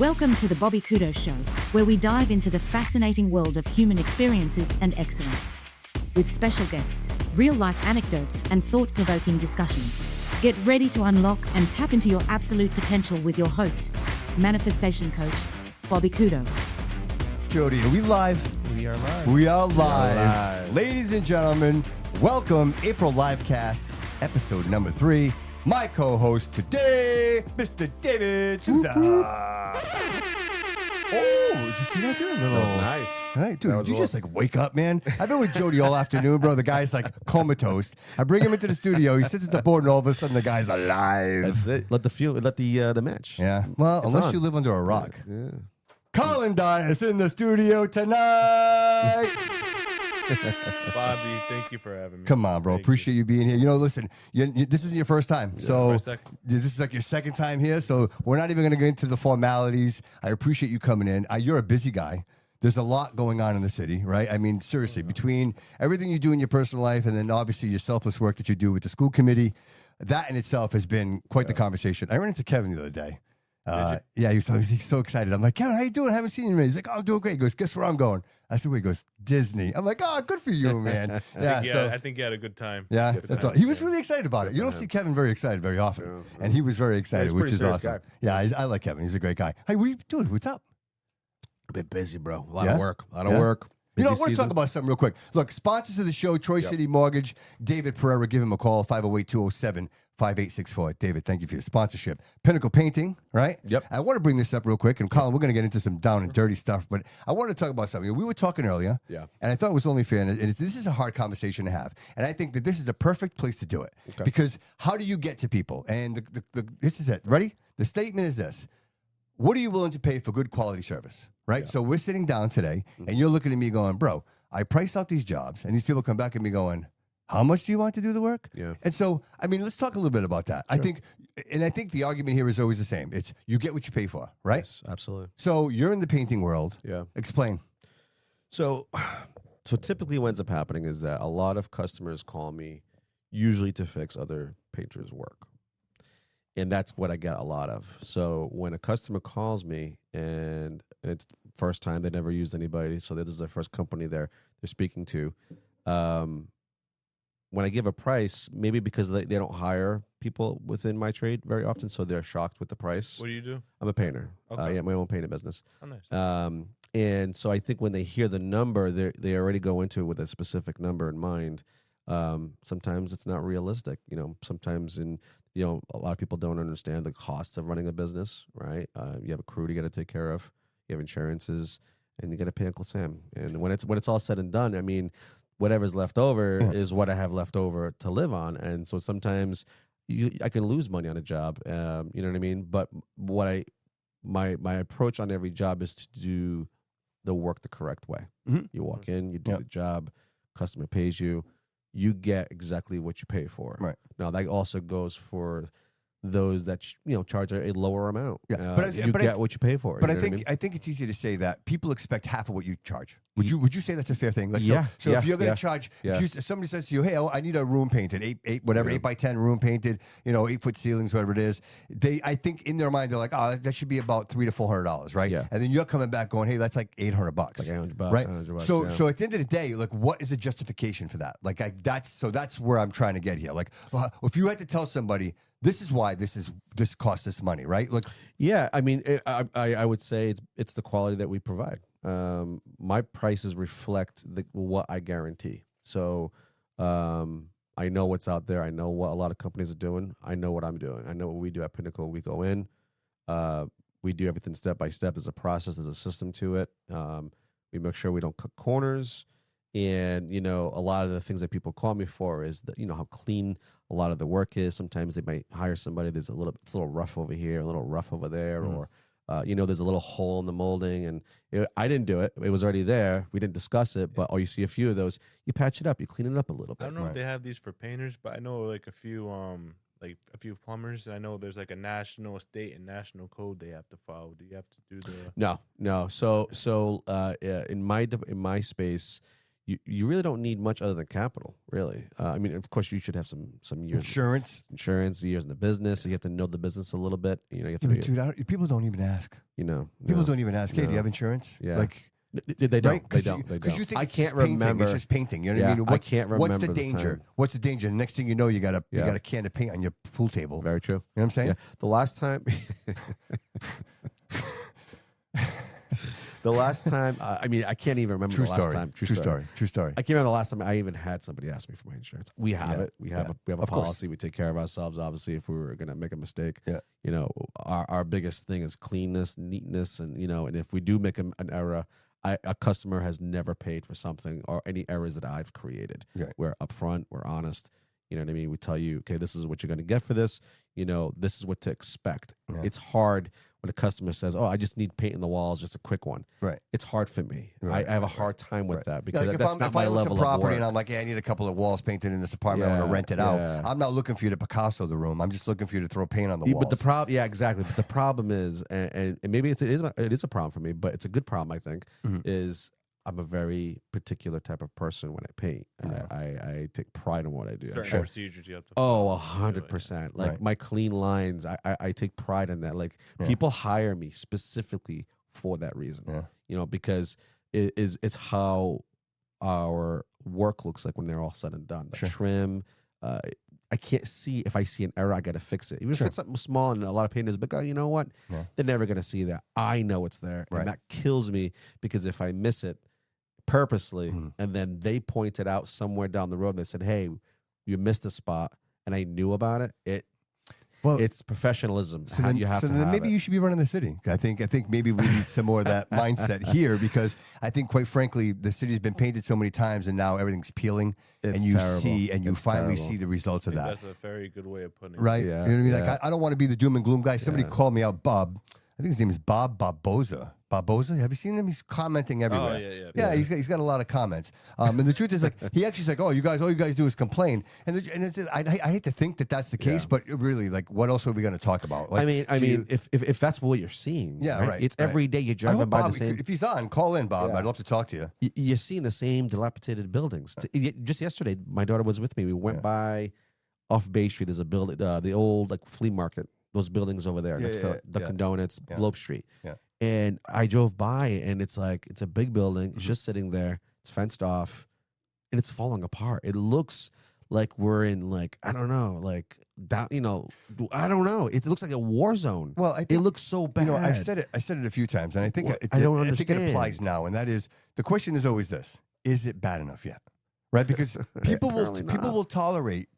Welcome to the Bobby Couto Show, where we dive into the fascinating world of human experiences and excellence. With special guests, real-life anecdotes, and thought-provoking discussions. Get ready to unlock and tap into your absolute potential with your host, manifestation coach, Bobby Couto. Jody, are we live? We are live. We are live. Ladies and gentlemen, welcome April Livecast, episode number 3. My co-host today, Mr. David Sousa. Oh, did you see that, dude? A little Nice. Right, dude, did you just like wake up, man? I've been with Jody all afternoon, bro. The guy's like comatose. I bring him into the studio. He sits at the board, and all of a sudden, the guy's alive. That's it. Let the match. Yeah. Well, It's unless on. you live under a rock. Yeah. Collin Dias in the studio tonight. Bobby, thank you for having me. Come on, bro. Thank Appreciate you being here. You know, listen, this isn't your first time. So first second. this is like your second time here. So we're not even going to get into the formalities. I appreciate you coming in. You're a busy guy. There's a lot going on in the city, right? I mean, seriously, between everything you do in your personal life and then obviously your selfless work that you do with the school committee, that in itself has been quite the conversation. I ran into Kevin the other day. Yeah, he was so excited. I'm like, Kevin, how you doing? I haven't seen you in a minute. He's like, oh, I'm doing great. He goes, guess where I'm going? I said, where? He goes, Disney. I'm like, oh, good for you, man. I think you had a good time. Yeah, Good that's time. all. He was really excited about it. You don't see Kevin very excited very often, and he was very excited, he's a which pretty is serious awesome. guy. Yeah, I like Kevin. He's a great guy. Hey, what are you doing? What's up? A bit busy, bro. A lot Yeah? of work. A lot Yeah? of work. You know, I Busy want to talk season. about something real quick. Look, sponsors of the show, Troy City Mortgage, David Pereira. Give him a call, 508-207-5864. David, thank you for your sponsorship. Pinnacle Painting, right? Yep. I want to bring this up real quick, and Colin, we're going to get into some down and dirty stuff, but I want to talk about something. We were talking earlier, Yeah. and I thought it was only fair, and this is a hard conversation to have, and I think that this is the perfect place to do it, because how do you get to people? And this is it. Ready? The statement is this. What are you willing to pay for good quality service, right? So we're sitting down today, and you're looking at me going, bro, I price out these jobs, and these people come back at me going, how much do you want to do the work? Yeah. And so, I mean, let's talk a little bit about that. I think the argument here is always the same. It's you get what you pay for, right? Yes, absolutely. So you're in the painting world. Yeah. Explain. So typically what ends up happening is that a lot of customers call me usually to fix other painters' work. And that's what I get a lot of. So when a customer calls me and it's first time, they never used anybody, so this is their first company they're speaking to, when I give a price, maybe because they don't hire people within my trade very often, so they're shocked with the price. What do you do? I'm a painter. Okay. I have my own painting business. Oh, nice. And so I think when they hear the number, they already go into it with a specific number in mind. Sometimes it's not realistic. You know, sometimes a lot of people don't understand the costs of running a business, right? You have a crew to got to take care of. You have insurances, and you got to pay Uncle Sam. And when it's all said and done, I mean, whatever's left over is what I have left over to live on. And so sometimes I can lose money on a job. You know what I mean? But my approach on every job is to do the work the correct way. Mhm. You walk in, you do the job, customer pays you, you get exactly what you pay for. Right. Now that also goes for those that charge a lower amount. Yeah, You get what you pay for. But you I know what think I think it's easy to say that people expect half of what you charge. Would Ye- you say that's a fair thing? Like, Yeah, So if you're going to charge, yeah. if somebody says to you, "Hey, I need a room painted, 8 by 10 room painted, 8-foot ceilings, whatever it is," I think in their mind they're like, "Oh, that should be about $300 to $400, right?" Yeah. And then you're coming back going, "Hey, that's like $800, Like $800, right?" $900, So yeah. so at the end of the day, like, what is the justification for that? Like, that's where I'm trying to get here. Like, if you had to tell somebody, this is why this costs this money, right? Like, Yeah, I mean, I would say it's the quality that we provide. My prices reflect what I guarantee. So I know what's out there. I know what a lot of companies are doing. I know what I'm doing. I know what we do at Pinnacle. We go in. We do everything step by step. There's a process. There's a system to it. We make sure we don't cut corners. And, a lot of the things that people call me for is that, how clean a lot of the work is. Sometimes they might hire somebody. It's a little rough over here, a little rough over there, or, there's a little hole in the molding. And I didn't do it. It was already there. We didn't discuss it. But, you see a few of those, you patch it up, you clean it up a little bit. I don't know if they have these for painters, but I know like a few plumbers. I know there's like a national, state, and national code they have to follow. Do you have to do the? No. So in my space, you really don't need much other than capital, really. I mean, of course, you should have some years insurance, years in the business. So you have to know the business a little bit. You know, you have to be, dude, people don't even ask. You know, people don't even ask. Hey, do you have insurance? Yeah. Like. They don't. Right? They don't. Because you think I can't remember. Painting. It's just painting. You know what I mean? I can't remember. What's the danger? What's the danger? The next thing you know, you got a can of paint on your pool table. Very true. You know what I'm saying? Yeah. The last time. I mean, I can't even remember the last time. True story. I can't remember the last time I even had somebody ask me for my insurance. We have it. We have a Of policy. We take care of ourselves. Obviously, if we were going to make a mistake, Yeah. you know, our biggest thing is cleanness, neatness, and you know, and if we do make an error, a customer has never paid for something or any errors that I've created. Right. We're upfront. We're honest. You know what I mean? We tell you, okay, this is what you're going to get for this. You know, this is what to expect. Yeah. It's hard when a customer says, "Oh, I just need paint in the walls, just a quick one." Right. It's hard for me. Right. I have a hard time with that because Like that's not my level of property of work. and I'm like, yeah, I need a couple of walls painted in this apartment. I want to rent it out. I'm not looking for you to Picasso the room. I'm just looking for you to throw paint on the walls. But the problem, exactly. But the problem is, and maybe it is a problem for me, but it's a good problem. I think is I'm a very particular type of person when I paint. Yeah. I take pride in what I do. Certain procedures you have to Oh, follow. 100%. Like Right. my clean lines, I take pride in that. Like people hire me specifically for that reason. Yeah. You know, because it's how our work looks like when they're all said and done. The trim, I can't see if I see an error, I got to fix it. Even if it's something small and a lot of painters, but you know what? Yeah. They're never going to see that. I know it's there. Right. And that kills me because if I miss it purposely and then they point it out somewhere down the road and they said, hey, you missed a spot and I knew about it, it's professionalism. So then maybe you should be running the city. I think maybe we need some more of that mindset here because I think, quite frankly, the city's been painted so many times and now everything's peeling, and you finally see the results of that. That's a very good way of putting it. Right? Yeah, You know what I mean? yeah. Like I don't want to be the doom and gloom guy. Somebody called me out, Bob. I think his name is Bob Barboza. Barboza? Have you seen him? He's commenting everywhere. Oh, yeah. Yeah, he's got a lot of comments. And the truth is, like, he actually's like, all you guys do is complain. And it's I hate to think that that's the case, but really, like, what else are we going to talk about? Like, I mean, if that's what you're seeing, right, it's every day you're I driving hope by Bob, the same. if he's on, call in, Bob. Yeah. I'd love to talk to you. You're seeing the same dilapidated buildings. Just yesterday, my daughter was with me. We went by off Bay Street. There's a building, the old like flea market. Those buildings over there next to Dunkin' Donuts, Globe Street. Yeah. And I drove by, and it's like it's a big building. It's just sitting there. It's fenced off, and it's falling apart. It looks like we're in like I don't know, like down. You know, I don't know. It looks like a war zone. Well, I think, it looks so bad. You know, I said it a few times, and I think I don't I think it understand. applies now. And that is the question is always this: is it bad enough yet? Right? Because people will tolerate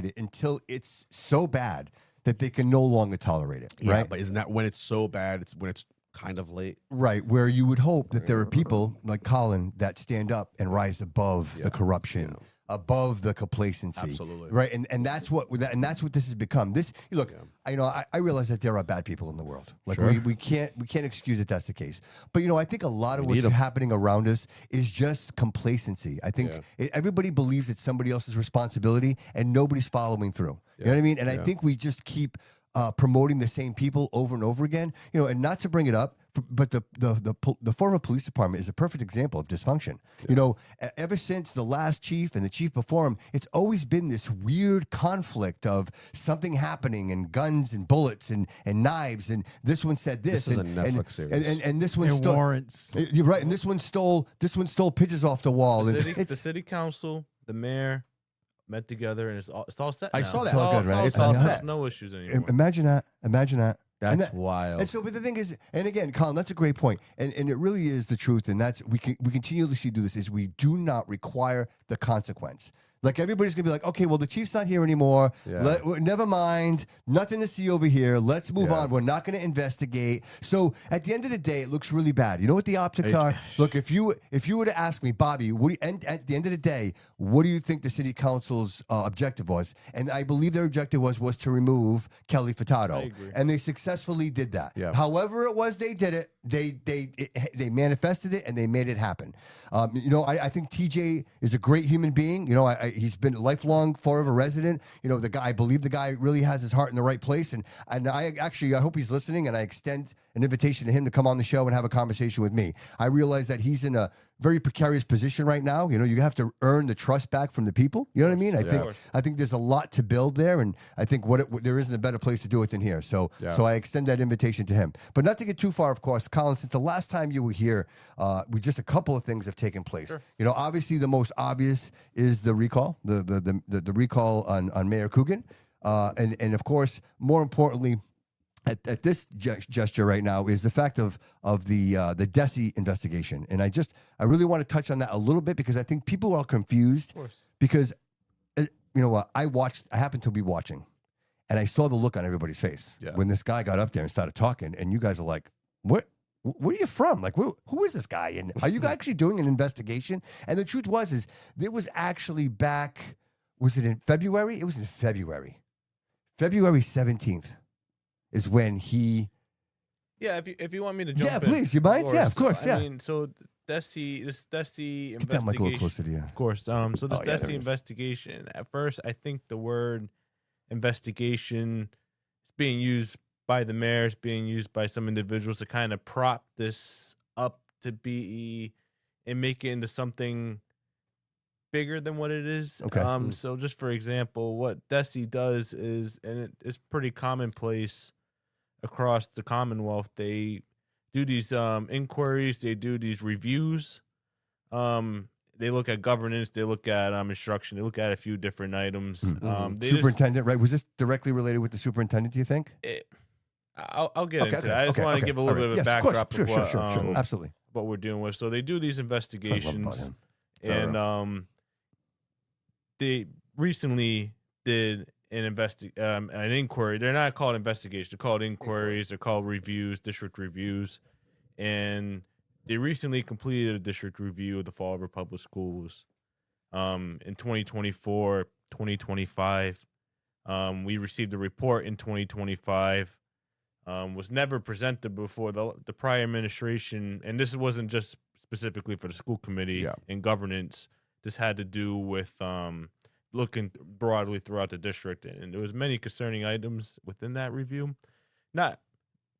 it until it's so bad that they can no longer tolerate it. Yeah, right? but isn't that when it's so bad? It's when it's kind of late. Right, where you would hope that there are people like Collin that stand up and rise above the corruption, above the complacency. Absolutely. Right, and that's what this has become. This look, I realize that there are bad people in the world. Like we can't excuse that that's the case. But I think a lot of what's happening around us is just complacency. I think everybody believes it's somebody else's responsibility and nobody's following through. You know what I mean? And I think we just keep promoting the same people over and over again, and not to bring it up, but the former police department is a perfect example of dysfunction. Ever since the last chief and the chief before him, it's always been this weird conflict of something happening and guns and bullets and knives, and this one said this. This is a Netflix series. And this one stole warrants. You're right, and this one stole pigeons off the wall. The city council, the mayor met together, and it's all set. I now. saw that. It's all good, right? It's all Yeah. set. No issues anymore. Imagine that. That's wild. And so, but the thing is, and again, Collin, that's a great point, and it really is the truth, and that's we continuously do this. Is we do not require the consequence. Like everybody's gonna be like, okay, well the chief's not here anymore. Yeah. Never mind, nothing to see over here. Let's move on. We're not going to investigate. So at the end of the day, it looks really bad. You know what the optics are? Look, if you were to ask me, Bobby, at the end of the day, what do you think the city council's objective was? And I believe their objective was to remove Kelly Furtado, agree. and they successfully did that. Yeah. However it was they did it, they manifested it and they made it happen. I think TJ is a great human being. He's been a lifelong forever resident. I believe the guy really has his heart in the right place. And I hope he's listening, and I extend an invitation to him to come on the show and have a conversation with me. I realize that he's in a very precarious position right now. You know, you have to earn the trust back from the people. You know what I mean? I think there's a lot to build there, and I think there isn't a better place to do it than here. So I extend that invitation to him. But not to get too far, of course, Collin, since the last time you were here, we just a couple of things have taken place. Sure. You know, obviously the most obvious is the recall, the recall on Mayor Coogan, and of course, more importantly, at this gesture right now is the fact of the Desi investigation, and I really want to touch on that a little bit because I think people are confused. Of course. Because you know what, I happened to be watching, and I saw the look on everybody's face when this guy got up there and started talking, and you guys are like, "What? Where are you from? Like, who is this guy? And are you actually doing an investigation?" And the truth is there was actually back. Was it in February? It was in February 17th. Is when he. Yeah, if you want me to jump in. Yeah, please. You mind? Yeah, of course. Yeah. I mean, so this Desi investigation. Get that mic a little closer to you. Of course. So this Desi investigation. At first, I think the word investigation is being used by the mayor, is being used by some individuals to kind of prop this up to be and make it into something bigger than what it is. Okay. So just for example, what Desi does is, and it's pretty commonplace across the Commonwealth, they do these inquiries, they do these reviews. They look at governance, they look at instruction, they look at a few different items. Superintendent, right? Was this directly related with the superintendent, do you think? I'll get into that. I just want to give a little bit of a backdrop of what, sure. Absolutely. what we're dealing with. So they do these investigations, and they recently did an inquiry. They're not called investigations; they're called inquiries. They're called reviews, district reviews, and they recently completed a district review of the Fall River Public Schools in 2024, 2025. We received a report in 2025. Was never presented before the prior administration, and this wasn't just specifically for the school committee and governance. This had to do with looking broadly throughout the district, and there was many concerning items within that review. Not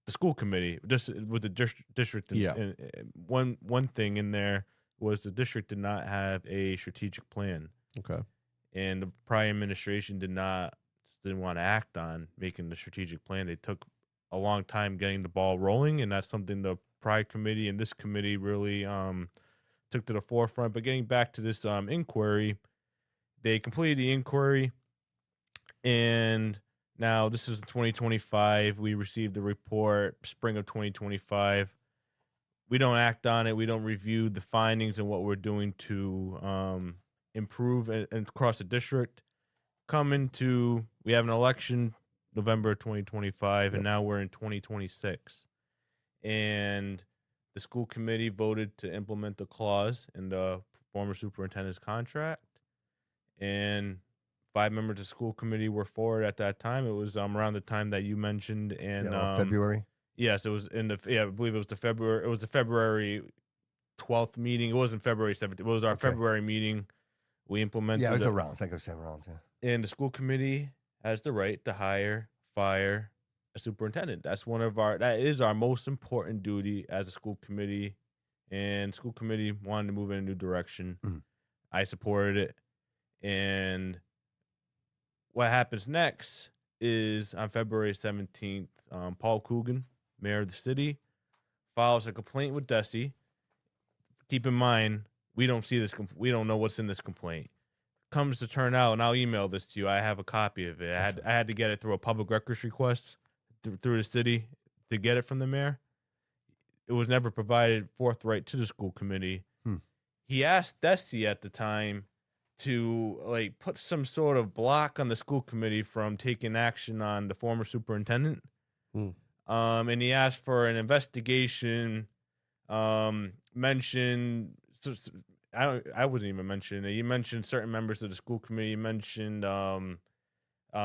the school committee, just with the district. And one thing in there was the district did not have a strategic plan. Okay. And the prior administration didn't want to act on making the strategic plan. They took a long time getting the ball rolling, and that's something the prior committee and this committee really took to the forefront. But getting back to this inquiry, they completed the inquiry, and now this is 2025. We received the report spring of 2025. We don't act on it. We don't review the findings and what we're doing to improve and across the district. We have an election November 2025, and now we're in 2026. And the school committee voted to implement the clause in the former superintendent's contract, and 5 members of the school committee were for it at that time. It was around the time that you mentioned, and February. Yes, it was I believe it was the February 12th meeting. It wasn't February 17th. It was our February meeting. We implemented. Yeah, it was around. I think it was around. Yeah. And the school committee has the right to hire, fire a superintendent. That is our most important duty as a school committee. And school committee wanted to move in a new direction. Mm-hmm. I supported it. And what happens next is on February 17th, Paul Coogan, mayor of the city, files a complaint with Desi. Keep in mind, we don't see this. We don't know what's in this complaint. Comes to turn out, and I'll email this to you. I have a copy of it. I had to get it through a public records request through the city to get it from the mayor. It was never provided forthright to the school committee. He asked Desi at the time to put some sort of block on the school committee from taking action on the former superintendent. And he asked for an investigation. Mentioned. I wasn't even mentioning it. You mentioned certain members of the school committee. You mentioned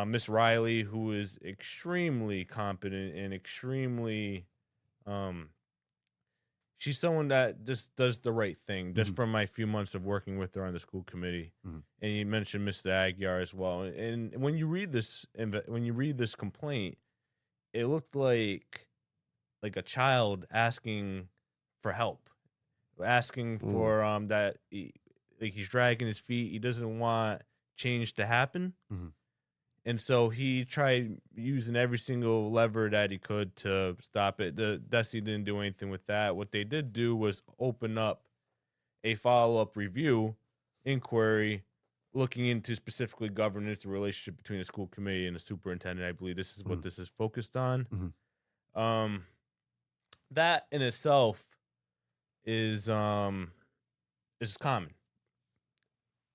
Miss Riley, who is extremely competent and extremely she's someone that just does the right thing, just from my few months of working with her on the school committee. And you mentioned Mr. Aguiar as well. And when you read this complaint, it looked like a child asking for help. asking for that he's dragging his feet. He doesn't want change to happen. Mm-hmm. And so he tried using every single lever that he could to stop it. The Desi didn't do anything with that. What they did do was open up a follow-up review inquiry looking into specifically governance, the relationship between the school committee and the superintendent. I believe this is what this is focused on. Mm-hmm. That in itself is common.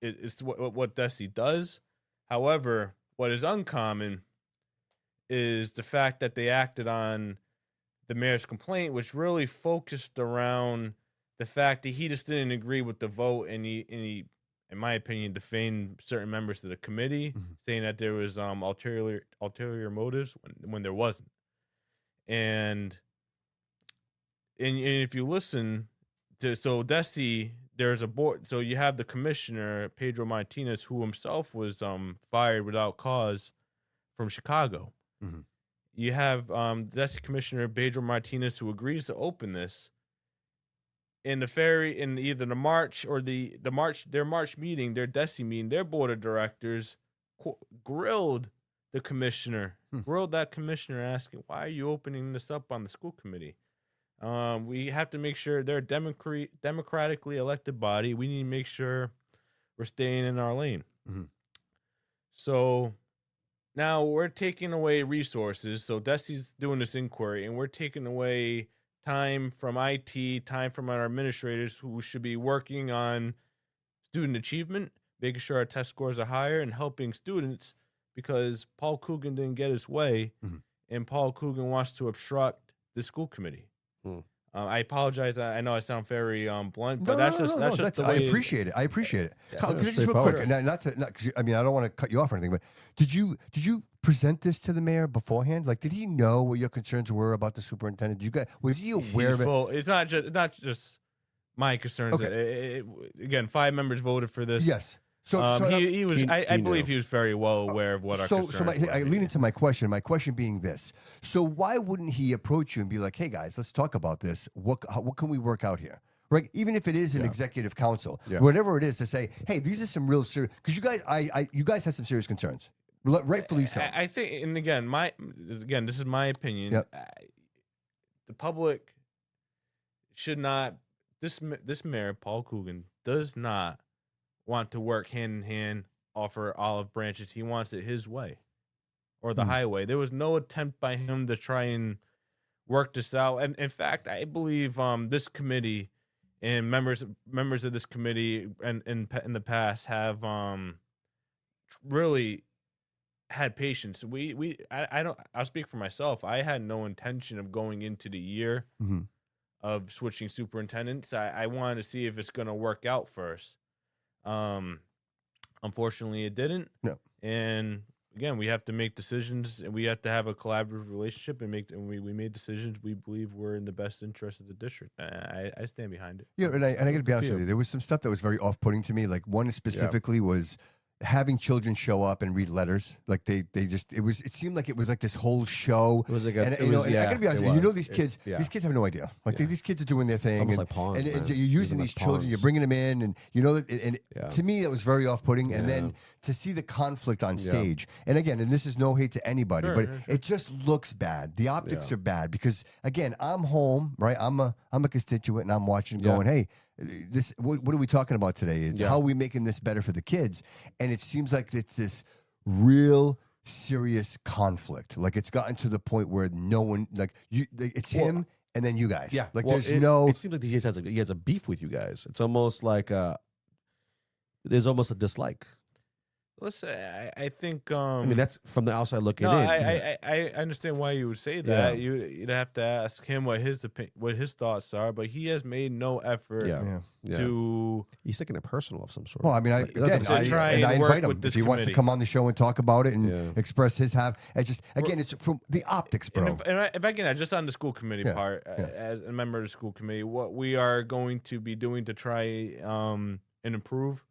It's what Desi does. However, what is uncommon is the fact that they acted on the mayor's complaint, which really focused around the fact that he just didn't agree with the vote, and he, in my opinion, defamed certain members of the committee, saying that there was ulterior motives when there wasn't. And if you listen to Desi, there's a board. So you have the commissioner, Pedro Martinez, who himself was fired without cause from Chicago. Mm-hmm. You have Desi Commissioner Pedro Martinez, who agrees to open this. In either the March or their March meeting, their Desi meeting, their board of directors grilled the commissioner, grilled that commissioner, asking, "Why are you opening this up on the school committee? We have to make sure they're a democratically elected body. We need to make sure we're staying in our lane." Mm-hmm. So now we're taking away resources. So Desi's doing this inquiry, and we're taking away time from IT, time from our administrators who should be working on student achievement, making sure our test scores are higher, and helping students, because Paul Coogan didn't get his way, and Paul Coogan wants to obstruct the school committee. I apologize. I know I sound very blunt, but that's just the way. I appreciate it. Yeah, Colin, can I just real quick? I mean, I don't want to cut you off or anything, but did you present this to the mayor beforehand? Like, did he know what your concerns were about the superintendent? Was he aware of it? It's not just my concerns. Okay. Again, 5 members voted for this. Yes. So he was. I believe he was very well aware of what our concerns were. I lead into my question. My question being this: so why wouldn't he approach you and be like, "Hey guys, let's talk about this. What can we work out here?" Right? Even if it is an executive council, whatever it is, to say, "Hey, these are some real serious," because you guys have some serious concerns, rightfully so. I think, and again, this is my opinion. Yep. The public should not. This mayor, Paul Coogan, does not want to work hand in hand, offer olive branches. He wants it his way or the highway. There was no attempt by him to try and work this out. And in fact, I believe this committee and members of this committee and in the past have really had patience. I'll speak for myself. I had no intention of going into the year of switching superintendents. I wanted to see if it's going to work out first. Unfortunately, it didn't. No. And again, we have to make decisions, and we have to have a collaborative relationship, and we made decisions we believe were in the best interest of the district. I stand behind it. Yeah, and I got to be honest with you. There was some stuff that was very off-putting to me. Like one specifically was having children show up and read letters. Like it seemed like it was like this whole show. It was like I gotta be honest with you. These kids have no idea. Like these kids are doing their thing. It's almost like pawns, and you're using these children, you're bringing them in, and to me it was very off-putting. And then to see the conflict on stage, and this is no hate to anybody, but it just looks bad. The optics are bad because again, I'm home, right? I'm a constituent, and I'm watching, going, hey. What are we talking about today? How are we making this better for the kids? And it seems like it's this real serious conflict. Like it's gotten to the point where no one, it's him and then you guys. Yeah, like it seems like he has a beef with you guys. It's almost like there's almost a dislike. Listen, I think. I mean, that's from the outside looking in. I understand why you would say that. Yeah. You'd have to ask him what his thoughts are, but he has made no effort to. He's taking it personal of some sort. Well, I mean, I invite him if he wants to come on the show and talk about it and express his half. It's from the optics, bro. And just on the school committee part, as a member of the school committee, what we are going to be doing to try and improve.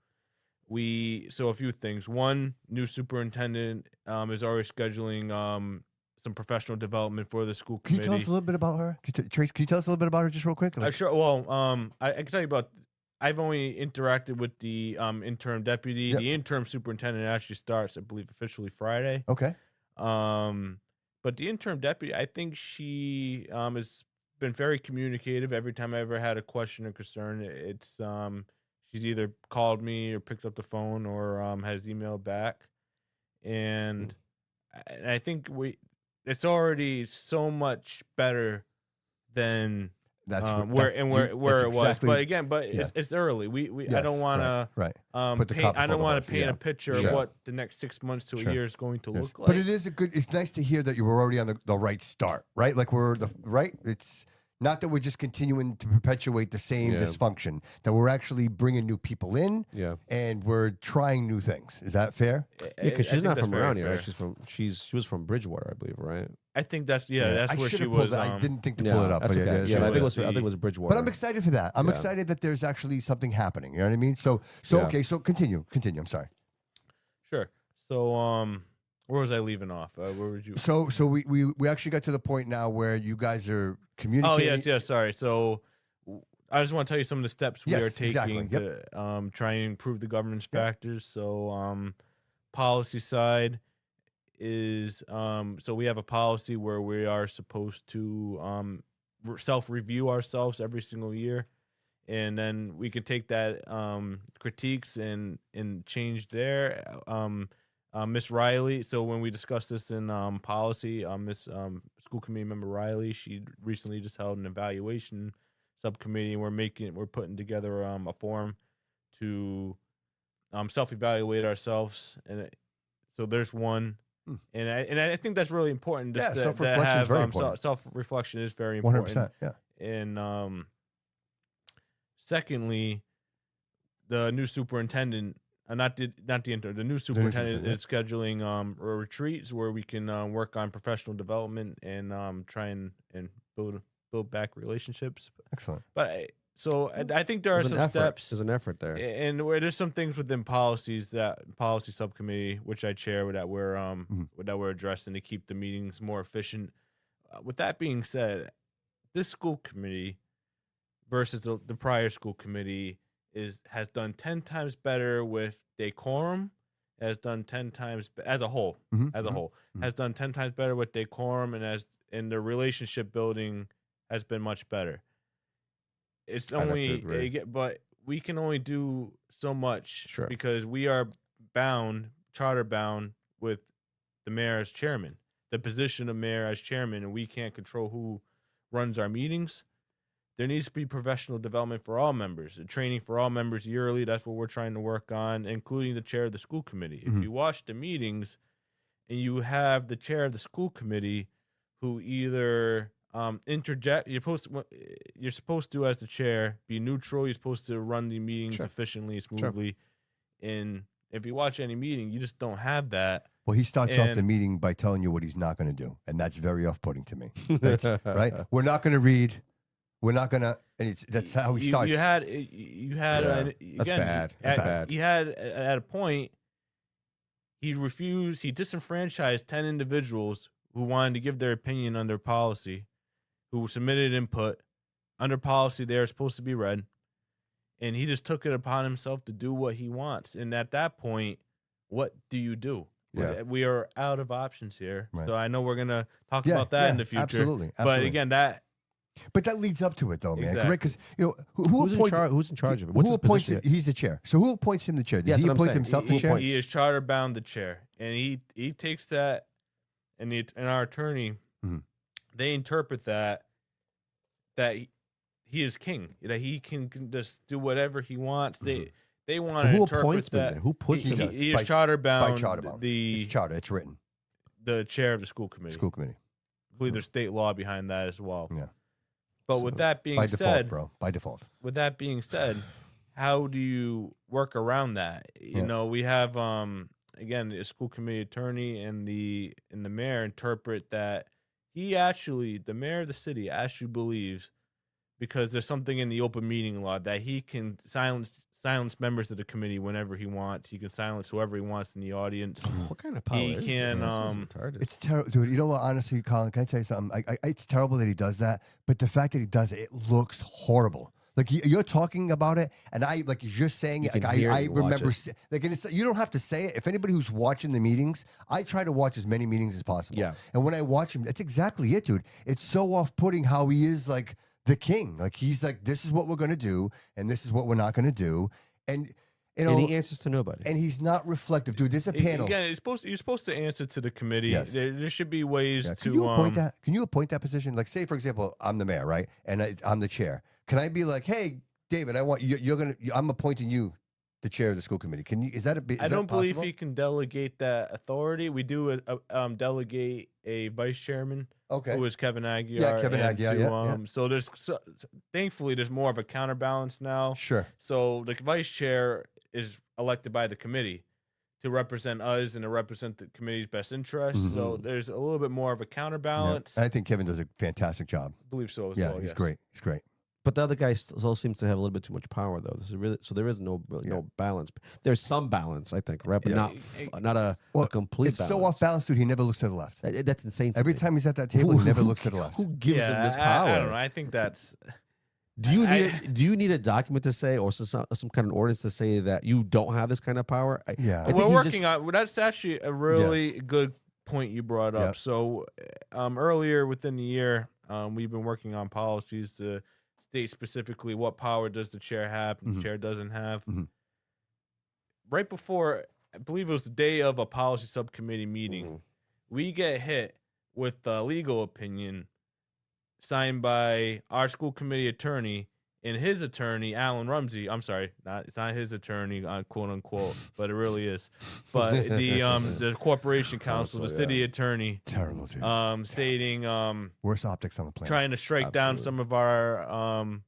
So a few things. One, new superintendent is already scheduling some professional development for the school Can you committee. tell us a little bit about her? Trace, can you tell us a little bit about her just real quick? Sure. Well, I can tell you about. I've only interacted with the interim deputy. Yep. The interim superintendent actually starts, I believe, officially Friday. Okay. But the interim deputy, I think she has been very communicative. Every time I ever had a question or concern, it's she's either called me or picked up the phone or has emailed back, and I think it's already so much better than That's where it was. But again, it's early. Yes, I don't want to Put the cart I don't before the want horse. to paint Yeah. a picture Sure. of what the next 6 months to Sure. a year is going to Yes. look like. But it's nice to hear that you were already on the right start, right? Like it's not that we're just continuing to perpetuate the same dysfunction, that we're actually bringing new people in and we're trying new things. Is that fair? Yeah, because I she's think not that's from very around here. fair. Right? She was from Bridgewater, I believe, right? I think that's that's I where should she have pulled was. that. I didn't think to pull it up. That's But okay. yeah, I think was it was Bridgewater. But I'm excited for that. I'm Yeah. excited that there's actually something happening. You know what I mean? So Yeah. okay, so continue. I'm sorry. Sure. So where was I leaving off? Where would you? So we actually got to the point now where you guys are communicating. Oh yes. Sorry. So I just want to tell you some of the steps we Yes, are taking exactly. Yep. to try and improve the governance Yep. factors. So policy side is so we have a policy where we are supposed to self-review ourselves every single year, and then we can take that critiques and change there. Miss Riley, so when we discussed this in policy, Miss school committee member Riley, she recently just held an evaluation subcommittee, and we're putting together a form to self-evaluate ourselves, and so there's one. And I think that's really important. Yeah, Just self-reflection is very important. Self-reflection is very important. 100%. Yeah. And secondly, the new superintendent, not the intern, the new superintendent is scheduling retreats where we can work on professional development and try and build back relationships. Excellent. But I think there are some steps. There's an effort there. And where there's some things within policies, that policy subcommittee, which I chair, that we're addressing to keep the meetings more efficient. With that being said, this school committee versus the prior school committee has done 10 times better with decorum. Has done 10 times as a whole. Has done 10 times better with decorum, and the relationship building has been much better. It's only, but we can only do so much because we are charter bound with the mayor as chairman, the position of mayor as chairman, and we can't control who runs our meetings. There needs to be professional development for all members, training for all members yearly. That's what we're trying to work on, including the chair of the school committee. If you watch the meetings and you have the chair of the school committee who either interject, you're supposed to, as the chair, be neutral. You're supposed to run the meetings efficiently, smoothly. And if you watch any meeting, you just don't have that. Well, he starts off the meeting by telling you what he's not going to do, and that's very off-putting to me. Right? We're not going to read. We're not going to. And that's how he starts. That's bad. That's bad. You had at a point. He refused. He disenfranchised 10 individuals who wanted to give their opinion on their policy, who submitted input under policy they are supposed to be read, and he just took it upon himself to do what he wants. And at that point, what do you do? Yeah. We are out of options here. Right. So I know we're going to talk about that in the future. Absolutely. But again, But that leads up to it, though, man. Exactly. Because who's in charge of it? What's who his appoints position? He's the chair. So who appoints him the chair? Does Yes, he what I'm appoint saying. himself He the chair? appoints. he is charter bound the chair, and he takes that, and our attorney, they interpret that he is king, that he can just do whatever he wants. They want to Who interpret appoints me that. then? Who puts He him? does. He By- is charter bound. By charter bound. It's charter. It's written. The chair of the school committee. School committee. I believe there's state law behind that as well. Yeah. But So, with that being by said, default, bro. By default. with that being said, how do you work around that? You know, we have again a school committee attorney and the mayor interpret that the mayor of the city actually believes, because there's something in the open meeting law, that he can silence silence members of the committee whenever he wants. He can silence whoever he wants in the audience. What kind of power He is can, this? This is retarded. It's terrible, dude. You know what? Honestly, Colin, can I tell you something? It's terrible that he does that, but the fact that he does it, it looks horrible. Like you're talking about it, and like you're just saying You it. Like can hear it, I you watch remember, it. like and you don't have to say it. If anybody who's watching the meetings, I try to watch as many meetings as possible. Yeah. And when I watch him, that's exactly it, dude. It's so off-putting how he is like the king. Like he's like, this is what we're gonna do, and this is what we're not gonna do, and you know, And he answers to nobody. and he's not reflective, dude. There's a panel. Again, you're supposed to answer to the committee. Yes. There should be ways Yeah. to Can you appoint that? Can you appoint that position? Like, say for example, I'm the mayor, right, and I'm the chair. Can I be like, hey, David, I want I'm appointing you the chair of the school committee. Can you? Is that I don't believe he can delegate that authority. We do delegate a vice chairman, Okay. who is Kevin Aguiar. Yeah, Kevin and Aguiar, yeah. So thankfully there's more of a counterbalance now. Sure. So the vice chair is elected by the committee to represent us and to represent the committee's best interests. So there's a little bit more of a counterbalance. Yeah. I think Kevin does a fantastic job. I believe so as Yeah, well. he's yes. great. He's great. But the other guy still seems to have a little bit too much power, though. So there is no balance. There's some balance, I think, right? But Yes. not a complete It's balance. so off balance, dude. He never looks to the left. That's insane. To Every me. time he's at that table, he never looks to the left. Who gives him this I power? don't know. I think that's Do you need a document to say, or some kind of ordinance to say that you don't have this kind of power? Yeah. I think we're he's working on. Well, that's actually a really good point you brought up. Yep. So, earlier within the year, we've been working on policies to state specifically what power does the chair have and the chair doesn't have. Right before, I believe it was the day of a policy subcommittee meeting, we get hit with a legal opinion signed by our school committee attorney and his attorney, Alan Rumsey. I'm sorry, it's not his attorney, quote unquote, but it really is. But the corporation counsel, the city attorney, Terrible, dude. stating Worst optics on the planet. trying to strike down some of our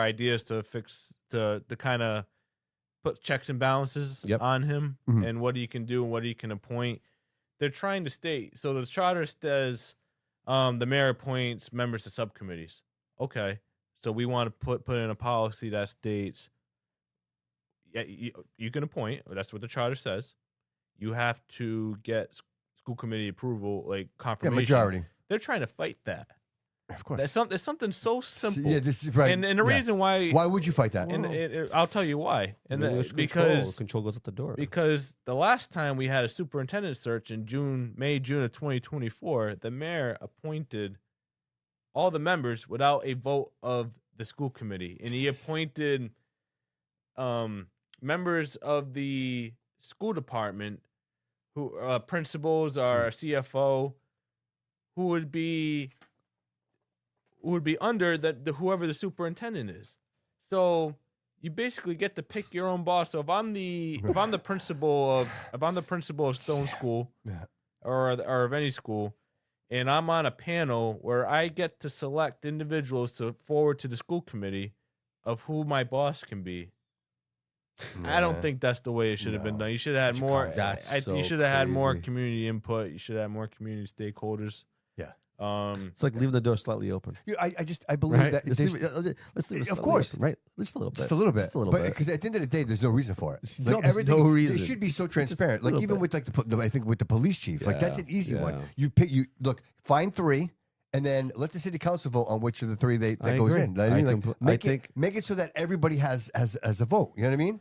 ideas to fix to kind of put checks and balances on him and what he can do and what he can appoint. They're trying to state, so the charter says the mayor appoints members to subcommittees. Okay, so we want to put in a policy that states, yeah, you can appoint. That's what the charter says. You have to get school committee approval, like confirmation. Majority. They're trying to fight that. Of course. There's something so simple. Yeah, this is right. And the reason why would you fight that? and I'll tell you why. And because control goes at the door. Because the last time we had a superintendent search in June of 2024, the mayor appointed all the members without a vote of the school committee, and he appointed members of the school department, who principals, our CFO, who would be under the whoever the superintendent is. So you basically get to pick your own boss. So if I'm the principal of Stone School, or of any school, and I'm on a panel where I get to select individuals to forward to the school committee of who my boss can be. I don't think that's the way it should have been done. You should have had more. You should have had more community input. You should have had more community stakeholders. Yeah. It's like leaving the door slightly open. I believe Right? that. Let's leave it Of slightly course. open, right? Just a little bit. Just a little bit. Just a little but bit. because at the end of the day, there's no reason for it. No, there's no reason. It should be so Just transparent. a Like little even bit. with I think with the police chief, like that's an easy one. Yeah. You look, find 3, and then let the city council vote on which of the 3 that I goes agree. in. I mean, I think make it so that everybody has a vote. You know what I mean?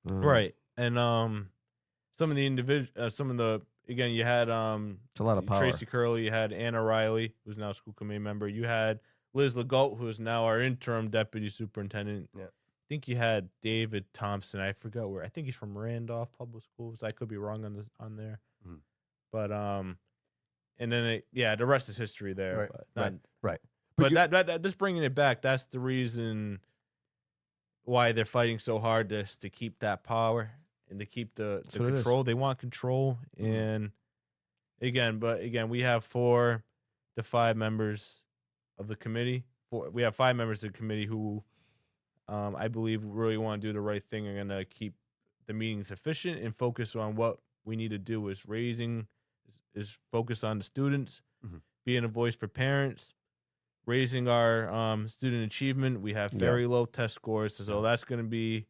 Right. And some of the again, you had it's a lot of power. Tracy Curley, you had Anna Riley, who's now a school committee member. You had Liz Legault, who is now our interim deputy superintendent. Yeah. I think you had David Thompson. I forgot where. I think he's from Randolph Public Schools. I could be wrong on there. Mhm. But and then the rest is history there. Right. But that just bringing it back, that's the reason why they're fighting so hard to keep that power and to keep the control. They want control. And again, we have 4 to 5 members of the committee. We have 5 members of the committee who I believe really want to do the right thing and going to keep the meetings efficient and focus on what we need to do is focus on the students, being a voice for parents, raising our student achievement. We have very low test scores, so that's going to be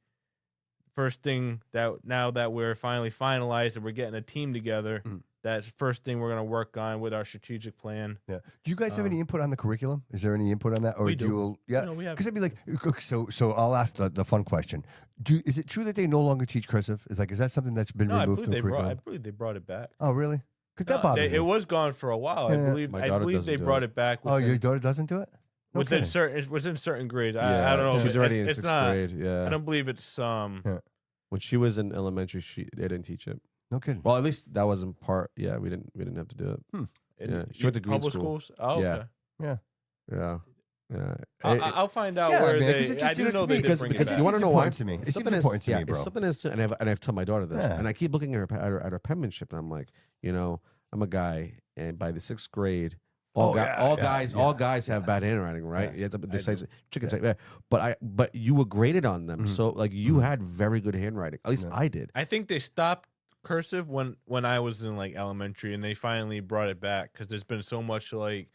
first thing that now that we're finally finalized and we're getting a team together. That's the first thing we're going to work on with our strategic plan. Yeah. Do you guys have any input on the curriculum? Is there any input on that? Or we do do. you, yeah. No, we have. Because I'd be like, so I'll ask the fun question. Is it true that they no longer teach cursive? Is that something that's been No, removed from the I curriculum? believe they brought it back. Oh, really? Because that No, bothers me. it was gone for a while. Yeah. My I daughter believe doesn't they do brought it. it back. Oh, your daughter doesn't do it? No within kidding. certain grades. Yeah, I don't know. She's already in it's 6th not, grade. Yeah. I don't believe it's When she was in elementary, they didn't teach it. No kidding. Well, at least that wasn't part. Yeah, we didn't have to do it. Yeah, she went to green public school. schools. Oh, Yeah. okay. Yeah. I'll find out Yeah, where man, 'cause they. it just I didn't know they did because- bring because it back. you wanna know why? To me. It seems Something important to me, bro. It's something is, and I've told my daughter this, Yeah. and I keep looking at her penmanship, and I'm like, I'm a guy, and by the 6th grade, all guys have bad handwriting, right? Yeah. You have to decide chicken say, but you were graded on them, so like you had very good handwriting. At least I did. I think they stopped cursive when I was in like elementary, and they finally brought it back because there's been so much like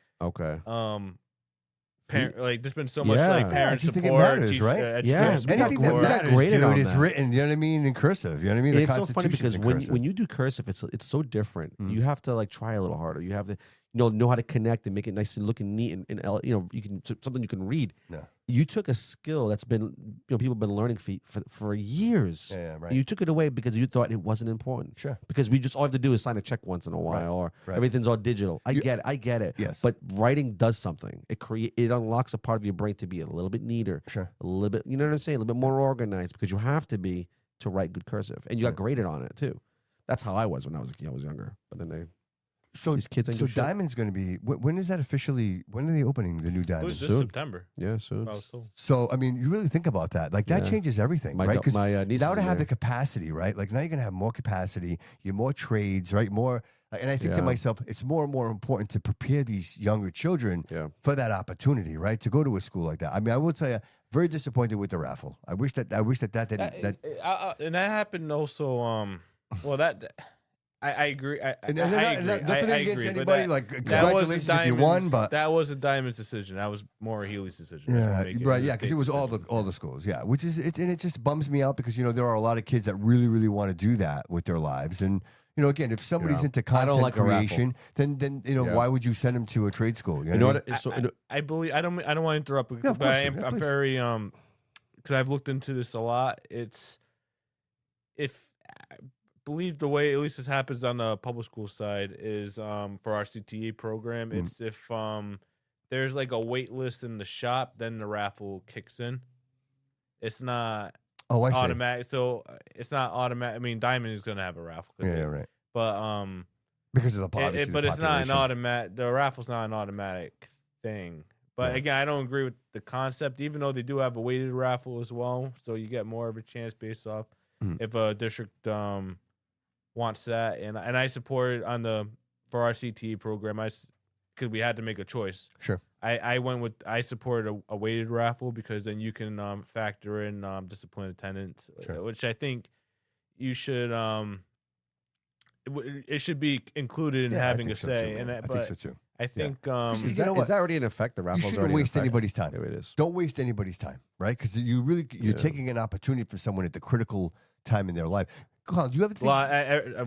there's been so much like I parent just think it support, matters, right? Yeah, education we got Anything that we got matters, graded dude, on is that. written, you know what I mean, in cursive. You know what I mean? And The it's so funny Constitution's because in cursive. when you do cursive, it's so different. You have to like try a little harder. You have to know how to connect and make it nice and looking neat and you can something you can read. Yeah. You took a skill that's been people have been learning for years. Yeah, right. You took it away because you thought it wasn't important. Sure. Because we just all have to do is sign a check once in a while, or everything's all digital. I get it. Yes. But writing does something. It unlocks a part of your brain to be a little bit neater. Sure. A little bit. You know what I'm saying? A little bit more organized because you have to be to write good cursive, and you got graded on it too. That's how I was when I was younger. But then these kids ain't do shit. Diamond's going to be, when is that officially, when are they opening the new It Diamond? was this Soon. September. Yeah, so I was told. So, I mean, you really think about that. Like, that Yeah. changes everything, My right? do- Because my, niece now is to in have the there. capacity, right? Like, now you're going to have more capacity, you're more trades, right? More, and I think to Yeah. myself, it's more and more important to prepare these younger children Yeah. for that opportunity, right? To go to a school like that. I mean, I will tell you, very disappointed with the raffle. I wish that didn't. And that happened also. Well, I agree. I And agree. nothing I against agree, but anybody. Like, congratulations if you won, but that was a Diamond's decision. That was Maura Healy's decision. yeah, Make it right, a yeah, because state it was all decision. the schools, yeah. Which is and it just bums me out because there are a lot of kids that really really want to do that with their lives, and again, if somebody's Yeah. into I content don't like a raffle. creation, then Yeah. why would you send them to a trade school? You know what what? I believe I don't want to interrupt, of but I course, am, yeah, I'm please. very because I've looked into this a lot. I believe the way at least this happens on the public school side is for our CTE program. It's if there's like a wait list in the shop, then the raffle kicks in. It's not Oh, I see. automatic. So it's not automatic. I mean, Diamond is gonna have a raffle. Yeah, right. But Because of the obviously but the it's not an population. automatic. The raffle's not an automatic thing. But Yeah. again, I don't agree with the concept, even though they do have a weighted raffle as well. So you get more of a chance based off if a district wants that. And I support it for our CTE program. Because we had to make a choice. Sure. I supported a weighted raffle because then you can factor in disciplined attendance, Sure. which I think you should. It should be included in Yeah, I having think a so say. too, And man. I think so too. I think Is You know that, what? is that already in effect? The You raffle's shouldn't already in waste effect? anybody's time. There it is. Don't waste anybody's time, right? Because you're taking an opportunity from someone at the critical time in their life. Colin, do you ever think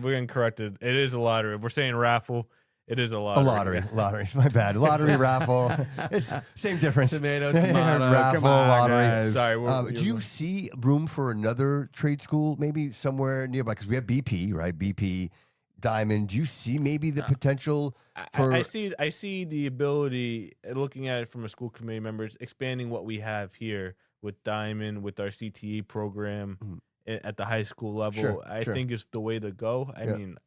we're getting corrected. It is a lottery. If we're saying raffle, it is a lottery. a lottery? Lottery, my bad. Lottery, raffle. It's same difference. Tomato, raffle, come on, lottery. guys. Sorry. Do you see room for another trade school, maybe somewhere nearby? Because we have BP, right? BP, Diamond. Do you see maybe the potential for? I see the ability, looking at it from a school committee members, expanding what we have here with Diamond, with our CTE program at the high school level. Sure, I sure. think it's the way to go. I Yeah. mean,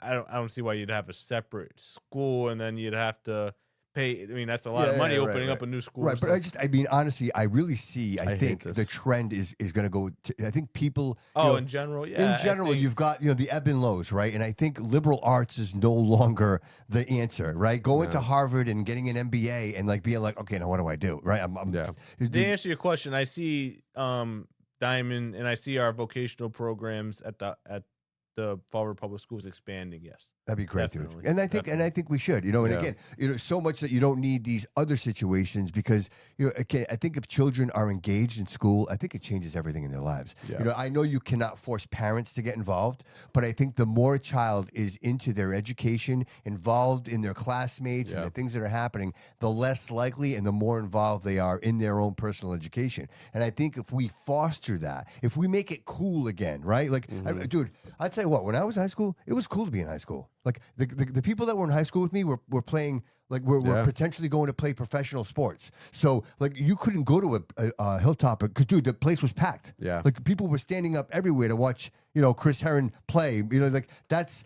I don't see why you'd have a separate school and then you'd have to pay. I mean, that's a lot of money opening up a new school. Right, but so- I mean, honestly, I really see. I I hate think this. the trend is going to go. I think people. in general, yeah. In general, I think- you've got the ebb and lows, right? And I think liberal arts is no longer the answer, right? Going to Harvard and getting an MBA and like being like, okay, now what do I do, right? To answer your question, I see Diamond and I see our vocational programs at the Fall River Public Schools expanding. Yes. That'd be great, Definitely, dude. And I think we should, and Yeah. again, so much that you don't need these other situations because, again, I think if children are engaged in school, I think it changes everything in their lives. Yeah. I know you cannot force parents to get involved, but I think the more a child is into their education, involved in their classmates and Yeah. the things that are happening, the less likely and the more involved they are in their own personal education. And I think if we foster that, if we make it cool again, right? Like, dude, I tell you what, when I was in high school, it was cool to be in high school. Like the people that were in high school with me were playing, like we're potentially going to play professional sports. So like you couldn't go to a Hilltop because, dude, the place was packed. Yeah. Like people were standing up everywhere to watch, Chris Herron play. Like that's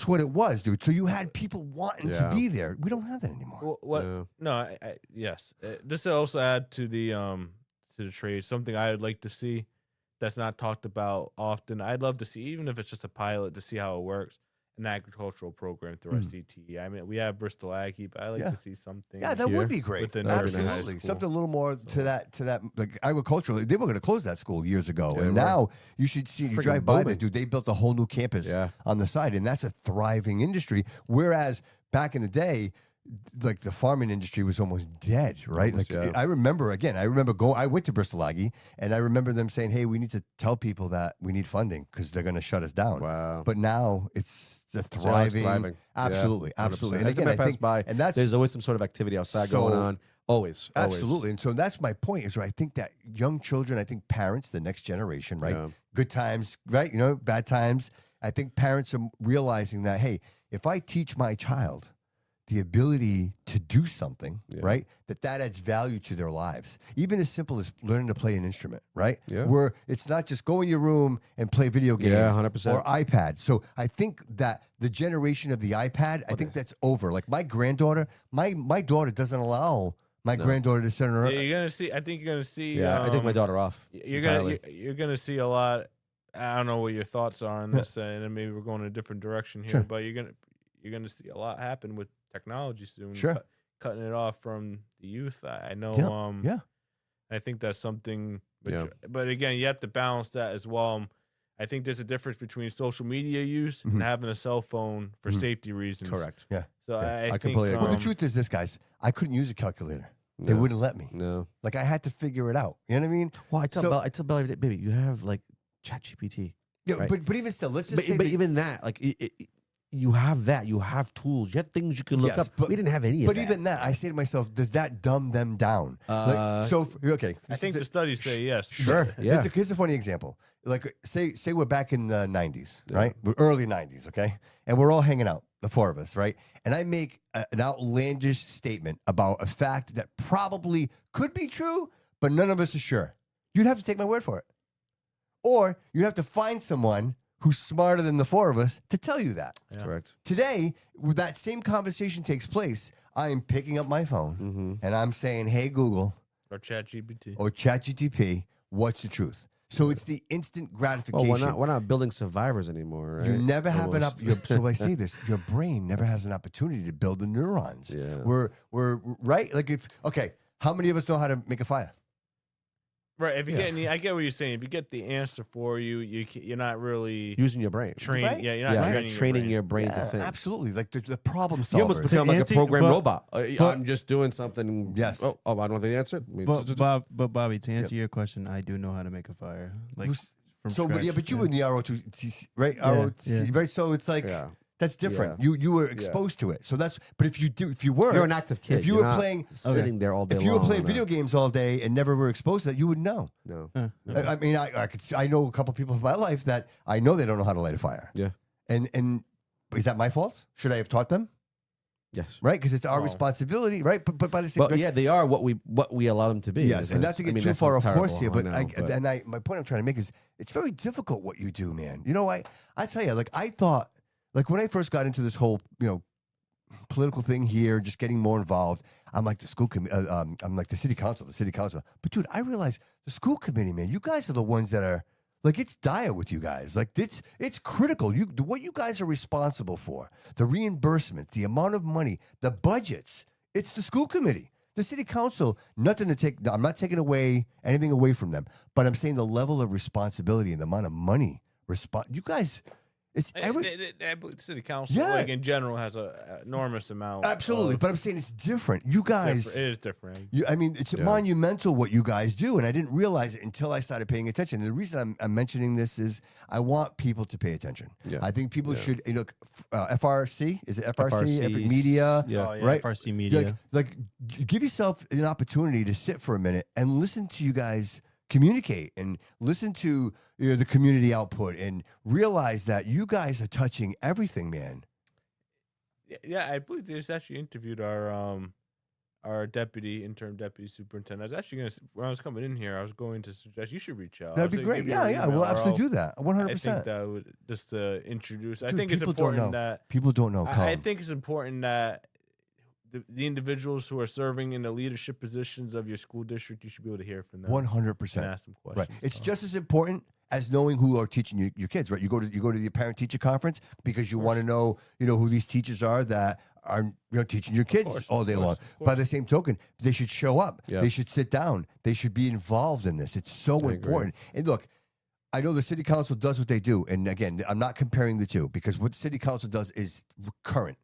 what it was, dude. So you had people wanting to be there. We don't have that anymore. Well, what? Yeah. No, yes. Just to also add to the trade, something I would like to see that's not talked about often. I'd love to see, even if it's just a pilot, to see how it works. An agricultural program through our CTE. I mean, we have Bristol Aggie, but I like to see something. Yeah, that here would be great. within That would be nursing nice. high Absolutely, school. something a little more to that like agricultural. They were going to close that school years ago, Yeah, and they were. now you should see. You Friggin' drive by there, booming. dude. They built a whole new campus on the side, and that's a thriving industry. Whereas back in the day, like the farming industry was almost dead, right? Almost, like yeah. I remember I went to Bristol Aggie, and I remember them saying, "Hey, we need to tell people that we need funding because they're going to shut us down." Wow. But now it's a So it's thriving. Absolutely, Yeah, 100%. absolutely. And Every time again, I I pass think, by, and that's there's always some sort of activity outside So- going on. Always. Absolutely. And so that's my point is where I think that young children, I think parents, the next generation, right? Yeah. Good times, right? Bad times. I think parents are realizing that, hey, if I teach my child the ability to do something, right? That adds value to their lives. Even as simple as learning to play an instrument, right? Yeah. Where it's not just go in your room and play video games Yeah, 100%. or iPad. So I think that the generation of the iPad, I think that's over. Like my granddaughter, my daughter doesn't allow my granddaughter to sit in her. Yeah, you're gonna see. I think you're gonna see. Yeah, I take my daughter off. You're entirely. you're gonna see a lot. I don't know what your thoughts are on this, and then maybe we're going in a different direction here. Sure. But you're gonna see a lot happen with technology soon. Sure. Cutting it off from the youth. I know. Yeah. I think that's something. But, Yeah. but again, you have to balance that as well. I think there's a difference between social media use and having a cell phone for safety reasons. Correct. Yeah. So Yeah. I I think, completely agree. Well, the truth is this, guys. I couldn't use a calculator. They No. wouldn't let me. No. Like I had to figure it out. You know what I mean? Well, I tell So- Bella, baby, you have like ChatGPT. Yeah, Right. but even still, let's just But, say but that- even that, like, you have that. You have tools. You have things you can look Yes, up. but- We didn't have any of But that. even that, I say to myself, does that dumb them down? Okay. I think the studies say yes. Sure. Yeah. Here's a funny example. Like, say we're back in the 90s, right? We're early 90s, okay? And we're all hanging out, the four of us, right? And I make an outlandish statement about a fact that probably could be true, but none of us are sure. You'd have to take my word for it. Or you have to find someone who's smarter than the four of us to tell you that. Yeah. Correct. Today, when that same conversation takes place, I am picking up my phone and I'm saying, hey, Google Or ChatGPT. or ChatGTP, what's the truth? So it's the instant gratification. Well, we're not building survivors anymore, right? You never have an Almost. so I say this, your brain never has an opportunity to build the neurons. Yeah. We're right. Like how many of us know how to make a fire? Right. If you I get what you're saying. If you get the answer for you, you're not really Using your brain. trained. Right? Yeah, you're not Yeah, training, training your brain. your brain Yeah, to think. absolutely. Like the problem You almost solvers. become like a Anti- program but- robot. I'm just doing something. Yes. Oh, I don't know the answer. But Bobby, to answer your question, I do know how to make a fire. Like from So, scratch. yeah, but you were in the ROTC, right? Yeah, ROTC, yeah. right? So it's like Yeah. that's different. You were exposed to it. So that's. But if you were, You're an active kid. If you You're were not playing, sitting there all day if you were long playing on a- video games all day and never were exposed to that, you would know. No. I mean, I know a couple people in my life that I know they don't know how to light a fire. Yeah. And is that my fault? Should I have taught them? Yes. Right? Because it's our Well- responsibility, right? But by the same, But yeah, they are what we allow them to be. yes, and not to I get mean, too that far sounds off course here, terrible, but I know, my point I'm trying to make is it's very difficult what you do, man. You know, I tell you, like I thought, like when I first got into this whole, political thing here, just getting more involved. I'm like the school committee. I'm like the city council. But dude, I realize the school committee, man. You guys are the ones that are like it's dire with you guys. Like it's critical. What you guys are responsible for, the reimbursements, the amount of money, the budgets. It's the school committee. The city council, nothing to take. I'm not taking anything away from them, but I'm saying the level of responsibility and the amount of money. You guys, It's I believe the city council, Yeah. like in general, has a enormous amount. absolutely. of- But I'm saying it's different. You guys, it is different. I mean, it's monumental what you guys do, and I didn't realize it until I started paying attention. And the reason I'm mentioning this is I want people to pay attention. Yeah. I think people should look. FRC, is it FRC? Epic FRC's Media, yeah. Oh, yeah, right? FRC Media. Like, give yourself an opportunity to sit for a minute and listen to you guys communicate and listen to the community output and realize that you guys are touching everything, man. Yeah, I believe they just actually interviewed our interim deputy superintendent. I was actually when I was coming in here, I was going to suggest you should reach out. That'd be great. Yeah, we'll absolutely do that. 100%. I think that would just to introduce. I Dude, think it's people don't important know. that People don't know. I Colin. think it's important that the individuals who are serving in the leadership positions of your school district, you should be able to hear from them. 100%. And ask them questions. Right. It's so. just as important as knowing who are teaching your kids, right? You go to the parent teacher conference because you want to know, who these teachers are that are teaching your kids all day long. By the same token, they should show up. Yeah. They should sit down. They should be involved in this. It's so important. And look, I know the city council does what they do. And again, I'm not comparing the two because what the city council does is current,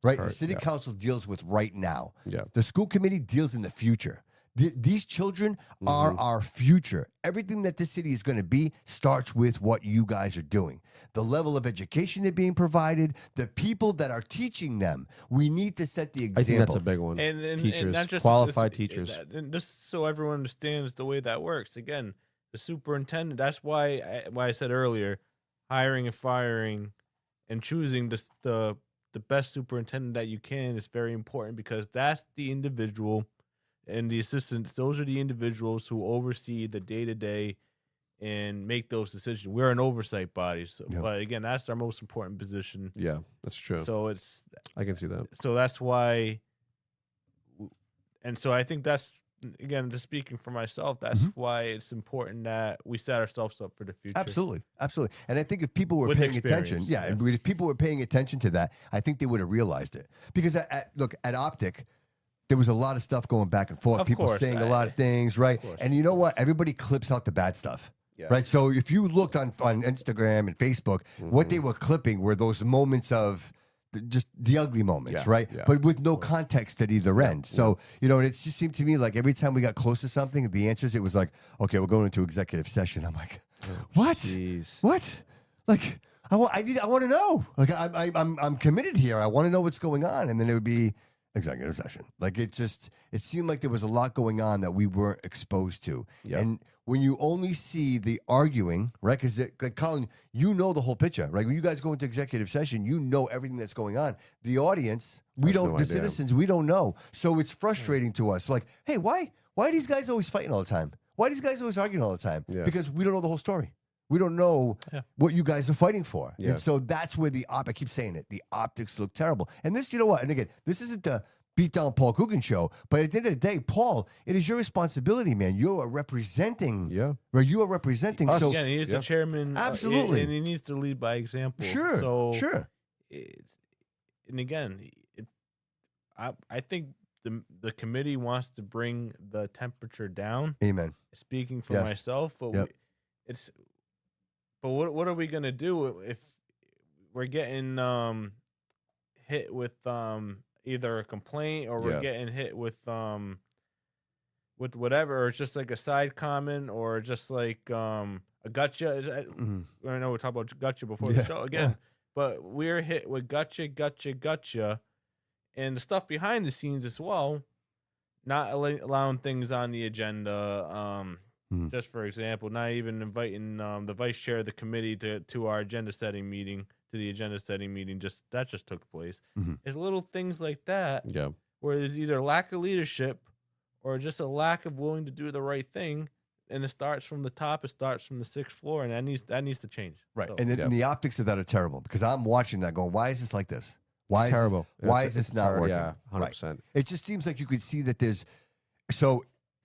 right? The city council deals with right now. Yeah. The school committee deals in the future. These children are our future. Everything that this city is going to be starts with what you guys are doing. The level of education they're being provided, the people that are teaching them. We need to set the example. I think that's a big one. And teachers, not just qualified teachers. And just so everyone understands the way that works. Again, the superintendent. That's why I said earlier, hiring and firing, and choosing the best superintendent that you can is very important because that's the individual. And the assistants, those are the individuals who oversee the day-to-day and make those decisions. We're an oversight body. So, but again, that's our most important position. Yeah, that's true. So I can see that. So that's why, and so I think that's, again, just speaking for myself, that's why it's important that we set ourselves up for the future. Absolutely. Absolutely. And I think if people were With paying attention, experience, and if people were paying attention to that, I think they would have realized it. Because look, at Optic, there was a lot of stuff going back and forth. Of People course, saying a lot of things, right? And you know what? Everybody clips out the bad stuff. Yeah. Right. So if you looked on Instagram and Facebook, what they were clipping were those moments of just the ugly moments, right? Yeah. But with no context at either end. So, it just seemed to me like every time we got close to something, the answers, it was like, okay, we're going into executive session. I'm like, what? Jeez. What? Like, I want to know. Like, I'm committed here. I want to know what's going on. And then it would be executive session. Like it seemed like there was a lot going on that we weren't exposed to. Yep. And when you only see the arguing, right? Because like Colin, the whole picture, right? When you guys go into executive session, you know everything that's going on. The audience, citizens, we don't know. So it's frustrating to us. Like, hey, why are these guys always fighting all the time? Why are these guys always arguing all the time? Yeah. Because we don't know the whole story. We don't know what you guys are fighting for. Yeah. And so that's where I keep saying it, the optics look terrible. And this, you know what? And again, this isn't the beat down Paul Coogan show, but at the end of the day, Paul, it is your responsibility, man. You are representing. Yeah. Right? You are representing. Us. So Again, he's the chairman. Absolutely. And he needs to lead by example. Sure. So sure. And again, I think the committee wants to bring the temperature down. Amen. Speaking for myself, but what are we gonna do if we're getting hit with either a complaint or we're getting hit with whatever, or it's just like a side comment or just like a gotcha. I know we talked about gotcha before the show again, but we're hit with gotcha, and the stuff behind the scenes as well. Not allowing things on the agenda. Just for example, not even inviting the vice chair of the committee to our agenda setting meeting, that just took place. There's little things like that where there's either lack of leadership or just a lack of willing to do the right thing. And it starts from the top, it starts from the 6th floor, and that needs to change. Right. So, And the optics of that are terrible because I'm watching that going, why is this like this? Why It's terrible. Why is this not working? Yeah, 100%. Right. It just seems like you could see that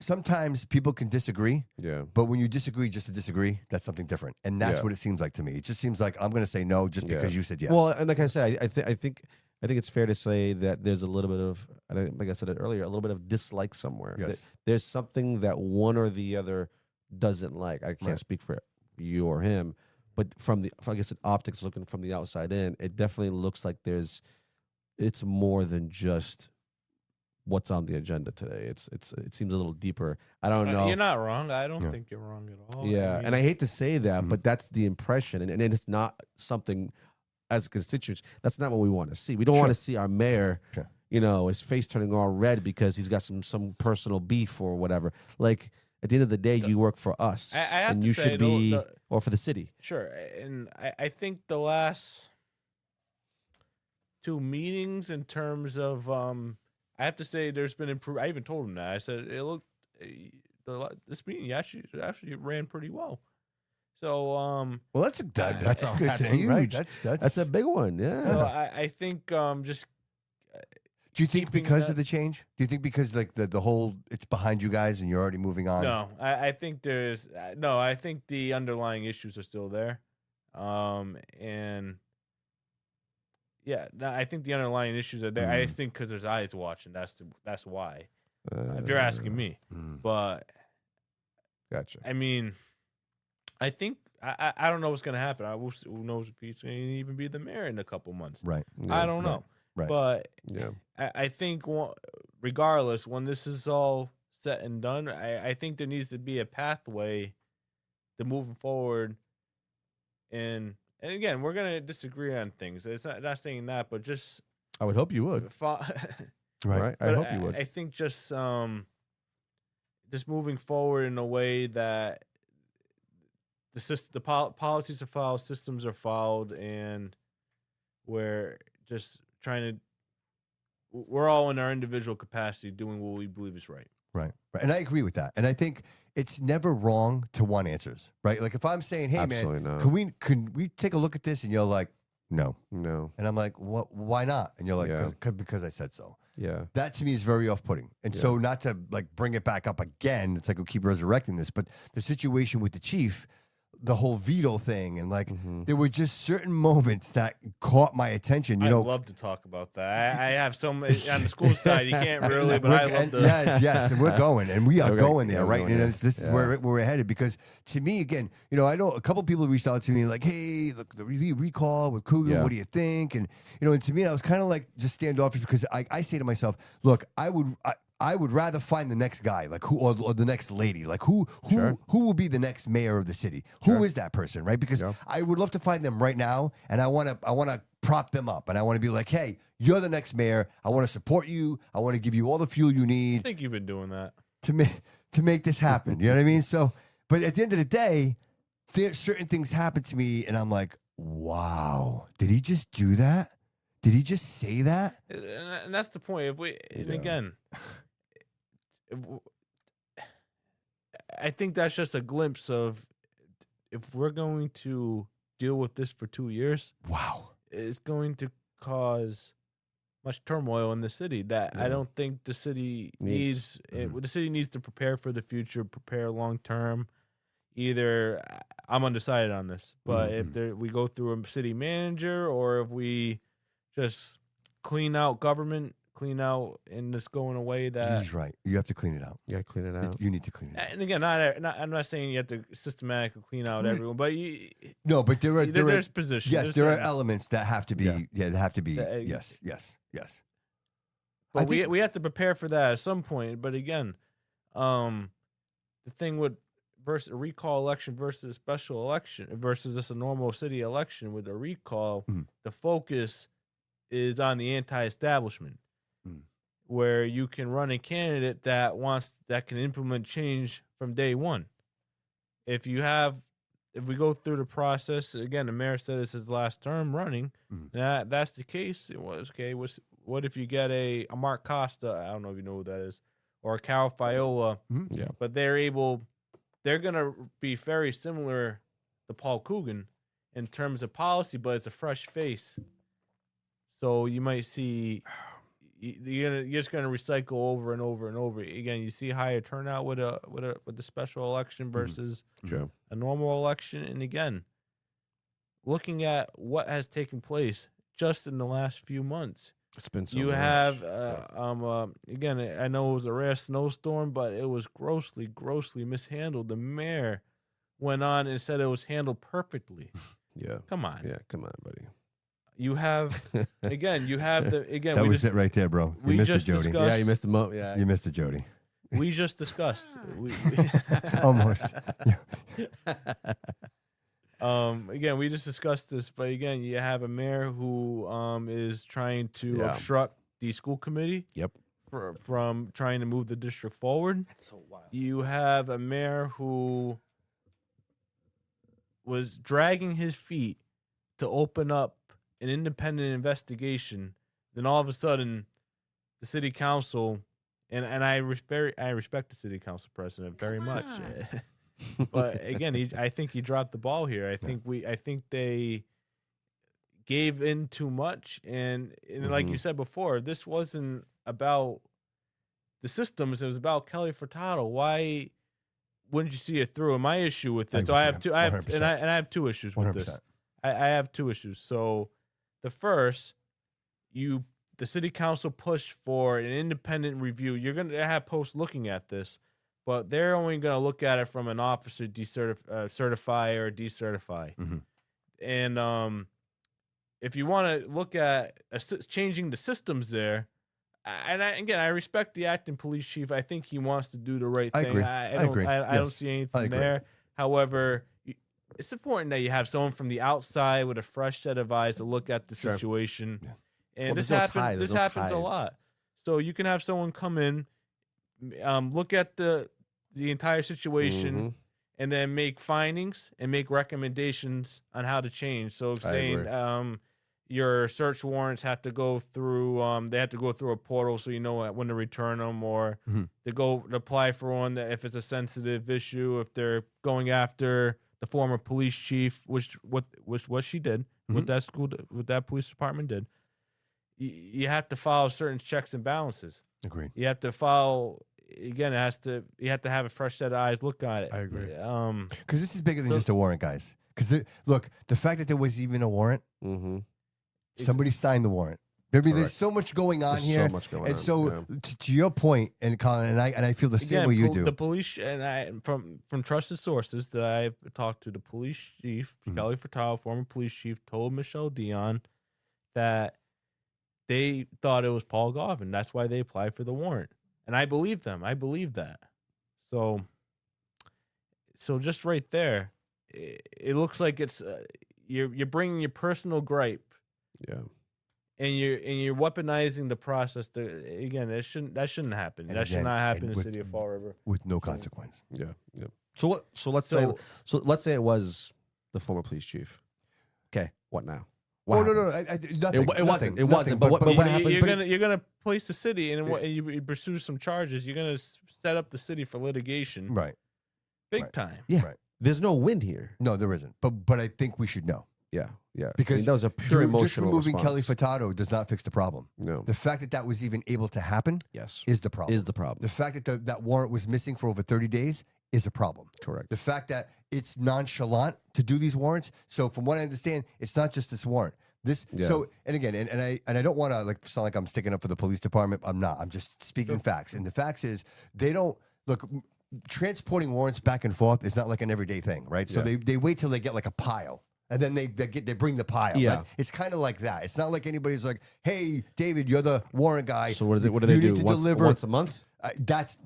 sometimes people can disagree. Yeah. But when you disagree just to disagree, that's something different. And that's what it seems like to me. It just seems like I'm going to say no just because you said yes. Well, and like I said, I think it's fair to say that there's a little bit of, like I said it earlier, a little bit of dislike somewhere. Yes. There's something that one or the other doesn't like. I can't speak for you or him, but I guess, optics looking from the outside in, it definitely looks like it's more than just what's on the agenda today. It seems a little deeper. I don't know. You're not wrong. I don't think you're wrong at all. Yeah, and I hate to say that, Mhm. but that's the impression, and it's not something as a constituent. That's not what we want to see. We don't want to see our mayor, his face turning all red because he's got some personal beef or whatever. Like at the end of the day, you work for us, I have and to you say, should be, or for the city. Sure, and I think the last 2 meetings in terms of I have to say there's been improvement. I even told him that. I said it looked this meeting actually ran pretty well. So well, that's a good thing, huge. right? That's a big one. Yeah. So I think just. Do you think because of the change? Do you think because like the whole it's behind you guys and you're already moving on? No, I think there's no. I think the underlying issues are still there, and yeah, no, I think the underlying issues are there. I think because there's eyes watching. That's why. If you're asking me, but gotcha. I mean, I think I don't know what's gonna happen. Who knows if he's gonna even be the mayor in a couple months? Right. Yeah, I don't know. Right. But yeah, I think regardless, when this is all said and done, I think there needs to be a pathway to moving forward. And again, we're gonna disagree on things. It's not saying that, but just I would hope you would. Right. I hope you would. I think just moving forward in a way that the policies are followed, systems are followed, and we're just we're all in our individual capacity doing what we believe is right. Right. And I agree with that. And I think it's never wrong to want answers, right? Like if I'm saying, hey, Absolutely man, not. can we take a look at this? And you're like, no. No. And I'm like, what? Why not? And you're like, Yeah. because I said so. Yeah. That to me is very off-putting. And so not to like bring it back up again, it's like we'll keep resurrecting this, but the situation with the chief, the whole veto thing, and like there were just certain moments that caught my attention. You I know, love to talk about that. I have so many on the school side. You can't really, but I love to. Yes, and we're going, and we are Okay. going there, Yeah, we're right? going You know, there. this is where we're headed. Because to me, again, you know, I know a couple people reached out to me like, "Hey, look, the recall with Coogan. Yeah. What do you think?" And you know, and to me, I was kind of like just standoffish because I say to myself, "Look, I would rather find the next guy, like who, or the next lady, like who will be the next mayor of the city? Who is that person, right? Because I would love to find them right now, and I want to prop them up, and I want to be like, hey, you're the next mayor. I want to support you. I want to give you all the fuel you I need think you've been doing that. to make this happen. You know what I mean? So, but at the end of the day, there's certain things happen to me, and I'm like, wow, did he just do that? Did he just say that? And that's the point. And again, I think that's just a glimpse of if we're going to deal with this for 2 years. Wow, it's going to cause much turmoil in the city that I don't think the city needs. The city needs to prepare for the future, prepare long term. Either I'm undecided on this, but if we go through a city manager or if we just clean out government, and just go in a way that he's right. You have to clean it out. You gotta clean it out. You need to clean it out. And again, I'm not saying you have to systematically clean out everyone, but No, but there's positions. Yes, there are elements that have to be. Yeah, that have to be. Yes. Yes. But we have to prepare for that at some point. But again, the thing with versus a recall election versus a special election versus just a normal city election with a recall, the focus is on the anti-establishment, where you can run a candidate that can implement change from day one. If we go through the process again, the mayor said it's his last term running. That's the case. It was okay. What if you get a Mark Costa? I don't know if you know who that is, or a Cal Fiola. Yeah, but they're gonna be very similar to Paul Coogan in terms of policy, but it's a fresh face. So you might see you're just gonna recycle over and over and over again. You see higher turnout with the special election versus a normal election, and again, looking at what has taken place just in the last few months. it's been so. You much. have again, I know it was a rare snowstorm, but it was grossly mishandled. The mayor went on and said it was handled perfectly. Yeah. Come on. Yeah. Come on, buddy. You have again. You have the again. That we was just, it right there, bro. You we missed it, just Jody. discussed- Yeah, you missed the mo. Yeah. You missed it, Jody. we just discussed. Almost. Again, we just discussed this, but again, you have a mayor who is trying to Yeah. obstruct the school committee. Yep. From trying to move the district forward. That's so wild. You have a mayor who was dragging his feet to open up an independent investigation. Then all of a sudden, the city council, and I respect the city council president very much. But again, I think he dropped the ball here. I think they gave in too much, and like you said before, this wasn't about the systems. It was about Kelly Furtado. Why wouldn't you see it through? And my issue with this, so I have two. I have two issues with 100%. this. I have two issues. So the first, the city council pushed for an independent review. You're going to have posts looking at this, but they're only going to look at it from an officer certify or decertify. Mm-hmm. And if you want to look at changing the systems there, I respect the acting police chief. I think he wants to do the right thing. I agree. I don't Yes. see anything there. However, it's important that you have someone from the outside with a fresh set of eyes to look at the situation. Yeah. And Well, this there's no tie. happens. There's no happens a ties. lot. So you can have someone come in, look at the entire situation, and then make findings and make recommendations on how to change. So saying your search warrants have to go through they have to go through a portal so you know when to return them, or to apply for one that if it's a sensitive issue, if they're going after the former police chief, which what she did, what that police department did. You have to follow certain checks and balances. Agreed. You have to follow. Again, you have to have a fresh set of eyes look at it. I agree. Because this is bigger than just a warrant, guys. Because look, the fact that there was even a warrant, somebody signed the warrant. Maybe there's so much going on There's here, so much going and on, so to your point, and Colin, and I feel the same way you do. The police from trusted sources that I've talked to, the police chief Kelly Furtado, former police chief, told Michelle Dion that they thought it was Paul Garvin. That's why they applied for the warrant. And I believe them. I believe that. So just right there, it looks like it's you're bringing your personal gripe, and you're weaponizing the process. Again, that shouldn't happen. And that should again, not happen in the with- city of Fall River with no consequence. Yeah. So let's say it was the former police chief. Okay, what now? What No. happens? Nothing. It wasn't. It nothing. wasn't. But what You- happens? You're gonna place the city, and you pursue some charges. You're gonna set up the city for litigation, Right. big Right. time. Yeah. Right. There's no win here. No, there isn't. But I think we should know. Yeah. Because that was a pure just emotional removing response. Kelly Furtado does not fix the problem. No. The fact that that was even able to happen Yes. is the problem. Is the problem. The fact that that warrant was missing for over 30 days is a problem. Correct. The fact that it's nonchalant to do these warrants. So from what I understand, it's not just this warrant. So and again, and I don't want to sound like I'm sticking up for the police department. I'm not. I'm just speaking facts. And the facts is they don't look. Transporting warrants back and forth is not like an everyday thing, right? So they wait till they get like a pile. And then they bring the pile. Yeah. It's kind of like that. It's not like anybody's like, "Hey, David, you're the warrant guy." So what do You they need do? to Once a month? That's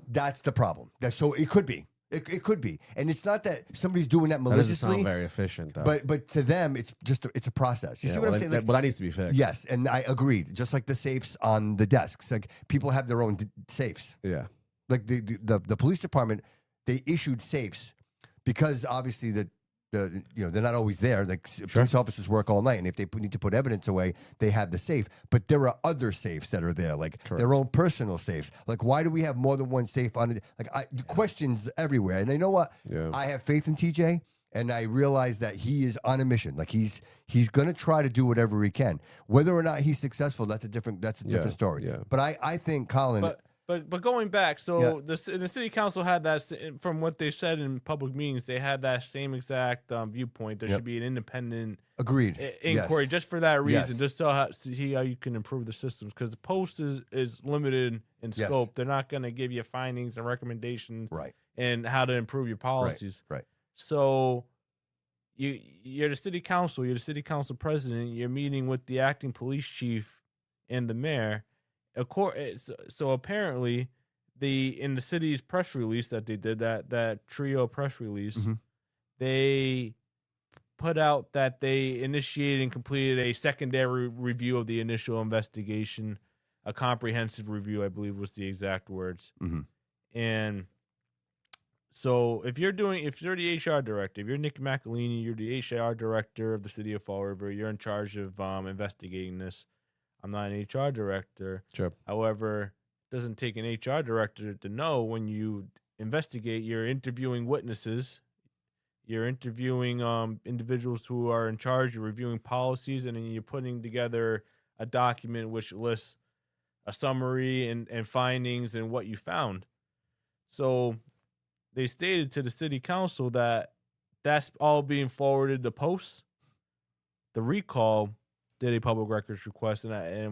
the problem. So it could be. It could be. And it's not that somebody's doing that That doesn't maliciously. sound very efficient, though. But to them, it's just it's a process. You see what I'm saying? That needs to be fixed. Yes, and I agreed. Just like the safes on the desks, like people have their own safes. Yeah. Like the police department, they issued safes because obviously they're not always there. Like police officers work all night, and if they need to put evidence away, they have the safe. But there are other safes that are there, like their own personal safes. Like, why do we have more than one safe on it? Like, questions everywhere. And you know what? Yeah. I have faith in TJ, and I realize that he is on a mission. Like he's going to try to do whatever he can. Whether or not he's successful, that's a different story. Yeah. But I think Colin. But going back, so the city council had that, from what they said in public meetings, they had that same exact viewpoint. There should be an independent Agreed. inquiry just for that reason, Yes. just to see how you can improve the systems. Because the post is limited in Yes. scope. They're not going to give you findings and recommendations Right. and how to improve your policies. Right. So you're the city council, you're the city council president, you're meeting with the acting police chief and the mayor. So apparently, in the city's press release that they did, that trio press release, they put out that they initiated and completed a secondary review of the initial investigation, a comprehensive review, I believe was the exact words. And so if you're the HR director, if you're Nick McElhaney, you're the HR director of the city of Fall River, you're in charge of investigating this. I'm not an HR director. Sure. However, it doesn't take an HR director to know when you investigate, you're interviewing witnesses, you're interviewing individuals who are in charge, you're reviewing policies, and then you're putting together a document which lists a summary and findings and what you found. So they stated to the city council that that's all being forwarded to posts. The recall did a public records request, and I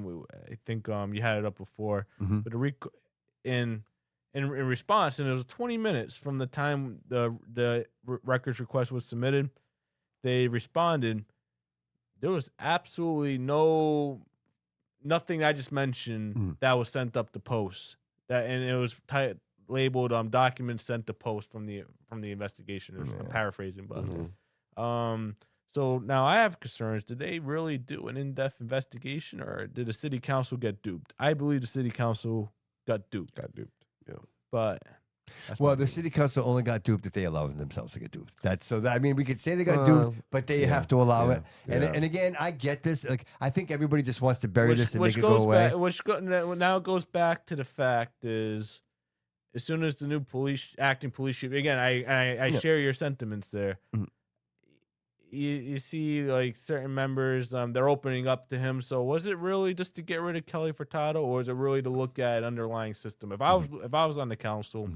think you had it up before. But in response, and it was 20 minutes from the time the records request was submitted, they responded. There was absolutely nothing I just mentioned that was sent up to post. And it was labeled documents sent to post from the investigation. I'm paraphrasing, but so now I have concerns. Did they really do an in-depth investigation, or did the city council get duped? I believe the city council got duped. Yeah. But the city council only got duped if they allowed themselves to get duped. We could say they got duped, but they have to allow it. And again, I get this. Like, I think everybody just wants to bury this and make it go away. Now it goes back to the fact is, as soon as the new acting police chief, again, I share your sentiments there. You see, like, certain members, they're opening up to him. So was it really just to get rid of Kelly Furtado, or is it really to look at underlying system? If I was on the council,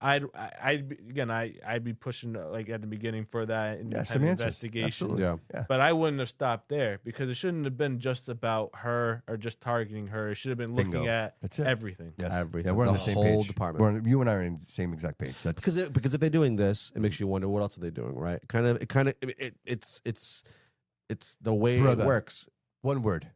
I'd be pushing, like, at the beginning for that investigation. Yeah. But I wouldn't have stopped there, because it shouldn't have been just about her or just targeting her. It should have been looking at everything. Yes. Everything. Yeah, we're on the same whole page. department. You and I are on the same exact page. That's Because if they're doing this, it makes you wonder what else are they doing, right? It's the way it works. one word.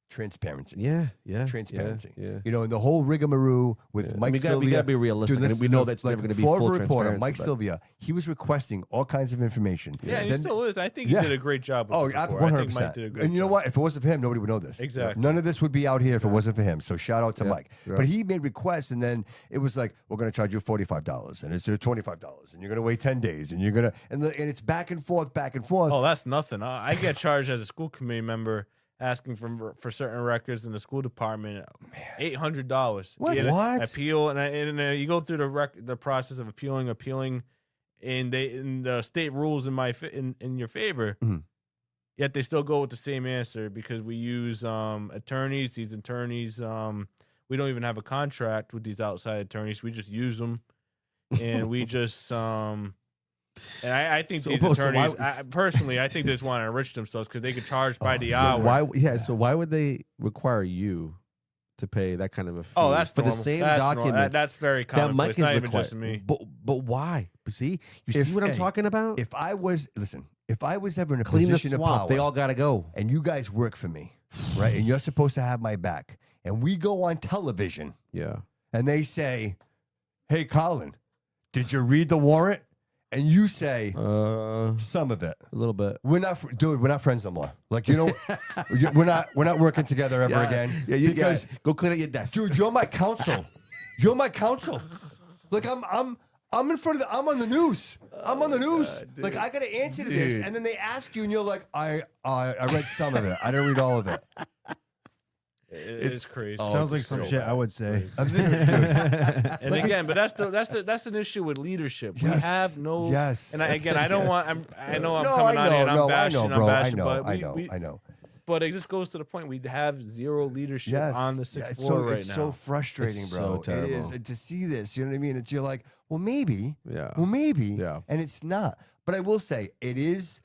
Transparency. Yeah. Transparency. Yeah. You know, and the whole rigmarole with Mike Sylvia. We gotta be realistic. Dude, and we know that's never going to be full reporter, transparency. Mike Sylvia, he was requesting all kinds of information. Yeah, and he still is. I think he did a great job with this report. 100%. I think Mike did a great And you know job. what? If it wasn't for him, nobody would know this. Exactly. None of this would be out here if it wasn't for him. So shout out to Mike. Yeah. But he made requests, and then it was like, we're going to charge you $45, and it's $25, and you're going to wait 10 days, and you're going to, and it's back and forth. Oh, that's nothing. I get charged as a school committee member asking for certain records in the school department, $800. What? Appeal, and you go through the process of appealing, and the state rules in your favor. Yet they still go with the same answer, because we use attorneys. These attorneys, we don't even have a contract with these outside attorneys. We just use them, and we just and I think these attorneys, personally, I think they just want to enrich themselves because they could charge by the hour. So why would they require you to pay that kind of a fee? Oh, that's for normal. the same That's documents. That's very common. That Mike It's not is even required. just me. But why? See, see what I'm talking about? If I was ever in a Clean the position of swamp. power, They all got to go. and you guys work for me, right? And you're supposed to have my back, and we go on television, Yeah. and they say, "Hey, Collin, did you read the warrant?" And you say, A "Some of it." little bit. We're not friends no more. Like, you know, we're not working together ever again. Yeah, because, go clean up your desk. dude, you're my counsel. You're my counsel. Like, I'm in front of I'm on the news. I'm on the news. Like, I got to answer to this, and then they ask you, and you're like, I read some of it. I didn't read all of it. It's crazy. Sounds like some shit I would say. And again, but that's an issue with leadership. We have no. Yes. And I don't want. I know I'm No, coming I out know, here and I'm no, bashing. I know, bro. I'm bashing, but I know. But it just goes to the point we have zero leadership on the sixth it's floor so, right it's now. so frustrating, It's bro. so terrible. It is to see this. You know what I mean? It's, you're like, well, maybe. Yeah. Well, maybe. Yeah. And it's not. But I will say, it is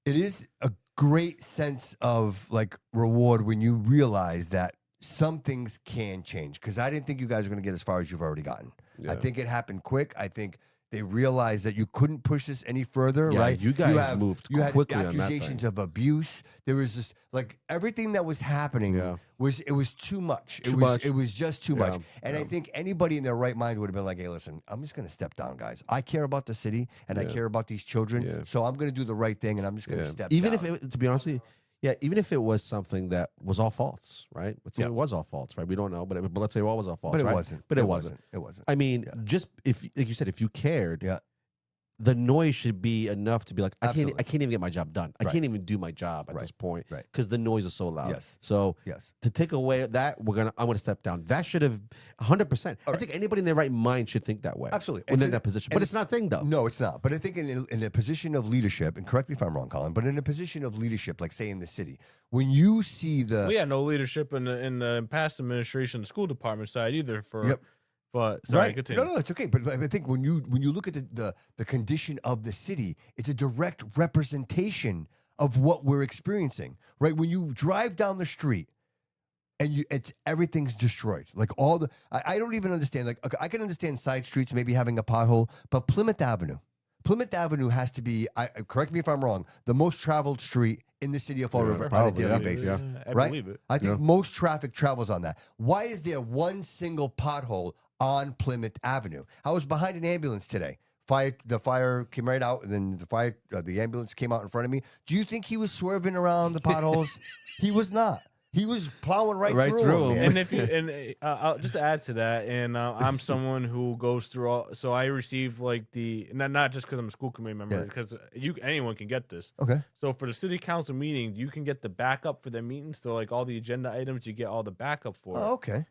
a great sense of, like, reward when you realize that some things can change. Because I didn't think you guys were going to get as far as you've already gotten. Yeah. I think it happened quick. I think They realized that you couldn't push this any further, Yeah, right? you guys moved You had quickly on that accusations thing. of abuse. There was just like everything that was happening was too much. It was just too much. And I think anybody in their right mind would have been like, "Hey, listen, I'm just going to step down, guys. I care about the city and I care about these children, so I'm going to do the right thing and I'm just going to step even down." if it, to be honest with you, even if it was something that was all false, right? Let's say it was all false, right? We don't know, but let's say it was all false, But it right? wasn't. But it wasn't. It wasn't. I mean, just if, like you said, if you cared, Yeah. the noise should be enough to be like, I Absolutely. can't even get my job done. I Right. can't even do my job at Right. this point Right. because the noise is so loud. Yes. So Yes. to take away that, I'm gonna step down. That should have 100%. I think anybody in their right mind should think that way. Absolutely. When they're in It's that position, and but it's not a thing though. No, it's not. But I think in a position of leadership, and correct me if I'm wrong, Colin, but in a position of leadership, like say in the city, when you see We had no leadership in the past administration, the school department side either. But sorry, continue. No, it's okay. But I think when you look at the condition of the city, it's a direct representation of what we're experiencing, right? When you drive down the street and everything's destroyed, like I don't even understand. Like, okay, I can understand side streets maybe having a pothole, but Plymouth Avenue has to be, correct me if I'm wrong, the most traveled street in the city of Fall River on a probably, daily yeah. basis. I right? believe it. I think most traffic travels on that. Why is there one single pothole on Plymouth Avenue? I was behind an ambulance today. The fire came right out, and then the ambulance came out in front of me. Do you think he was swerving around the potholes? He was not. He was plowing right through them, man. And if you I'll just add to that, and I'm someone who goes through all. So I receive like not just because I'm a school committee member, because anyone can get this. Okay. So for the city council meeting, you can get the backup for the meetings. So like all the agenda items, you get all the backup for. Oh, okay.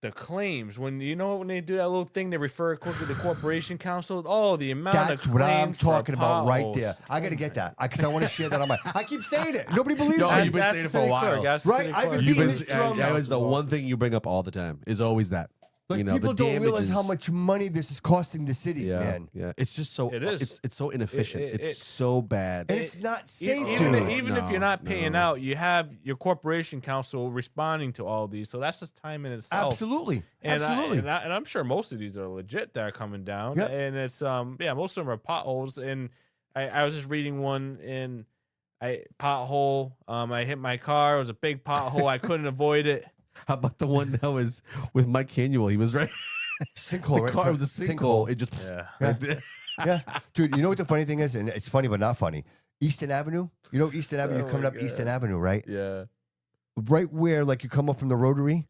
The claims when they do that little thing, they refer quickly to corporation council. Oh, the amount That's of what I'm claims for talking about right potholes. there. I got to get that because I want to share that on my. I keep saying it. Nobody believes No, me. you've been That's saying it the for a city while. clerk, that's the Right? city I've been clerk. You've beating been, this drum. that was the one thing you bring up all the time. Is always that. Like the people don't realize damages. how much money this is costing the city, Yeah, man. yeah. It's just so. It is. It's so inefficient. It's- it's so bad. And it's not safe, Even, dude. even if you're not paying no. out, you have your corporation council responding to all these. So that's just time in itself. Absolutely. And Absolutely. and I'm sure most of these are legit that are coming down. Yeah. And it's most of them are potholes. And I was just reading one in pothole. I hit my car. It was a big pothole. I couldn't avoid it. How about the one that was with Mike Canuel? He was right. Sinkhole, The right? car was a sinkhole. It just Yeah. Yeah. Dude, you know what the funny thing is? And it's funny, but not funny. Easton Avenue. You know Easton Avenue? You're coming up Easton Avenue, right? yeah. Right where, like, you come up from the Rotary,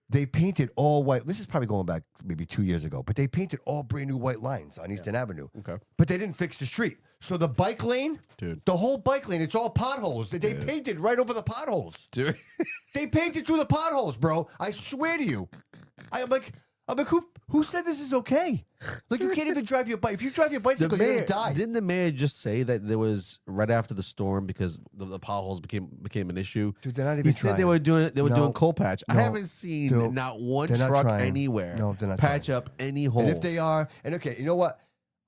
they painted all white. This is probably going back maybe 2 years ago, but they painted all brand new white lines on Easton Avenue. Okay. But they didn't fix the street. So the bike lane, Dude. the whole bike lane, it's all potholes. They painted right over the potholes. Dude. They painted through the potholes, bro. I swear to you. I'm like, who said this is okay? Like, you can't even drive your bike. If you drive your bicycle, you're gonna die. Didn't the mayor just say that there was right after the storm because the potholes became an issue? Dude, they're not even He said they trying. were doing coal patch. I No. haven't seen Dude, not one they're not truck trying. anywhere. No, they're not patch up any hole. And if they are, and okay, you know what?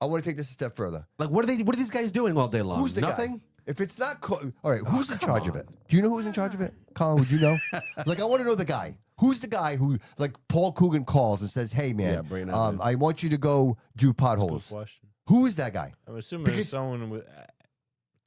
I want to take this a step further. like, what are these guys doing all day long? Who's the Nothing. guy? If it's not, all right, who's in charge of it? Do you know who's in charge of it? Colin, would you know? Like, I want to know the guy. Who's the guy who, like, Paul Coogan calls and says, "Hey, man, Yeah, bring it up, man. I want you to go do potholes." Good question. Who is that guy? I'm assuming Because- it's someone with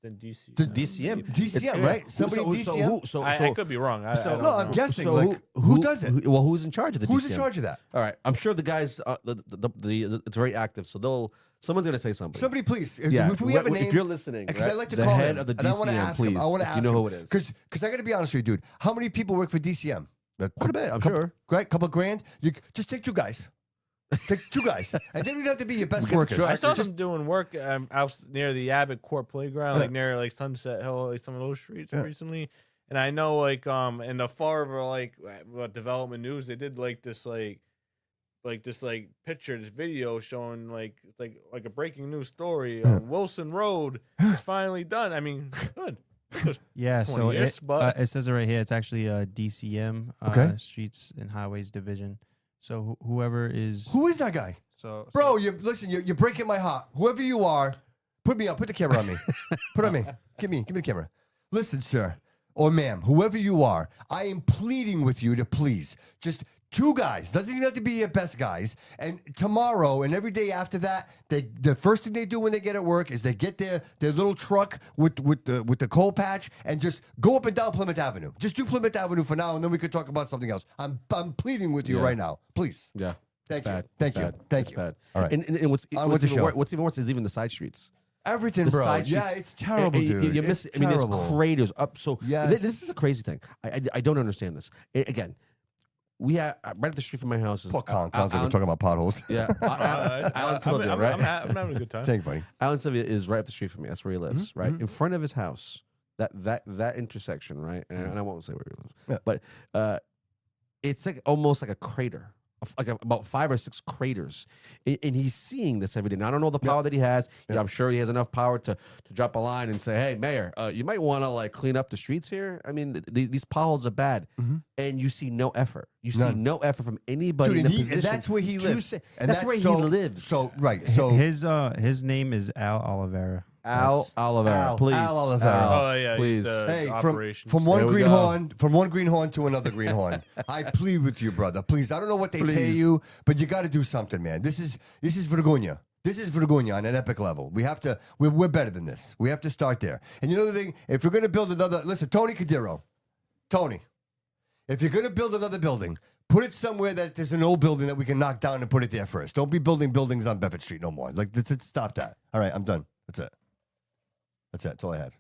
the DC. The DCM. DCM, right? Somebody DCM? I could be wrong. I don't No, know. I'm guessing. So like, who does it? Who's in charge of the Who's DCM? in charge of that? All right, I'm sure the guys. It's very active, so someone's gonna say something. Somebody, please. If, Yeah, if we have a name, if you're listening, because right, I like to the call head him, of the and I want to DCM, ask him. please, I want to if ask you know him, who it is. because I got to be honest with you, dude. How many people work for DCM? Quite a bit, I'm sure. Right, couple grand. You just take two guys. Take two guys, and they don't even have to be your best get the workers. truck. I saw them doing work out near the Abbott Court Playground, like near like Sunset Hill, like some of those streets recently. And I know, like, in the far over, like, development news, they did like this picture, this video showing like a breaking news story. Wilson Road is finally done. I mean, good. Yeah, 20 so years, it, but- it says it right here. It's actually DCM, Okay. Streets and Highways Division. So whoever is Who is that guy? Bro, you're breaking my heart. Whoever you are, put me up. Put the camera on me. Put it on me. Give me the camera. Listen, sir, or ma'am, whoever you are, I am pleading with you to please just 2 guys. Doesn't even have to be your best guys. And tomorrow and every day after that, the first thing they do when they get at work is they get their little truck with the coal patch and just go up and down Plymouth Avenue. Just do Plymouth Avenue for now, and then we could talk about something else. I'm pleading with you right now, please. Yeah. Thank It's you. bad. Thank It's you. bad. Thank It's you. bad. All right. And what's with the show. what's even worse is even the side streets. Everything, The bro. side Yeah, streets. it's terrible, dude. You miss. It's I mean, there's terrible. craters up. So Yes. this is the crazy thing. I don't understand this. Again, we have right up the street from my house is Poor Collins we're talking about potholes. Yeah, Alan Sylvia, right? I'm having a good time. Thank you, buddy. Alan Sylvia is right up the street from me. That's where he lives, right in front of his house. That intersection, right? And I won't say where he lives, but it's like almost like a crater. About 5 or 6 craters, and he's seeing this every day. Now I don't know the power that he has. Yeah, I'm sure he has enough power to drop a line and say, "Hey, Mayor, you might want to like clean up the streets here." I mean, these potholes are bad, and you see no effort. You see no effort from anybody Dude, in the and position. that's where he lives. That's where he lives. So right. So his name is Al Oliveira. Al Oliveira, please. Al Oliveira. Oh yeah, please. Hey, operation. from one There we green horn to another greenhorn. I plead with you, brother. Please, I don't know what they pay Please. you, but you got to do something, man. This is Vergonia. This is Vergonia on an epic level. We have to. We're better than this. We have to start there. And you know the thing, if you're going to build another, listen, Tony Cadiro, Tony, if you're going to build another building, put it somewhere that there's an old building that we can knock down and put it there first. Don't be building buildings on Bedford Street no more. Like, stop that. All right, I'm done. That's it. That's all I had.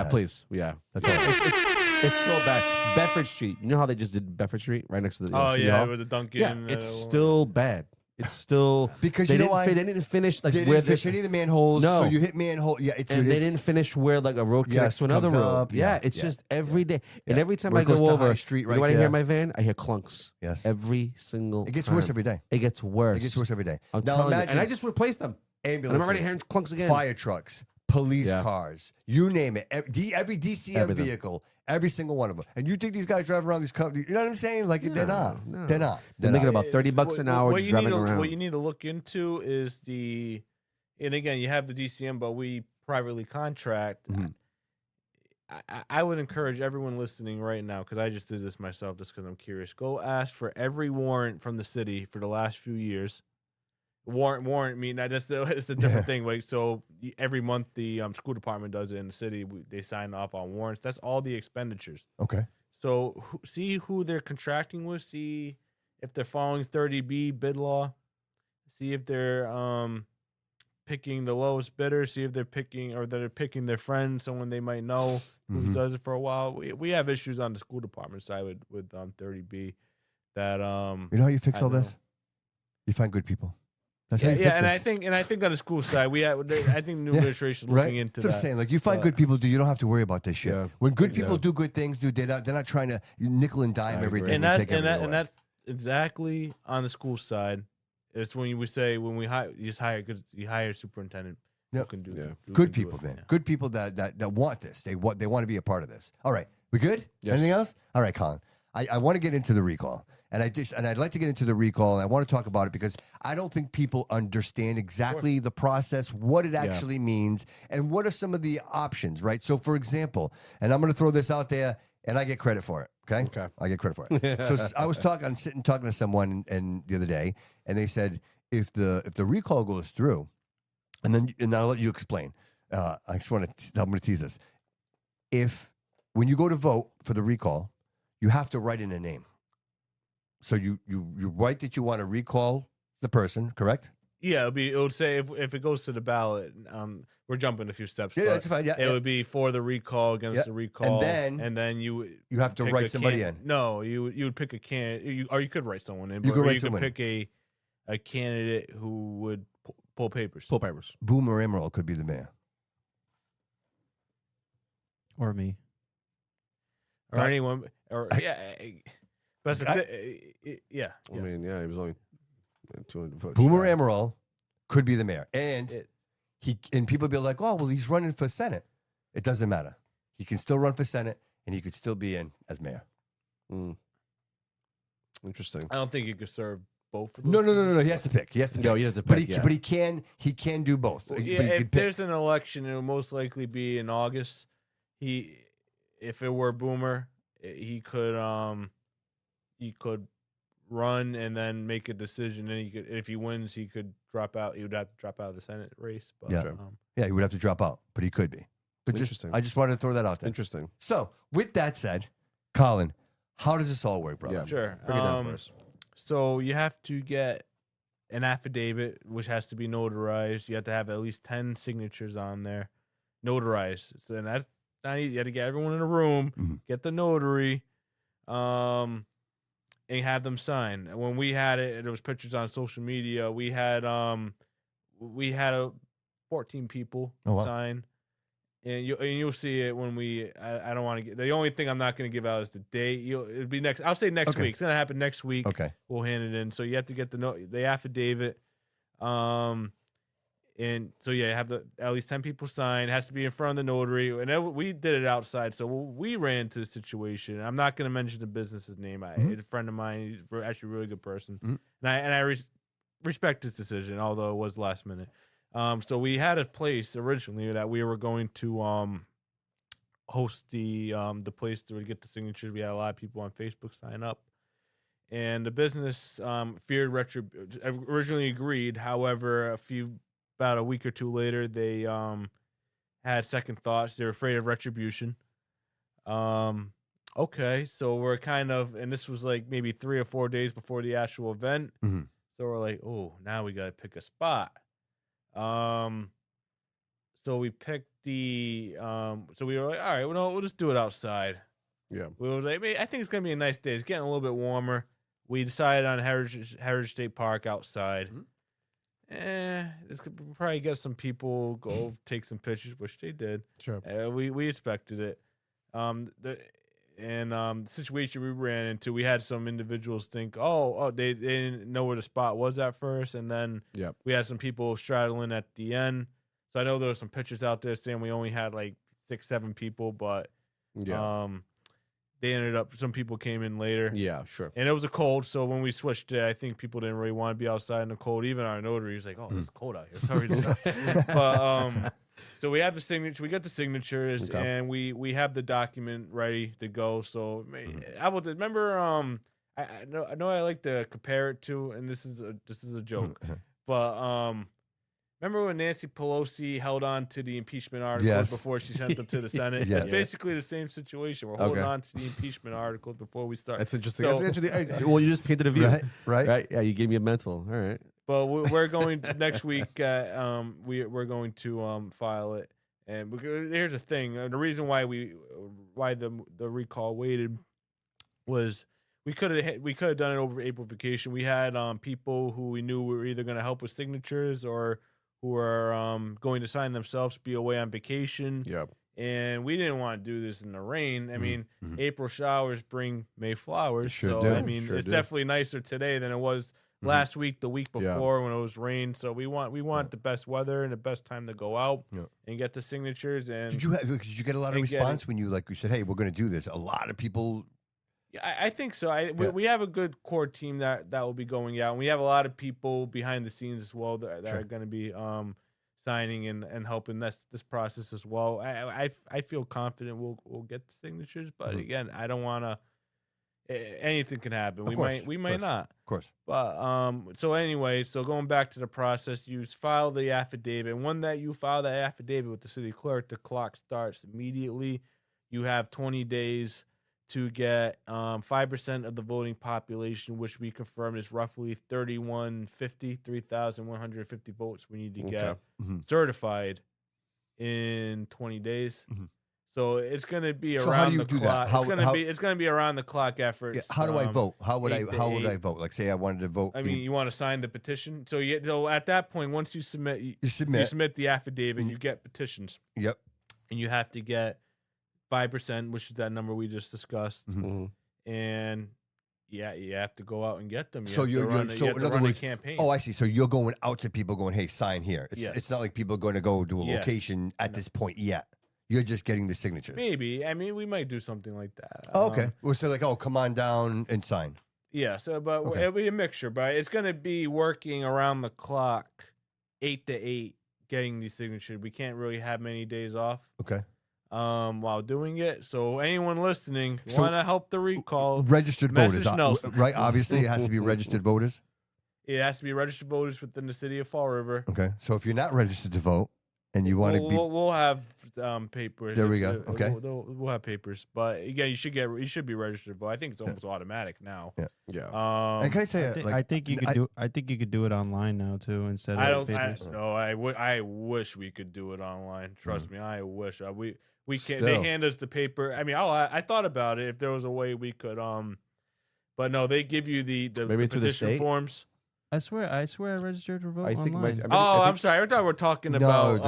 Please. Yeah. That's all I had. It's so bad. Bedford Street. You know how they just did Bedford Street right next to the City Hall? with the Dunkin'. Yeah, it's still bad. It's still Because they you know didn't why? They didn't finish like They where didn't finish any of the manholes, No. so you hit manhole. Yeah, and they didn't finish where like a road connects Yes, to another comes road. up. Yeah, Yeah, it's yeah, just every day. And yeah. every time Where I it goes go to over, High Street you right know what I there. hear in my van? I hear clunks. Yes. Every single It gets time. worse every day. It gets worse. It gets worse every day. I'm Now telling you. imagine And I just replaced them. And ambulances, I'm already hearing clunks again. fire trucks, police Yeah. cars, you name it. Every DCM Everything. vehicle, every single one of them. And you think these guys drive around these companies? You know what I'm saying? Like they're not. no. They're not. They're making about $30 an hour just driving around. What you need to look into is and again, you have the DCM, but we privately contract. I would encourage everyone listening right now, because I just did this myself just because I'm curious. Go ask for every warrant from the city for the last few years. Warrant mean that it's a different thing. Like, so every month the school department does it in the city. They sign off on warrants. That's all the expenditures. Okay. So see who they're contracting with. See if they're following 30B bid law. See if they're picking the lowest bidder. See if they're picking their friend, someone they might know who does it for a while. We have issues on the school department side with 30B that You know how you fix I all don't this? know. You find good people. That's how Yeah, you yeah, fix and this. I think on the school side, I think the new administration is Right? looking into That's what that. I'm saying. Like you find good people, dude. You don't have to worry about this shit. Yeah. When good people Yeah. do good things, dude, they're not trying to nickel and dime I agree. everything and take everything away. that's exactly on the school side. It's when we say when we hire, you hire a superintendent who Yep. can do Yeah. who Good can do people, it. man. Yeah. Good people that want this. They want to be a part of this. All right, we good? Yes. Anything else? All right, Colin. I want to get into the recall, and I'd like to get into the recall, and I want to talk about it because I don't think people understand exactly the process, what it actually means, and what are some of the options, right? So, for example, and I'm going to throw this out there, and I get credit for it. Okay. I get credit for it. So I was sitting talking to someone and the other day, and they said if the recall goes through, and I'll let you explain. I just want to. I'm going to tease this. When you go to vote for the recall, you have to write in a name. So you write that you want to recall the person, correct? Yeah, it would say if it goes to the ballot, we're jumping a few steps. Yeah, but that's fine. Yeah, it would be for the recall against the recall, And then you have to pick write a somebody in. No, you would pick a candidate, or you could write someone in. You could or write you someone could pick a candidate who would pull papers. Pull papers. Boomer Emerald could be the mayor. Or me. Or anyone, or but yeah. I mean, yeah, he was only 200 votes. Boomer shy. Emerald could be the mayor, and people be like, "Oh, well, he's running for Senate." It doesn't matter. He can still run for Senate, and he could still be in as mayor. Interesting. I don't think you could serve both. Of those. No. He has to pick. He has to pick. No, he has to But pick, yeah. but he can do both. Well, But yeah, he if could pick. there's an election, it will most likely be in August. If it were Boomer, he could he could run and then make a decision, and if he wins, he could drop out. He would have to drop out of the Senate race. But, Yeah. Yeah, he would have to drop out, but he could be. But Interesting. I just wanted to throw that out there. Interesting. So, with that said, Collin, how does this all work, brother? Yeah. Sure. Break it down for us. So you have to get an affidavit, which has to be notarized. You have to have at least 10 signatures on there, notarized. So then that's not easy. You have to get everyone in a room, get the notary, and have them sign. And when we had it, there was pictures on social media. We had 14 people sign. And you'll see it when I don't want to get. The only thing I'm not going to give out is the date. It'll be next. I'll say next week. It's going to happen next week. Okay. We'll hand it in. So you have to get the affidavit. And so you have at least 10 people sign. It has to be in front of the notary. And we did it outside. So we ran into the situation. I'm not going to mention the business's name. It's a friend of mine. He's actually a really good person. And I respect his decision, although it was last minute. So we had a place originally that we were going to host the place to get the signatures. We had a lot of people on Facebook sign up, and the business feared originally agreed. However, about a week or two later, they had second thoughts. They were afraid of retribution. Okay, so we're kind of, and this was like maybe 3 or 4 days before the actual event. So we're like, oh, now we got to pick a spot. So we picked so we were like, all right, well, we'll just do it outside. Yeah. We were like, I think it's going to be a nice day. It's getting a little bit warmer. We decided on Heritage State Park outside. This could probably get some people, go take some pictures, which they did. Sure. We expected it. The situation we ran into, we had some individuals think, they didn't know where the spot was at first, and then we had some people straddling at the end. So I know there were some pictures out there saying we only had like 6-7 people, but they ended up, some people came in later. Yeah, sure. And it was a cold, so when we switched it, I think people didn't really want to be outside in the cold. Even our notary was like, it's cold out here. Sorry to say. But so we have the signature. We got the signatures, and we have the document ready to go. So I will remember. I know I like to compare it to, and this is a joke, but remember when Nancy Pelosi held on to the impeachment articles before she sent them to the Senate? It's basically the same situation. We're holding on to the impeachment articles before we start. That's interesting. So, That's interesting. Well, you just painted a view, right? Yeah, you gave me a mental. All right. But we're going next week. We're going to file it, and here's the thing: the reason why the recall waited was we could have done it over April vacation. We had people who we knew were either going to help with signatures or who were going to sign themselves, be away on vacation. Yep. And we didn't want to do this in the rain. I mean, April showers bring May flowers. Sure so do. I mean, it's definitely nicer today than it was last week, the week before when it was rain. So we want the best weather and the best time to go out and get the signatures. And did you get a lot of response when you said, hey, we're going to do this? A lot of people. Yeah, I think so. We have a good core team that will be going out, and we have a lot of people behind the scenes as well that are going to be signing and helping this process as well. I feel confident we'll get the signatures, but again, I don't want to. Anything can happen. We might not. Of course. But so anyway, so going back to the process, you file the affidavit. And when that you file that affidavit with the city clerk, the clock starts immediately. You have 20 days to get 5% of the voting population, which we confirmed is roughly 3,150 votes we need to get certified in 20 days. So it's going to be around the clock. It's going to be around the clock effort. Yeah, how do I vote? How would I vote? Like, say I wanted to vote. I mean, you want to sign the petition. So at that point, once you submit the affidavit, you get petitions. Yep. And you have to get 5%, which is that number we just discussed. And you have to go out and get them. You have to run a campaign. Oh, I see. So you're going out to people going, hey, sign here. It's not like people are going to go to a location at this point yet. You're just getting the signatures. Maybe. I mean, we might do something like that. Oh, okay. We'll say come on down and sign. Yeah. So, but it'll be a mixture. But it's going to be working around the clock, 8 to 8, getting these signatures. We can't really have many days off. Okay. while doing it. So anyone listening want to help the recall, registered message voters, Nelson. right? Obviously, it has to be registered voters. It has to be registered voters within the city of Fall River. Okay, so if you're not registered to vote and you want to be, we'll have papers. There we go. Okay. We'll have papers, but again, you should be registered. But I think it's almost automatic now. Yeah. and can I say, I think you could do. I think you could do it online now too instead of. I wish we could do it online. Trust me, I wish. We can't. Still. They hand us the paper. I mean, I thought about it if there was a way we could. But no, they give you the Maybe through the petition state? forms. I swear, I registered to vote I think online. I'm sorry. I thought we were talking about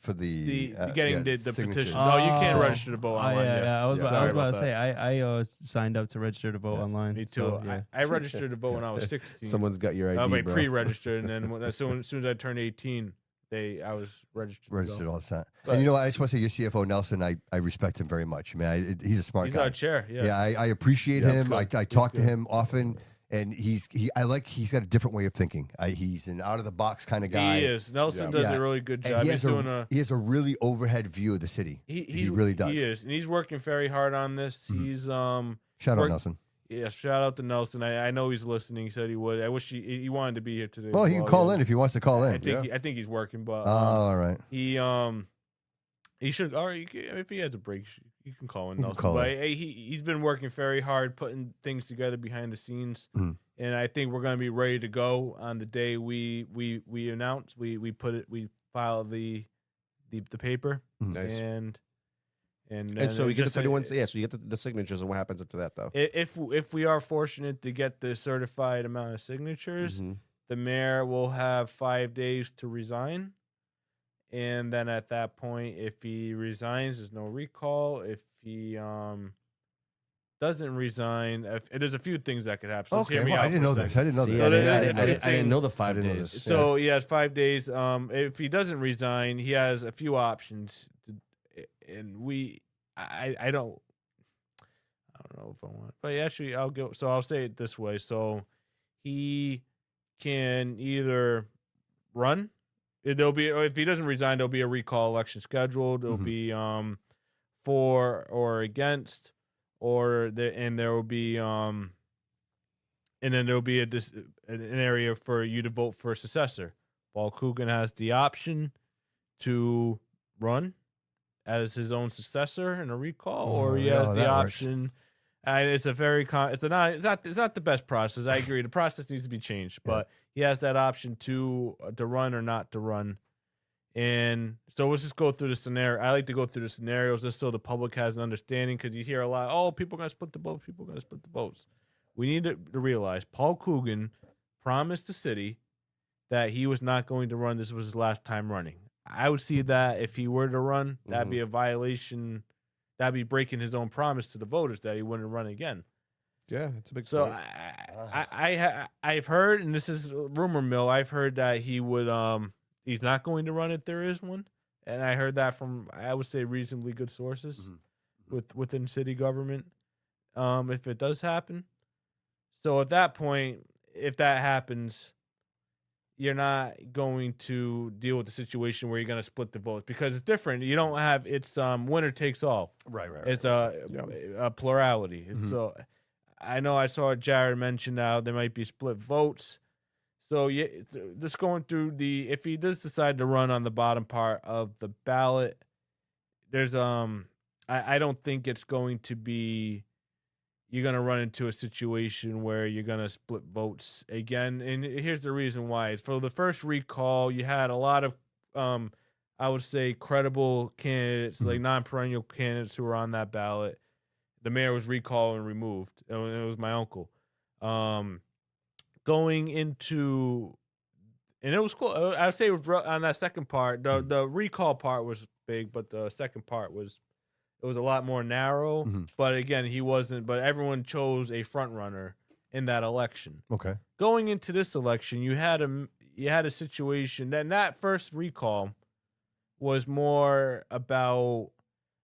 for the getting the signatures. petition. No, you can't Oh. register to vote online. yeah, yes. I was Sorry about to say that. I signed up to register to vote online. Me too. So, yeah. I registered to vote when I was 16. Someone's got your ID, I bro. pre-registered, and then as soon as I turned 18, I was registered. Registered all the time. But- And you know what? I just want to say your CFO, Nelson, I respect him very much. I mean, he's a smart He's guy. our chair. Yes. Yeah, I appreciate Yeah, him. that's I talk to him often, and he's got a different way of thinking. He's an out of the box kind of guy. He is. Nelson does a really good And job. he He's has doing he has a really overhead view of the city. He really does. He is, and he's working very hard on this. He's Shout out work- Nelson. Yeah, shout out to Nelson. I know he's listening. He said he would. I wish he wanted to be here today. Well, as he can call in if he wants to call in. I think he's working, but All right. he should. Or if he has a break, you can call in, You can Nelson. call But in. he's been working very hard, putting things together behind the scenes, Mhm. and I think we're going to be ready to go on the day we announce. We file the paper, Nice. and And so we it's get just the 31. So you get the signatures, and what happens after that, though? If we are fortunate to get the certified amount of signatures, Mhm. the mayor will have 5 days to resign. And then at that point, if he resigns, there's no recall. If he doesn't resign, there's a few things that could happen. So just hear Okay, me well, out I didn't for a know this. second. I didn't know See, that. I didn't know the 5 I didn't know days. this. So he has 5 days. If he doesn't resign, he has a few options. And I don't know if I want, but actually I'll go. So I'll say it this way. So he can either run. There'll be, if he doesn't resign, there'll be a recall election scheduled. There'll be for or against, and there will be and then there'll be an area for you to vote for a successor. Paul Coogan has the option to run as his own successor in a recall, or he has the option. And it's a very it's not the best process. I agree. The process needs to be changed, but he has that option to run or not to run. And so let's just go through the scenario. I like to go through the scenarios just so the public has an understanding, because you hear a lot, oh, people are going to split the votes. People are going to split the votes. We need to realize Paul Coogan promised the city that he was not going to run. This was his last time running. I would see that if he were to run, that'd be a violation. That'd be breaking his own promise to the voters that he wouldn't run again. Yeah, it's a big. So point. I've heard, and this is rumor mill, I've heard that he would he's not going to run if there is one, and I heard that from, I would say, reasonably good sources within city government. If it does happen, so at that point, if that happens, you're not going to deal with the situation where you're going to split the votes, because it's different. You don't have, it's winner takes all. Right. It's a plurality. So I know I saw Jared mention now there might be split votes. So yeah, just going through if he does decide to run on the bottom part of the ballot, there's I don't think it's going to be, you're going to run into a situation where you're going to split votes again. And here's the reason why. For the first recall, you had a lot of, I would say, credible candidates, like non-perennial candidates who were on that ballot. The mayor was recalled and removed. It was my uncle. Going into, and it was cool. I would say it was on that second part. The recall part was big, but the second part was, it was a lot more narrow. But again, he wasn't. But everyone chose a front runner in that election. Okay. Going into this election, you had a situation that first recall was more about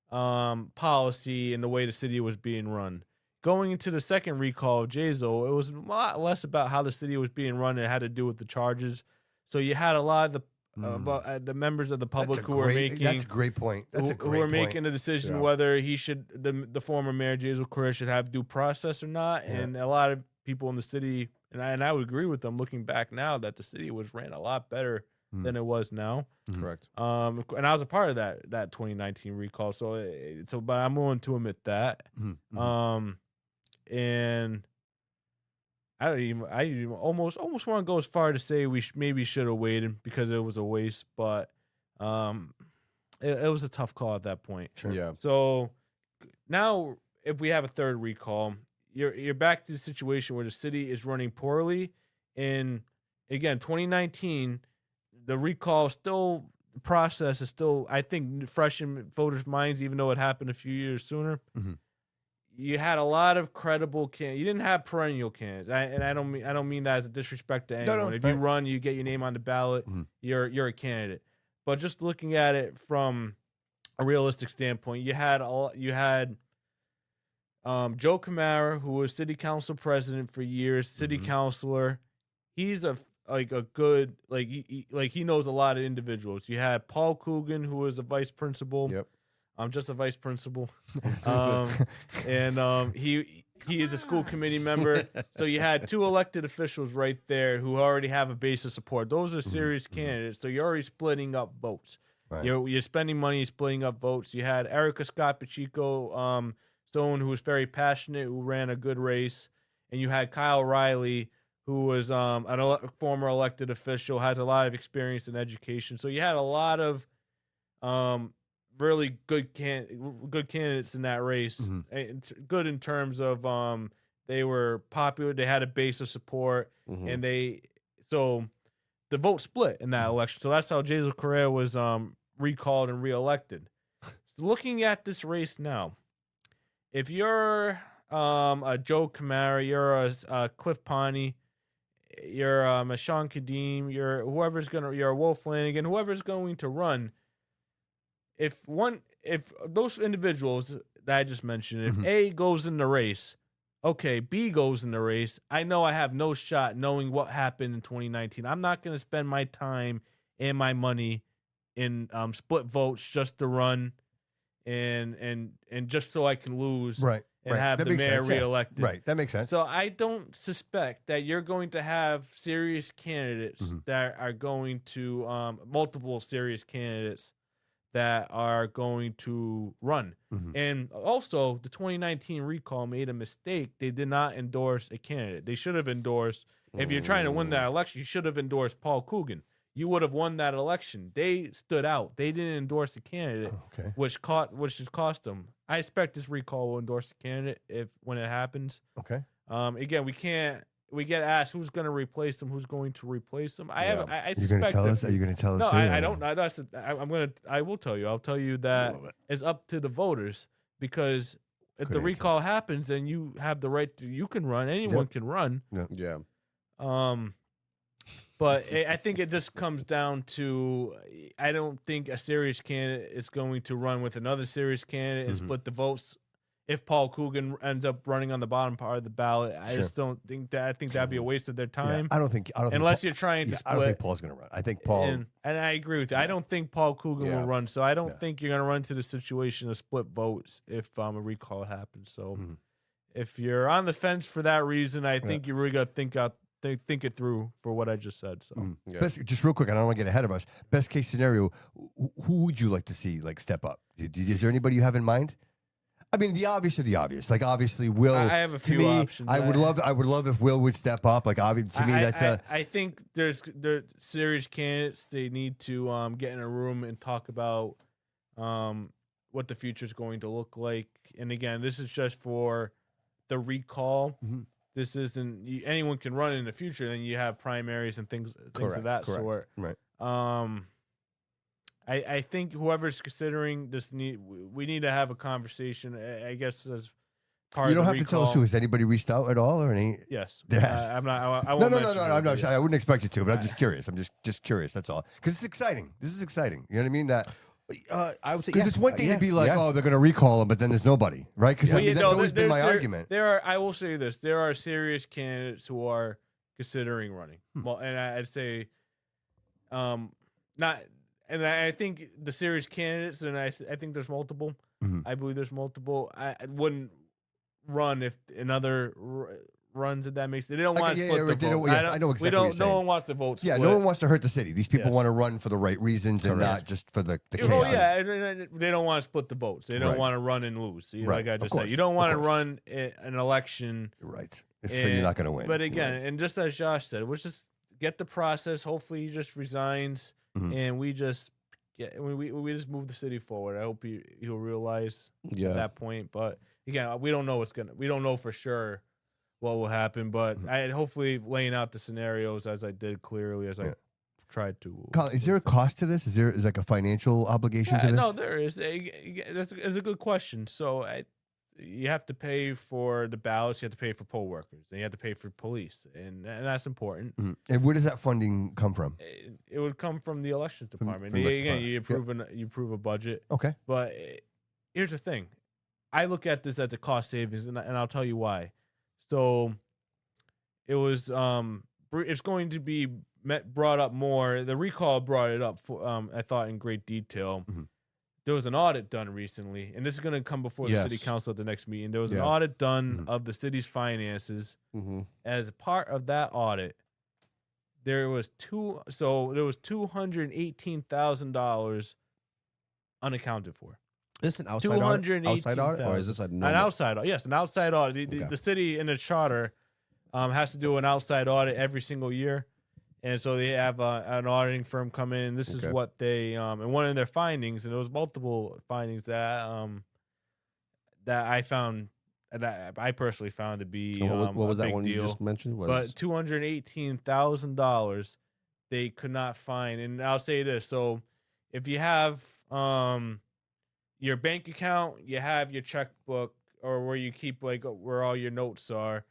policy and the way the city was being run. Going into the second recall of Jazo, it was a lot less about how the city was being run. It had to do with the charges. So you had a lot of about the members of the public That's who are making. That's a great point. That's a great who are point. making a decision whether he should the former mayor Jason Correa should have due process or not. Yeah. And a lot of people in the city, and I would agree with them looking back now that the city was ran a lot better than it was now. Correct. And I was a part of that 2019 recall, so but I'm willing to admit that. And I almost want to go as far to say we maybe should have waited because it was a waste, but it was a tough call at that point. Sure. Yeah. So now, if we have a third recall, you're back to the situation where the city is running poorly. And again, 2019, the recall the process is still, I think, fresh in voters' minds, even though it happened a few years sooner. You had a lot of credible candidates. You didn't have perennial candidates, and I don't mean that as a disrespect to anyone. No, if you run, you get your name on the ballot. You're a candidate. But just looking at it from a realistic standpoint, you had Joe Camara, who was city council president for years, city councilor. He's a good he knows a lot of individuals. You had Paul Coogan, who was a vice principal. Yep. I'm just a vice principal. And he is a school committee member. So you had two elected officials right there who already have a base of support. Those are serious candidates. So you're already splitting up votes. Right. You're spending money, splitting up votes. You had Erica Scott Pacheco, someone who was very passionate, who ran a good race. And you had Kyle Riley, who was a former elected official, has a lot of experience in education. So you had a lot of really good candidates in that race. It's good in terms of they were popular, they had a base of support, and so the vote split in that election. So that's how Jason Correa was recalled and reelected. So looking at this race now, if you're a Joe Camara, you're a Cliff Pawnee, you're a Sean Kadeem, you're a Wolf Flanagan, whoever's going to run. If those individuals that I just mentioned, if A goes in the race, okay, B goes in the race, I know I have no shot knowing what happened in 2019. I'm not going to spend my time and my money in split votes just to run and just so I can lose and have the mayor reelected. Right, that makes sense. So I don't suspect that you're going to have serious candidates that are going to multiple serious candidates that are going to run. And also, the 2019 recall made a mistake. They did not endorse a candidate. They should have endorsed, if you're trying to win that election, you should have endorsed Paul Coogan. You would have won that election. They stood out. They didn't endorse a candidate, which has cost them. I expect this recall will endorse a candidate when it happens. Okay. Again, we get asked who's going to replace them, who's going to replace them. I suspect. You're going to tell us? Are you going to tell us? No, I don't. I will tell you. I'll tell you that it's up to the voters, because if the recall happens, then you have the right to. You can run. Anyone can run. Yeah. But I think it just comes down to, I don't think a serious candidate is going to run with another serious candidate and split the votes. If Paul Coogan ends up running on the bottom part of the ballot, I just don't think that. I think that'd be a waste of their time. I don't think unless you're trying to split. I don't think Paul's going to run. I think Paul, and I agree with you. I don't think Paul Coogan will run. So I don't think you're going to run into the situation of split votes if a recall happens. So if you're on the fence for that reason, I think you really got to think it through for what I just said. So just real quick, I don't want to get ahead of us. Best case scenario, who would you like to see step up? Is there anybody you have in mind? I mean, the obvious are the obvious. Obviously, Will. I have a few options. I would love if Will would step up. To me, I think there's serious candidates. They need to get in a room and talk about what the future is going to look like. And again, this is just for the recall. This isn't anyone can run in the future. Then you have primaries and things of that sort. Right. I think whoever's considering this we need to have a conversation. I guess as part you don't of the have to tell us who. Has anybody reached out at all or any? Yes. There has. I'm not. No. I'm not. I wouldn't expect you to, but I'm just curious. I'm just curious. That's all. Because it's exciting. This is exciting. You know what I mean? That. I would say because it's one thing to be like, oh, they're going to recall him, but then there's nobody, right? Because that's always been my argument. I will say this: there are serious candidates who are considering running. Well, and I'd say, not, and I think the serious candidates, and I think there's multiple. Mhm. I believe there's multiple. I wouldn't run if another runs, if that makes sense. They don't Okay, want to yeah, split yeah, the they don't- vote. yes, I know exactly what you're No saying. one wants to vote Yeah, split. no one wants to hurt the city. These people Yes. want to run for the right reasons and Correct. not just for the chaos. Oh yeah, and they don't want to split the votes. They don't Right. want to run and lose. Right, Like I of just said, course, you don't of want to course. run an election. Right. So you're not going to win. But again, and just as Josh said, we'll just get the process. Hopefully, he just resigns, Mhm. and we just we just move the city forward. I hope he'll realize Yeah. at that point. But again, we don't know we don't know for sure what will happen. But I hopefully laying out the scenarios as I did clearly as I tried to. Colin, is there a cost to this? Is like a financial obligation to Yeah, this? no, there is. That's a good question. So you have to pay for the ballots. You have to pay for poll workers, and you have to pay for police, and that's important. Mhm. And where does that funding come from? It would come from the elections department. from the election Again, department. you approve a budget, Okay. but here's the thing: I look at this as a cost savings, and I'll tell you why. So it was it's going to be brought up more. The recall brought it up for, I thought in great detail. Mhm. There was an audit done recently, and this is going to come before the city Yes. council at the next meeting. There was an Yeah. audit done Mhm. of the city's finances. Mm-hmm. As part of that audit, there was $218,000 unaccounted for. Is this an outside audit, or is this a An normal? outside audit? Yes, an outside audit. Okay. The city in the charter has to do an outside audit every single year, and so they have an auditing firm come in. This is Okay. what they and one of their findings, and there was multiple findings that that I found that I personally found to be what was a that big one deal. you just mentioned? But $218,000 they could not find, and I'll say this: so if you have your bank account, you have your checkbook, or where you keep like where all your notes are.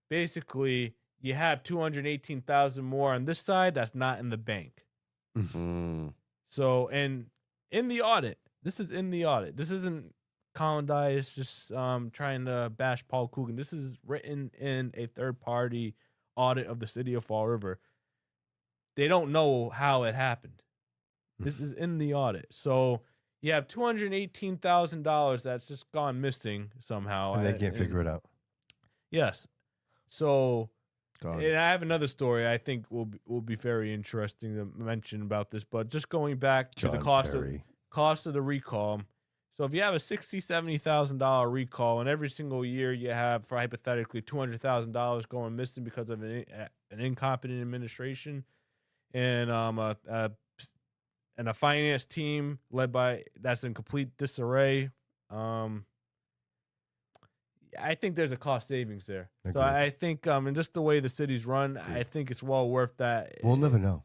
Basically, you have 218,000 more on this side that's not in the bank. Mm. So, and in the audit, this is in the audit. This isn't Collin Dias just trying to bash Paul Coogan. This is written in a third-party audit of the city of Fall River. They don't know how it happened. This is in the audit. So you have $218,000 that's just gone missing somehow. And they can't figure it out. Yes. So, God. and I have another story I think will be very interesting to mention about this. But just going back to the John cost Perry. of the recall. So if you have a $60,000-$70,000 recall, and every single year you have, for hypothetically, $200,000 going missing because of an incompetent administration, and a finance team led by that's in complete disarray. I think there's a cost savings there. So Agreed. I think, and just the way the city's run, I think it's well worth that. We'll never know.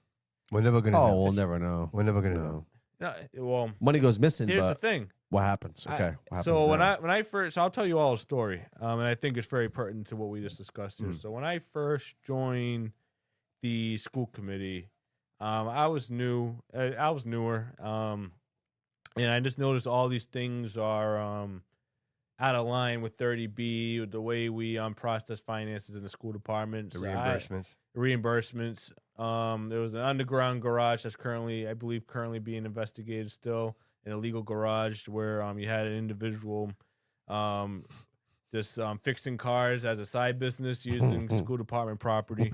We're never going to know. We'll never know. We're never going to know. No. No, well, Money goes missing, here's the but thing. what happens? Okay. What happens So when now? I first, I'll tell you all a story, and I think it's very pertinent to what we just discussed here. Mm. So when I first joined the school committee, I was newer, and I just noticed all these things are out of line with 30B, with the way we process finances in the school department. The So reimbursements. there was an underground garage that's currently being investigated still, an illegal garage where you had an individual just fixing cars as a side business using school department property.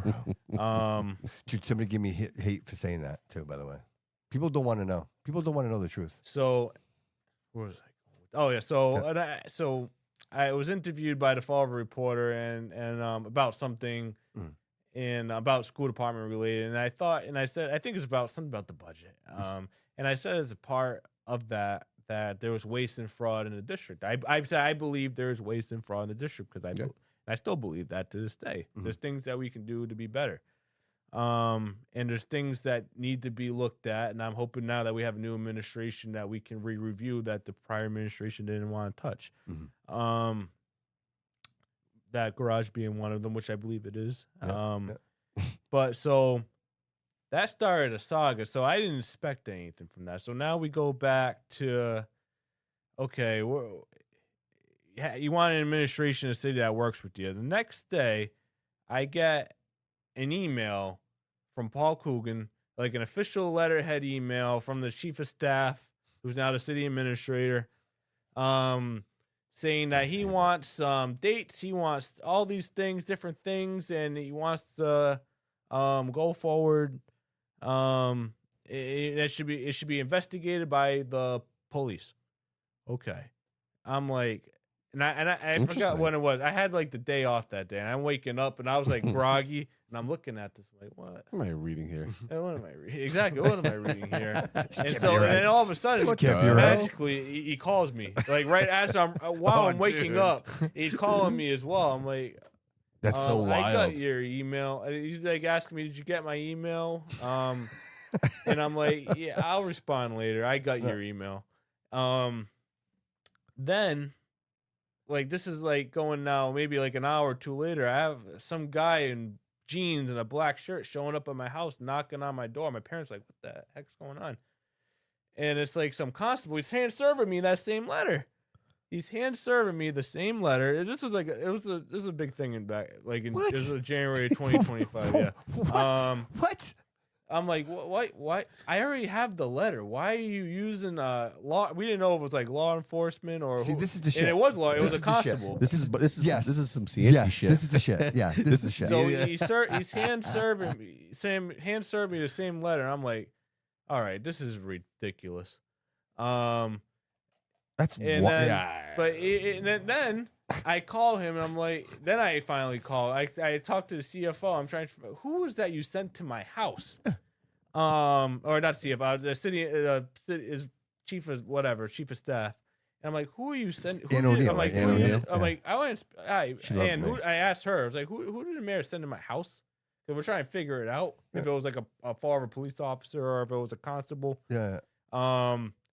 Dude, somebody give me hate for saying that too, by the way. People don't want to know. People don't want to know the truth. So where was I going with that? Oh yeah, so I was interviewed by the Fall River Reporter and about something and about school department related, and I said I think it's about something about the budget. And I said as a part of that there was waste and fraud in the district. I said I believe there is waste and fraud in the district because I still believe that to this day. Mhm. There's things that we can do to be better. And there's things that need to be looked at, and I'm hoping now that we have a new administration that we can review that the prior administration didn't want to touch. Mhm. That garage being one of them, which I believe it is. Yeah, But so that started a saga. So I didn't expect anything from that. So now we go back to, okay, you want an administration in a city that works with you. The next day, I get an email from Paul Coogan like an official letterhead email from the chief of staff, who's now the city administrator, saying that he wants dates, he wants all these things, different things, and he wants to go forward. It should be investigated by the police. Okay, I'm like, and I forgot when it was. I had like the day off that day, and I'm waking up and I was like groggy, and I'm looking at this like, what am I reading here? What am I reading? Exactly, what am I reading here? And so, and then all of a sudden, magically, he calls me like right as while I'm waking up. He's calling me as well. I'm like, that's so wild. I got your email. He's like asking me, did you get my email? And I'm like, yeah, I'll respond later. I got your email. Then, like, this is like going now, maybe like an hour or two later. I have some guy in jeans and a black shirt showing up at my house, knocking on my door. My parents are like, what the heck's going on? And it's like some constable. He's hand serving me that same letter. He's hand serving me the same letter. This is like this is a big thing in back like in What? this was January 2025. Yeah. What? I'm like, what? I already have the letter. Why are you using law? We didn't know if it was like law enforcement or See, who. this is the shit. And it was law. It This was a is the shit. constable. This is some CNC Yes, shit. this is the shit. Yeah, this is the shit. So he's hand serving me, hand served me the same letter. I'm like, all right, this is ridiculous. That's And then I call him and I'm like, then I finally call. I talked to the CFO. I'm trying to, who was that you sent to my house? Or not CFO, the city is chief of whatever, chief of staff. And I'm like, who are you sending? I'm like, I asked her, I was like, who did the mayor send to my house? Because we're trying to figure it out. If it was like a former police officer or if it was a constable. Yeah.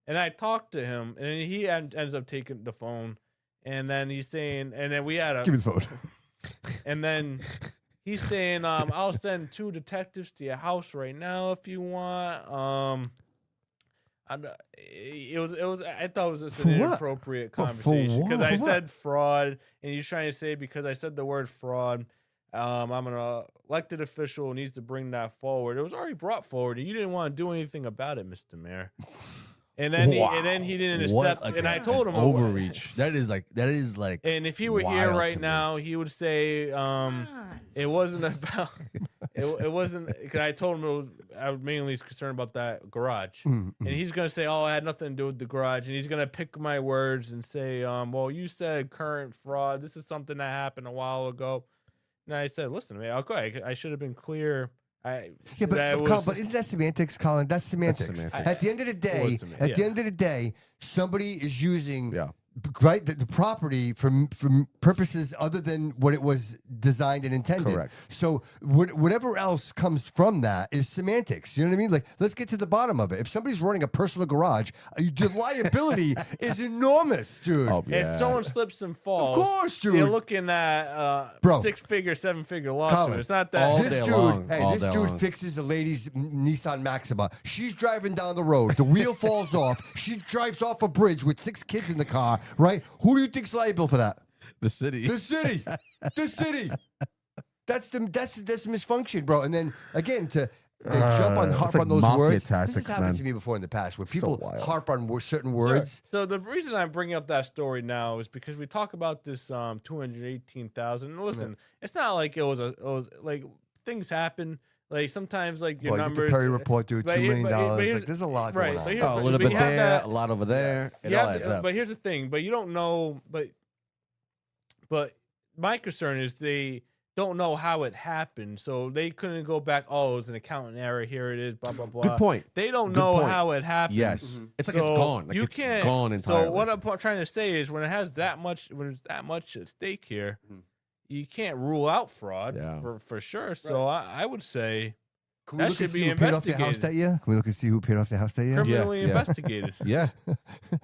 And I talked to him, and he ends up taking the phone, and then he's saying, and then we had a, Give me the phone. and then he's saying, I'll send 2 detectives to your house right now if you want. I thought it was just an inappropriate conversation because I said fraud, and he's trying to say because I said the word fraud, I'm an elected official who needs to bring that forward. It was already brought forward, and you didn't want to do anything about it, Mr. Mayor. And then he didn't accept. And I told him overreach. That is like. And if he were here right now, he would say, "It wasn't about. It wasn't." Because I told him I was mainly concerned about that garage, and he's gonna say, "Oh, it had nothing to do with the garage," and he's gonna pick my words and say, "Well, you said current fraud. This is something that happened a while ago." And I said, "Listen, man, okay, I should have been clear." But isn't that semantics, Colin? That's semantics. At the end of the day, somebody is using right the property for purposes other than what it was designed and intended. Correct. So whatever else comes from that is semantics. You know what I mean? Like, let's get to the bottom of it. If somebody's running a personal garage, the liability is enormous, dude. Oh, yeah. If someone slips and falls, of course, dude. You're looking at 6-figure, 7-figure lawsuit. Colin, it's not that. This dude fixes a lady's Nissan Maxima. She's driving down the road. The wheel falls off. She drives off a bridge with 6 kids in the car. Right? Who do you think's liable for that? The city. The city. The city. That's the misfunction, bro. And then again to harp on those words. This has happened to me before in the past, where people harp on certain words. Sure. So the reason I'm bringing up that story now is because we talk about this 218,000. And listen, it's not like it was like things happen. Like sometimes, like your numbers. The Perry report, dude, $2 million. Like there's a lot going on. A little bit there, a lot over there. It all adds up. But here's the thing. But you don't know. But my concern is they don't know how it happened, so they couldn't go back. Oh, it was an accountant error. Here it is. Blah blah blah. Good point. They don't know how it happened. Yes, it's like it's gone. Like it's gone entirely. So what I'm trying to say is, when there's that much at stake here. You can't rule out fraud for sure. Right. So I would say that should be investigated. Paid off the house that year? Can we look and see who paid off the house that year? Criminally investigated. Yeah.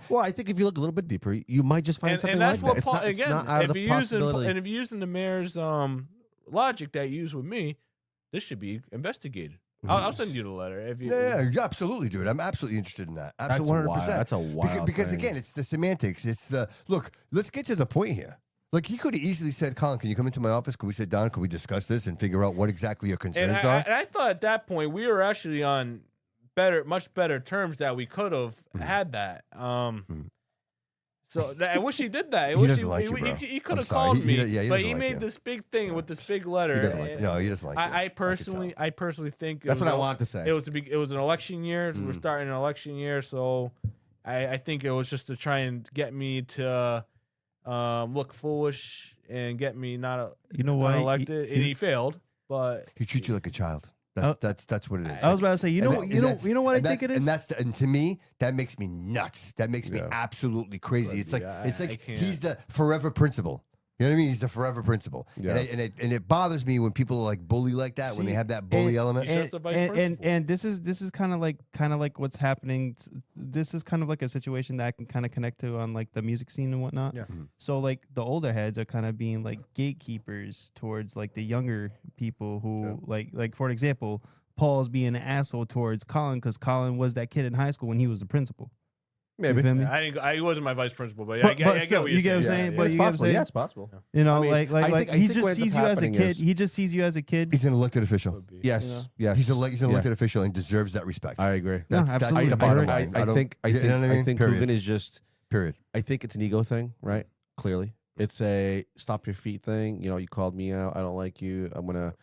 Well, I think if you look a little bit deeper, you might just find something like that. It's not out of the possibility. And if you're using the mayor's logic that you use with me, this should be investigated. I'll send you the letter. If you, absolutely, dude. I'm absolutely interested in that. Absolutely, 100%. That's a wild because thing. Again, it's the semantics. It's the look. Let's get to the point here. Like he could have easily said, Collin, can you come into my office? Can we sit down? Can we discuss this and figure out what exactly your concerns are? And I thought at that point we were actually on much better terms that we could have had that. So I wish he did that. He doesn't like you, bro. He could I'm have sorry. called me, He but doesn't he like made you. this big thing with this big letter. He doesn't like you. No, he doesn't like you. I personally think That's what I wanted to say. It was an election year. We're starting an election year, so I think it was just to try and get me to look foolish and get me not elected, and he failed. But he treats you like a child. That's what it is. I was about to say, you know what I think it is, and to me that makes me nuts. That makes me absolutely crazy. It's like he's the forever principal. You know what I mean? He's the forever principal. Yeah. And it bothers me when people like bully like that, when they have that bully element. And this is kind of like what's happening. This is kind of like a situation that I can kind of connect to on like the music scene and whatnot. Yeah. So like the older heads are kind of being like gatekeepers towards like the younger people who like for example, Paul's being an asshole towards Collin because Collin was that kid in high school when he was the principal. Maybe. I wasn't my vice principal, but I get what you're saying. But it's possible. Yeah, it's possible. You know, I mean, he just sees you as a kid. He just sees you as a kid. He's an elected official. Yes, yes. He's an elected official and deserves that respect. I agree. That's the bottom line. I think Coogan is just. Period. I think it's an ego thing, right? Clearly, it's a stop your feet thing. You know, you called me out. I don't like you. I'm gonna.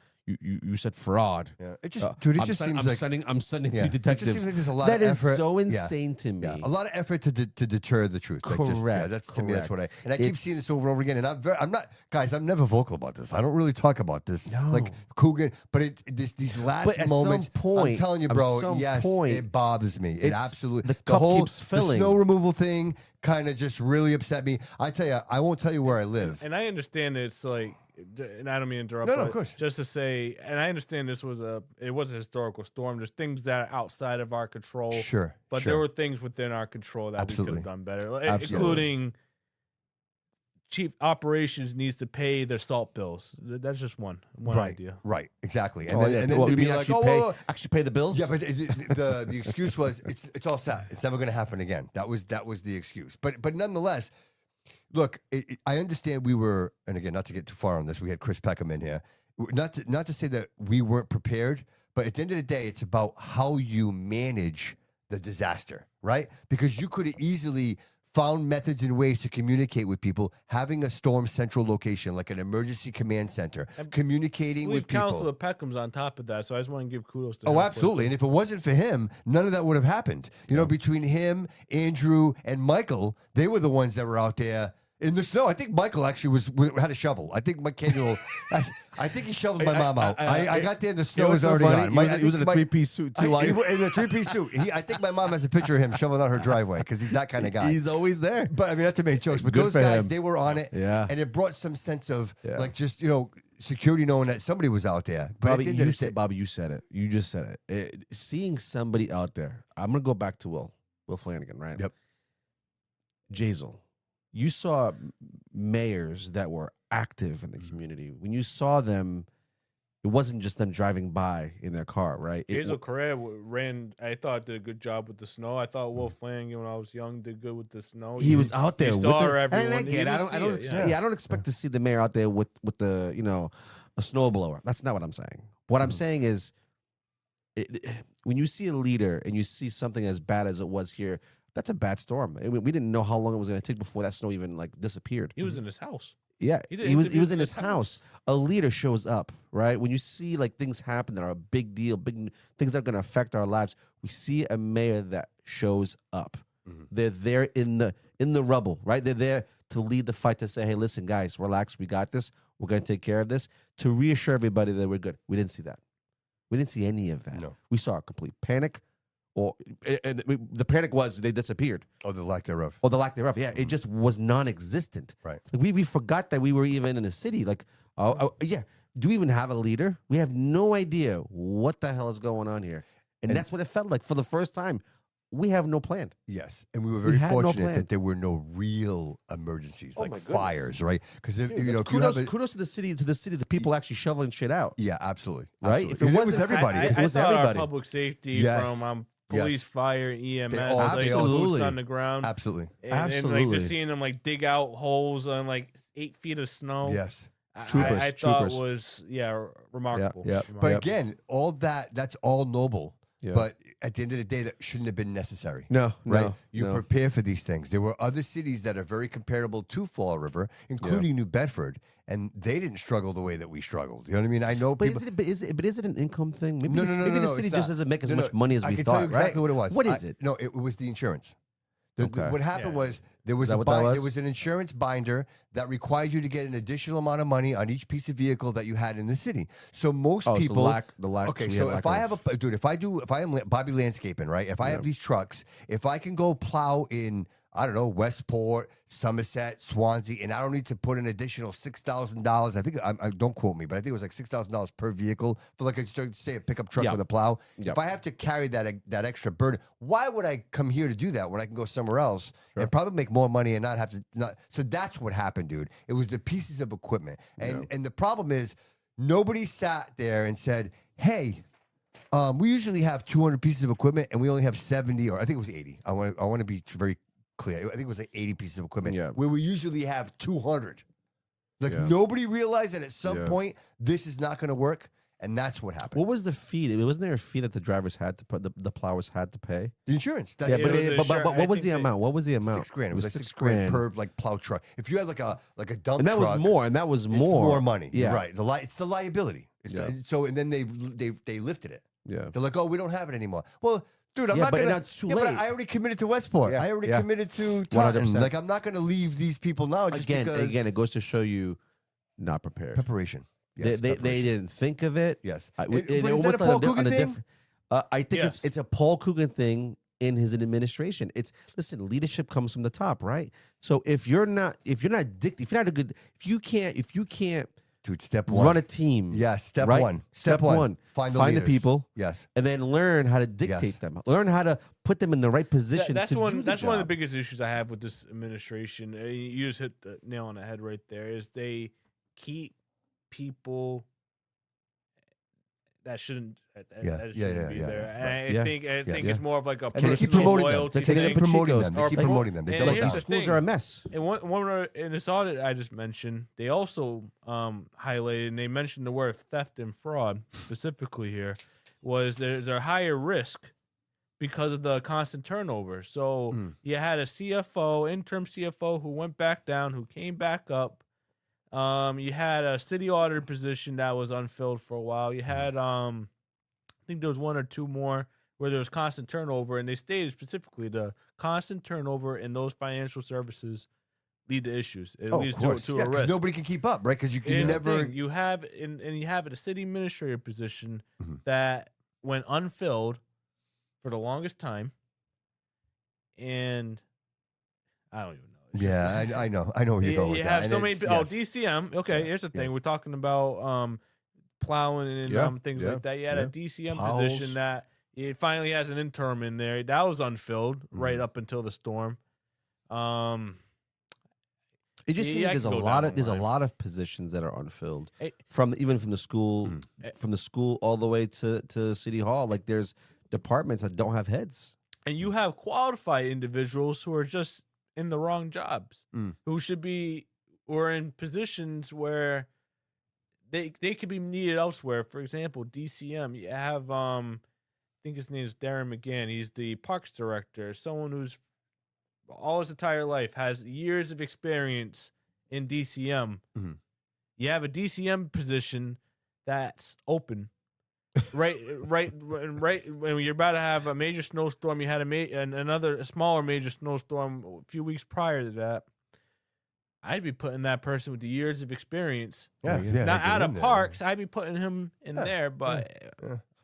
You said fraud. Yeah. It just, dude. It just seems like I'm sending two detectives. It just seems like there's a lot that of is effort. so insane to me. Yeah. A lot of effort to deter the truth. Correct. That's to me. That's what I keep seeing this over and over again. And I'm not, guys. I'm never vocal about this. I don't really talk about this like Coogan. But these last moments. I'm telling you, bro. Yes, it bothers me. It absolutely. The whole keeps filling. The snow removal thing kind of just really upset me. I tell you, I won't tell you where I live. And I understand it's like. And I don't mean to interrupt. No, of course. Just to say, and I understand it was a historical storm. There's things that are outside of our control. Sure. But there were things within our control that we could have done better, including chief operations needs to pay their salt bills. That's just one idea. Right. Exactly. And then they'd be like, actually pay the bills. Yeah, but the excuse was it's all set. It's never going to happen again. That was the excuse. But nonetheless. Look, I understand we were, and again, not to get too far on this, we had Chris Peckham in here. Not to say that we weren't prepared, but at the end of the day, it's about how you manage the disaster, right? Because you could have easily found methods and ways to communicate with people, having a storm central location, like an emergency command center, communicating with people. Councilor Peckham's on top of that, so I just want to give kudos to him. Oh, absolutely. And if it wasn't for him, none of that would have happened. You know, between him, Andrew, and Michael, they were the ones that were out there in the snow. I think Michael actually had a shovel. I think McKenna, I think he shoveled my mom out. I got there and the snow was already gone. He was in a three-piece suit, too. In a three-piece suit. I think my mom has a picture of him shoveling out her driveway because he's that kind of guy. He's always there. But I mean, not to make jokes, but Good those for guys, him. they were on it. Yeah. And it brought some sense of like just, security knowing that somebody was out there. But Bobby, you said it. You just said it. Seeing somebody out there. I'm going to go back to Will Flanagan, right? Yep. Jazel. You saw mayors that were active in the community. When you saw them, it wasn't just them driving by in their car, right? Hazel Correa I thought, did a good job with the snow. I thought Will Flanagan, when I was young, did good with the snow. He was out there. He saw her every and I don't expect to see the mayor out there with the, a snowblower. That's not what I'm saying. What I'm saying is, when you see a leader and you see something as bad as it was here, that's a bad storm. We didn't know how long it was going to take before that snow even disappeared. He was in his house. Yeah, he was in his house. A leader shows up, right? When you see like things happen that are a big deal, big things that are going to affect our lives, we see a mayor that shows up. Mm-hmm. They're there in the rubble, right? They're there to lead the fight, to say, "Hey, listen, guys, relax. We got this. We're going to take care of this." To reassure everybody that we're good. We didn't see that. We didn't see any of that. No. We saw a complete panic. The panic was they disappeared. Oh, the lack thereof. Yeah, it just was non-existent. Right. Like we forgot that we were even in a city. Like, yeah. Do we even have a leader? We have no idea what the hell is going on here. And that's what it felt like for the first time. We have no plan. Yes, and we were very fortunate that there were no real emergencies like fires, right? Because kudos to the city, the people actually shoveling shit out. Yeah, absolutely. Right? Absolutely. If it was everybody, I thought our public safety from police, fire, EMS, They all- like they the all- boots Absolutely. on the ground. Absolutely. And like Absolutely. just seeing them like dig out holes on like 8 feet of snow. Yes. Troopers, I thought troopers. was remarkable. Yeah. But Remarkable. again, all that's all noble. Yeah. But at the end of the day, that shouldn't have been necessary. No, Right? no, You no. prepare for these things. There were other cities that are very comparable to Fall River, including New Bedford, and they didn't struggle the way that we struggled. You know what I mean? I know But people. is it an income thing? Maybe No, the, no, no, maybe no, the no, city it's just not. doesn't make as No, much money as I we can thought, tell you exactly right? what it was. What is it? No, it was the insurance. Okay. What happened was there was Is that what that was? there was an insurance binder that required you to get an additional amount of money on each piece of vehicle that you had in the city. So most Oh, so people the lack. Okay, yeah, so lack if I of- have if I am Bobby Landscaping, right? If I have these trucks, if I can go plow in, I don't know, Westport, Somerset, Swansea, and I don't need to put an additional $6,000. I think I don't quote me, but I think it was like $6,000 per vehicle for like say a pickup truck Yeah. with a plow. Yeah. If I have to carry that extra burden, why would I come here to do that when I can go somewhere else and probably make more money and not have to? So that's what happened, dude. It was the pieces of equipment, and the problem is nobody sat there and said, "Hey." We usually have 200 pieces of equipment, and we only have 70, or I think it was 80. I want to be very clear. I think it was like 80 pieces of equipment, Yeah. where we usually have 200. Like Yeah. nobody realized that at some Yeah. point this is not going to work, and that's what happened. What was the fee? Wasn't there a fee that the drivers had to put the plowers had to pay? The insurance. That's Yeah, it but, was it- a but, share- but I what was think the they- amount? What was the amount? $6,000. It was like $6 $6,000 per like plow truck. If you had like a dump and that truck, was more. And that was it's more. more money. Yeah. Right. It's the liability. So and then they lifted it. Yeah. They're like, oh, we don't have it anymore. Well, dude, I'm Yeah, not but gonna. it's too but late. I already committed to Westport. Yeah, I already yeah. committed to Taunton. 100%. Like, I'm not going to leave these people now just because Again, it goes to show you not prepared. preparation. They Yes, preparation. didn't think of it. Yes. I, But they is that almost a Paul on Coogan a thing? different. I think Yes. it's a Paul Coogan thing in his administration. It's listen, leadership comes from the top, right? So if you can't Dude, step one. run a team, Yes, step right? one. Step one. Find the the leaders. people, Yes. and then learn how to dictate Yes. them. Learn how to put them in the right positions That's to do one. the That's one of the job. biggest issues I have with this administration. You just hit the nail on the head right there. Is they keep people that shouldn't Yeah, that yeah, shouldn't yeah, be yeah, there. yeah. And Yeah. I think Yeah. it's more of like a And they keep personal promoting them. loyalty They They keep keep thing. promoting them. They Or keep like- promoting them. They and double here's down. the Schools thing. are a mess. And one in this audit I just mentioned, they also highlighted and they mentioned the word theft and fraud specifically here was there's a higher risk because of the constant turnover. So you had a CFO, interim CFO, who went back down, who came back up. You had a city auditor position that was unfilled for a while. You had I think there was one or two more where there was constant turnover, and they stated specifically the constant turnover in those financial services lead to issues. It Oh, leads of course. to Yeah, a 'cause risk. nobody can keep up, right? Because you can Here's the never. thing, you have and you have a city administrator position Mhm. that went unfilled for the longest time, and I don't even know. It's Yeah, just- I know where you're going with you that. have And so many. it's- Oh, yes. DCM. Okay, Yeah, here's the thing. yes. We're talking about plowing and Yeah, things yeah, like that. You had yeah. a DCM Plows. position that it finally has an interim in there. That was unfilled right Mm-hmm. up until the storm. It just Yeah, seems I there's a can go lot down of the there's a line. lot of positions that are unfilled Hey. even from the school Mm-hmm. from the school all the way to city hall. Like there's departments that don't have heads. And you have qualified individuals who are just in the wrong jobs, Mm. who should be or in positions where they could be needed elsewhere. For example, DCM. You have I think his name is Darren McGann. He's the parks director. Someone who's all his entire life has years of experience in DCM. Mhm. You have a DCM position that's open. right when you're about to have a major snowstorm, you had a smaller major snowstorm a few weeks prior to that. I'd be putting that person with the years of experience, Yeah, yeah, not get out in of there. parks. I'd be putting him in Yeah, there, but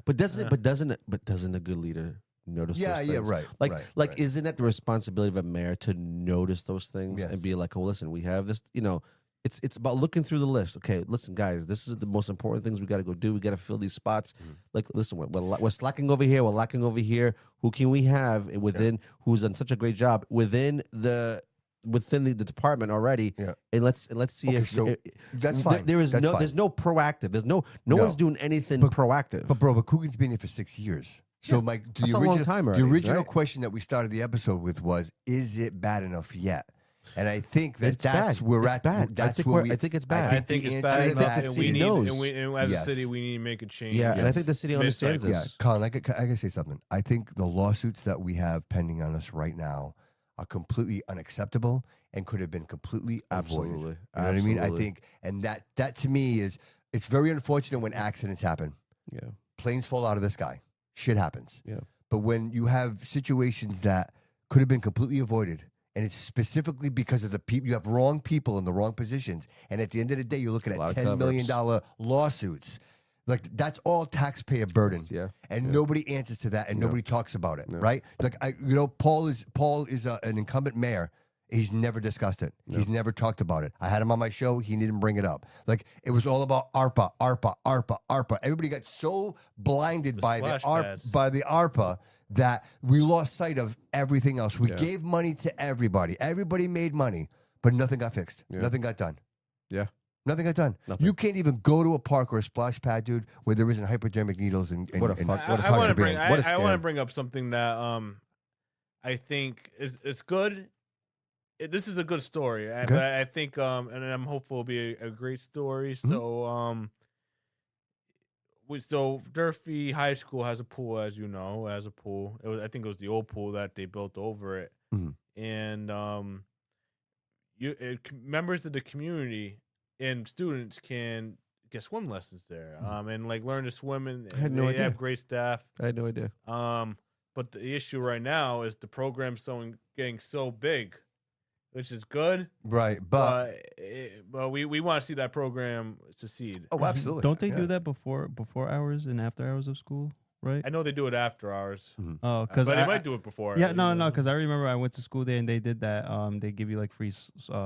But doesn't Yeah. doesn't a good leader notice? Yeah, those yeah, things? right. Like right. isn't that the responsibility of a mayor to notice those things Yes. and be like, oh, listen, we have this. It's about looking through the list. Okay, listen, guys, this is the most important things we got to go do. We got to fill these spots. Like, listen, we're slacking over here. We're lacking over here. Who can we have within who's done such a great job within the department already? Yeah. And let's see Okay, if so that's fine. There is That's fine. there's no proactive. No No. one's doing anything But- proactive. But bro, Coogan's been here for 6 years. So, Yeah. Mike, That's a long time already, the original right? question that we started the episode with was, is it bad enough yet? And I think that It's that's bad. where we're It's at. bad. That's I think where we. I think it's bad. I think the it's answer bad to enough, that and is we need, knows. and as Yes. a city, we need to make a change. Yeah, and I Yes. think the city understands Mid-cycle. this. Yeah, Colin, I can say something. I think the lawsuits that we have pending on us right now are completely unacceptable and could have been completely avoided. Absolutely. You know what I mean? I Absolutely. think, and that to me is, it's very unfortunate when accidents happen. Yeah. Planes fall out of the sky. Shit happens. Yeah. But when you have situations that could have been completely avoided, and it's specifically because of the people, you have wrong people in the wrong positions, and at the end of the day, you're looking A at lot of $10 million cover-ups. lawsuits. Like, that's all taxpayer burden. Yeah. And Yeah. nobody answers to that, and No. nobody talks about it, No. right? Like, Paul is an incumbent mayor. He's never discussed it. No. He's never talked about it. I had him on my show. He didn't bring it up. Like, it was all about ARPA. Everybody got so blinded The by the splash pads. ARPA that we lost sight of everything else. We Yeah. gave money to everybody. Everybody made money, but nothing got fixed. Yeah. Nothing got done. Yeah. Nothing got done. Nothing. You can't even go to a park or a splash pad, dude, where there isn't hypodermic needles and What a and fuck- what a I want to fucking bring. band. What a I want to scam. bring up something that I think is it's good. This is a good story, Okay. but I think and I'm hopeful it'll be a great story. Mm-hmm. So so Durfee High School has a pool, as you know, has a pool. I think it was the old pool that they built over it, Mhm. and members of the community and students can get swim lessons there, and like learn to swim. And I had no they idea. have great staff. I had no idea. But the issue right now is the program's getting so big, which is good. right, but But we want to see that program succeed. oh, absolutely. Don't they Yeah. do that before hours and after hours of school? Right? I know they do it after hours, Oh, because but they might do it before. Yeah, no, because I remember I went to school there and they did that. They give you like free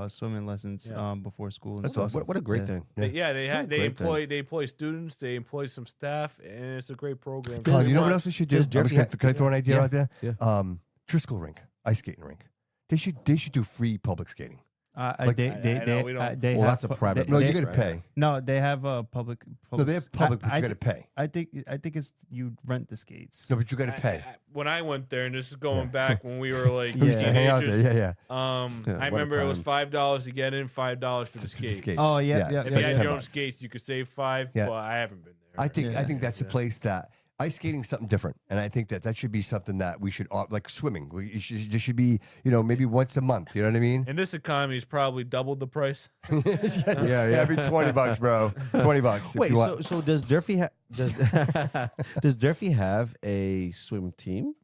swimming lessons Yeah. Before school. And That's stuff. awesome. What a great Yeah. thing. They great thing. employ students, they employ some staff, and it's a great program. Colin, Does- you know what else they should do? does I'm just Durfee gonna- Can I throw an idea Yeah. out there? Yeah. Driscoll rink, ice skating rink. They should do free public skating. They know, we don't- they Well, have that's a pu- private- they- No, they- you got to right. pay. No, they have a public. No, they have public, but you got to pay. I think it's you rent the skates. No, but you got to pay. When I went there, and this is going back when we were like Yeah. Used to hang out there. teenagers. Yeah. Yeah, I what a remember it was time. $5 to get in, $5 for the For the skates. skates. Oh, yeah, Yeah, yeah, If it's you like had 10 your own bucks. skates, you could save $5. Yeah. But I haven't been there. I think Yeah. that's a place that ice skating is something different, and I think that should be something that we should like swimming. There should be maybe once a month. You know what I mean? And this economy is probably double the price. yeah. Every $20, bro. $20. if Wait, you want. so does Durfee does Durfee have a swim team?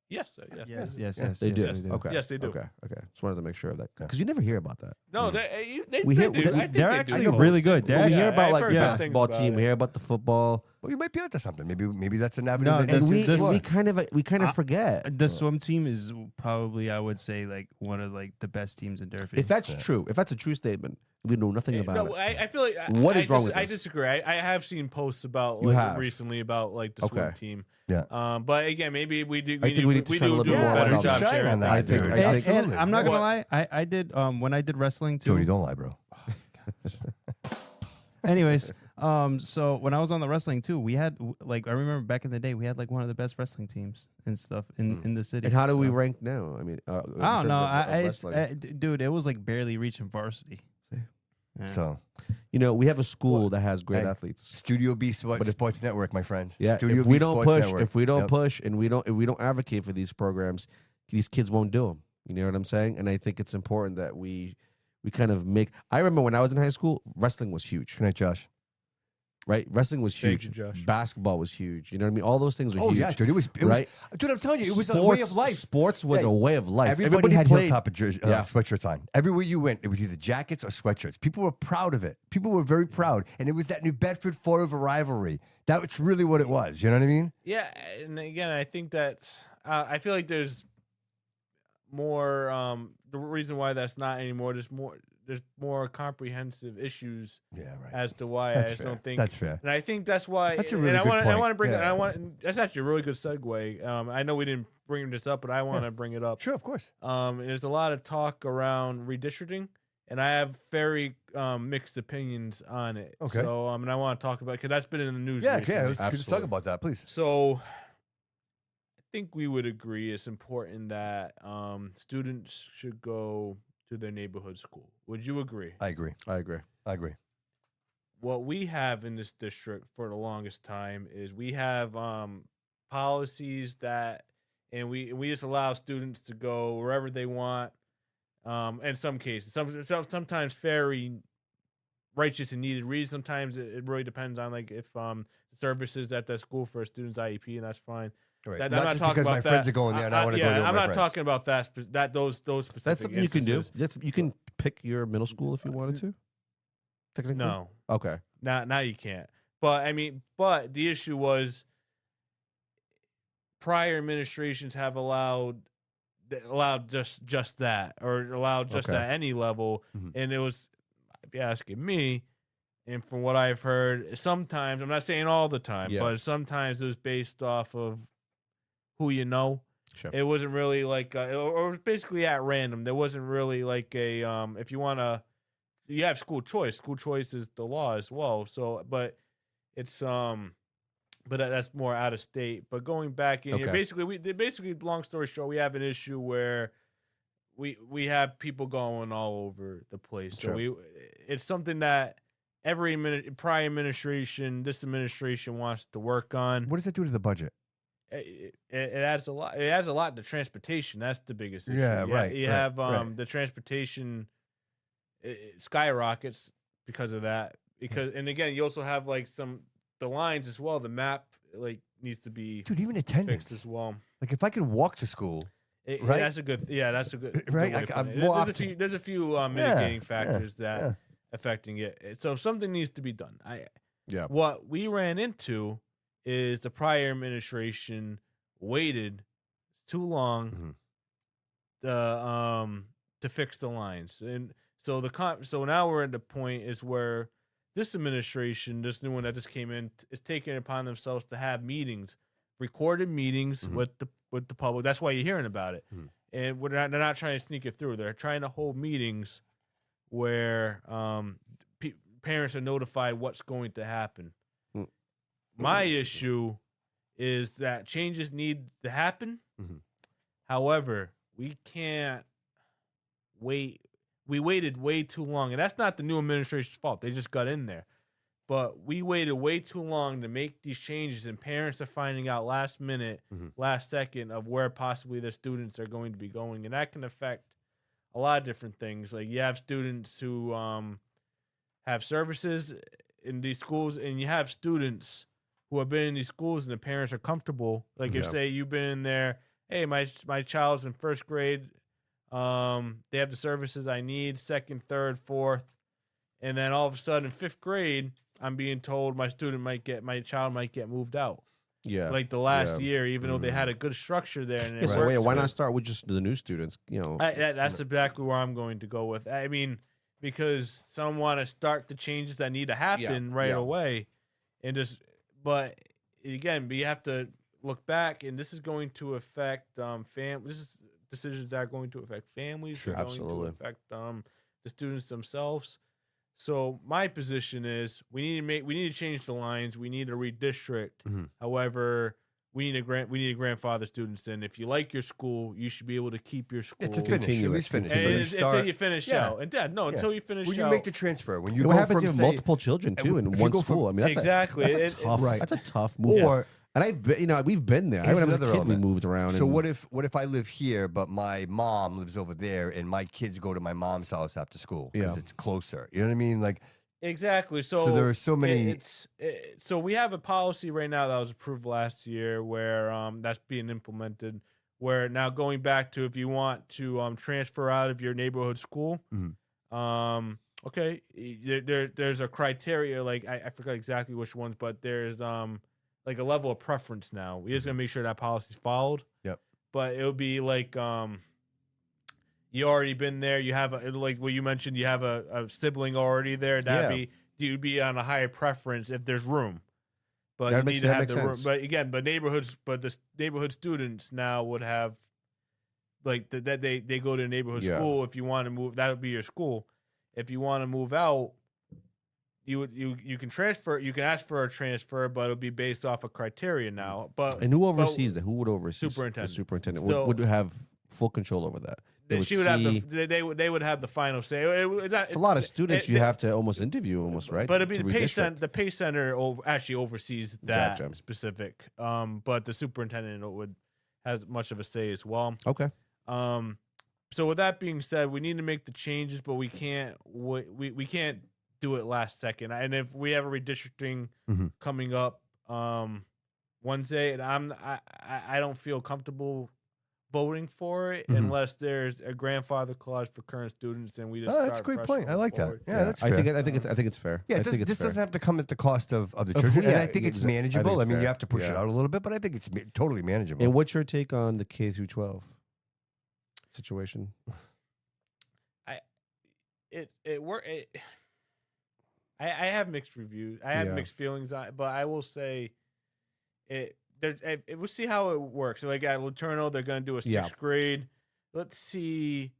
Yes. Yes. They do. yes, Okay. Yes, they do. Okay. Just wanted to make sure of that because you never hear about that. No, they We hear- do. I think they're they actually do. really good. They're Well, we actually- hear about I've like heard the good things basketball about team. it. We hear about the football, Well, you might be onto something. Maybe that's an avenue. No, that this- and we this- we kind of forget. The swim team is probably, I would say, like one of like the best teams in Durfee. If that's true, if that's a true statement, we know nothing about No, it. I feel like What is wrong with I this? disagree. I have seen posts about You like have? recently about like the swim Okay. team. Yeah. But again, maybe we do. I think we need to shine a little do bit a more better light on job that. Shine sharing on that, I that. think. dude. I And Absolutely. I'm not gonna What? lie, I did when I did wrestling too. Jody, don't lie, bro. Anyways, so when I was on the wrestling too, we had like I remember back in the day, we had like one of the best wrestling teams and stuff in the city. And how do we So- rank now? I mean, I don't know. Dude, it was like barely reaching varsity. Yeah. So, we have a school that has great Hey, athletes. Studio B Sports, if- Sports Network, my friend. Yeah, Studio if we B don't Sports push, Network. if we don't Yep. push, and if we don't advocate for these programs, these kids won't do them. You know what I'm saying? And I think it's important that we kind of make. I remember when I was in high school, wrestling was huge, Good night, Josh. right? Wrestling was Thank huge. you, Josh. Basketball was huge. You know what I mean? All those things were Oh huge. yeah, dude. It was right? Dude, I'm telling you, it was a way of life. Sports was Yeah, a way of life. Everybody had played. hilltop Yeah. sweatshirts on. Everywhere you went, it was either jackets or sweatshirts. People were proud of it. People were very proud, and it was that New Bedford Fall River rivalry. That was really what it was. You know what I mean? Yeah, and again, I think that's. I feel like there's more. The reason why that's not anymore. There's more comprehensive issues Yeah, right. as to why That's I just fair. don't think That's fair. And I think that's why. That's a really and I good want. I point. want to bring. Yeah. I want. That's actually a really good segue. I know we didn't bring this up, but I want to bring it up. Sure, of course. There's a lot of talk around redistricting, and I have very mixed opinions on it. Okay. So and I want to talk about because that's been in the news. Yeah, recently. let's talk Absolutely. about that, please. So think we would agree it's important that students should go to their neighborhood school. Would you agree? I agree. I agree. I agree. What we have in this district for the longest time is we have policies that, and we just allow students to go wherever they want. In some cases, sometimes very righteous and needed reasons. Sometimes it really depends on like if services at the school for a student's IEP, and that's fine. Right. I'm Not just talking because about my that. friends are going there and I want to go there with I'm my not friends. talking about those specific. That's something you can do. instances. You can pick your middle school if you wanted to. Technically, No, Okay. now you can't. But I mean, but the issue was prior administrations have allowed just that, or allowed just Okay. at any level, Mhm. and it was, if you're asking me, and from what I've heard, sometimes, I'm not saying all the time, Yeah. but sometimes it was based off of who you know. Sure. It wasn't really like, or it was basically at random. There wasn't really like a, if you want to, you have school choice. School choice is the law as well. So, but it's, but that's more out of state. But going back in here, Okay. basically, long story short, we have an issue where we have people going all over the place. So Sure. it's something that every prior administration, this administration wants to work on. What does that do to the budget? It adds a lot. It adds a lot to transportation. That's the biggest issue. Yeah, right, You right, have right. the transportation it skyrockets because of that. Because and again, you also have like the lines as well. The map like needs to be Dude, even fixed attendance. as well. Like if I can walk to school, Right? Right? That's a good. Yeah, that's a good. Right? Good way to I'm put it. more There's a few mitigating factors that yeah. affecting it. So something needs to be done. Yeah. What we ran into is the prior administration waited too long to fix the lines, and so so now we're at the point is where this administration, this new one that just came in, is taking it upon themselves to have meetings, recorded meetings with the public. That's why you're hearing about it, and they're not trying to sneak it through. They're trying to hold meetings where parents are notified what's going to happen. My issue is that changes need to happen. However, we can't wait. We waited way too long, and that's not the new administration's fault. They just got in there. But we waited way too long to make these changes, and parents are finding out last minute, last second of where possibly their students are going to be going, and that can affect a lot of different things. Like you have students who have services in these schools, and you have students who have been in these schools and the parents are comfortable. Like if say you've been in there, hey, my child's in first grade, they have the services I need, second, third, fourth, and then all of a sudden, fifth grade, I'm being told my child might get moved out. Yeah. Like the last year, even though they had a good structure there. And it So worked why good. not start with just the new students? You know. That's exactly where I'm going to go with. I mean, because some want to start the changes that need to happen right away, and just. But again, we have to look back, and this is going to affect This is decisions that are going to affect families. Sure, they're going absolutely. to affect the students themselves. So my position is we need to change the lines. We need to redistrict. However, we need to grandfather students in. If you like your school, you should be able to keep your school. It's a finish. At least finish. And So you until start- you finish Yeah. out. And until you finish when out. you make the transfer, when you What go happens from if you say, have multiple children too in if you one go from- school? I mean, Exactly. That's a tough. Right. That's a tough move. Or and I've been, we've been there. Here's When I was a another kid, we element. moved around. So and, what if I live here, but my mom lives over there, and my kids go to my mom's house after school because Yeah. it's closer? You know what I mean? Like, Exactly. So there are so many. So we have a policy right now that was approved last year where that's being implemented. Where now going back to if you want to transfer out of your neighborhood school, okay, there's a criteria. Like I forgot exactly which ones, but there's like a level of preference now. We're just gonna make sure that policy's followed. Yep. But it would be like you already been there. You have like what you mentioned. You have a sibling already there. You'd be on a higher preference if there's room. But That you makes- need to that have makes the room. sense. But again, the neighborhood students now would have like that they go to a neighborhood Yeah. school. If you want to move, that would be your school. If you want to move out, you can transfer. You can ask for a transfer, but it'll be based off of criteria now. But And who oversees that? Who would oversee? Superintendent. The superintendent So- would have full control over that. she would have they would have the final say. It's a lot of students you have to almost interview, almost, right? But it'd be to the pay redistrict. center. The pay center actually oversees that Gotcha. specific. But the superintendent has much of a say as well. Okay. So with that being said, we need to make the changes, but we can't can't do it last second. And if we have a redistricting coming up Wednesday, and I don't feel comfortable voting for it unless there's a grandfather clause for current students, and we just. That's a great point. I like that. Yeah, that's fair. I think it's fair. Yeah, I think it's this fair. doesn't have to come at the cost of the children. yeah, And I think it's exactly. I think manageable. I, it's mean, you fair. have to push it Yeah. out a little bit, but I think it's totally manageable. And what's your take on the K through 12 situation? I have mixed reviews. I have Yeah. mixed feelings on it, but I will say it. We'll see how it works. Like at Laterno, they're going to do a sixth grade. Let's see.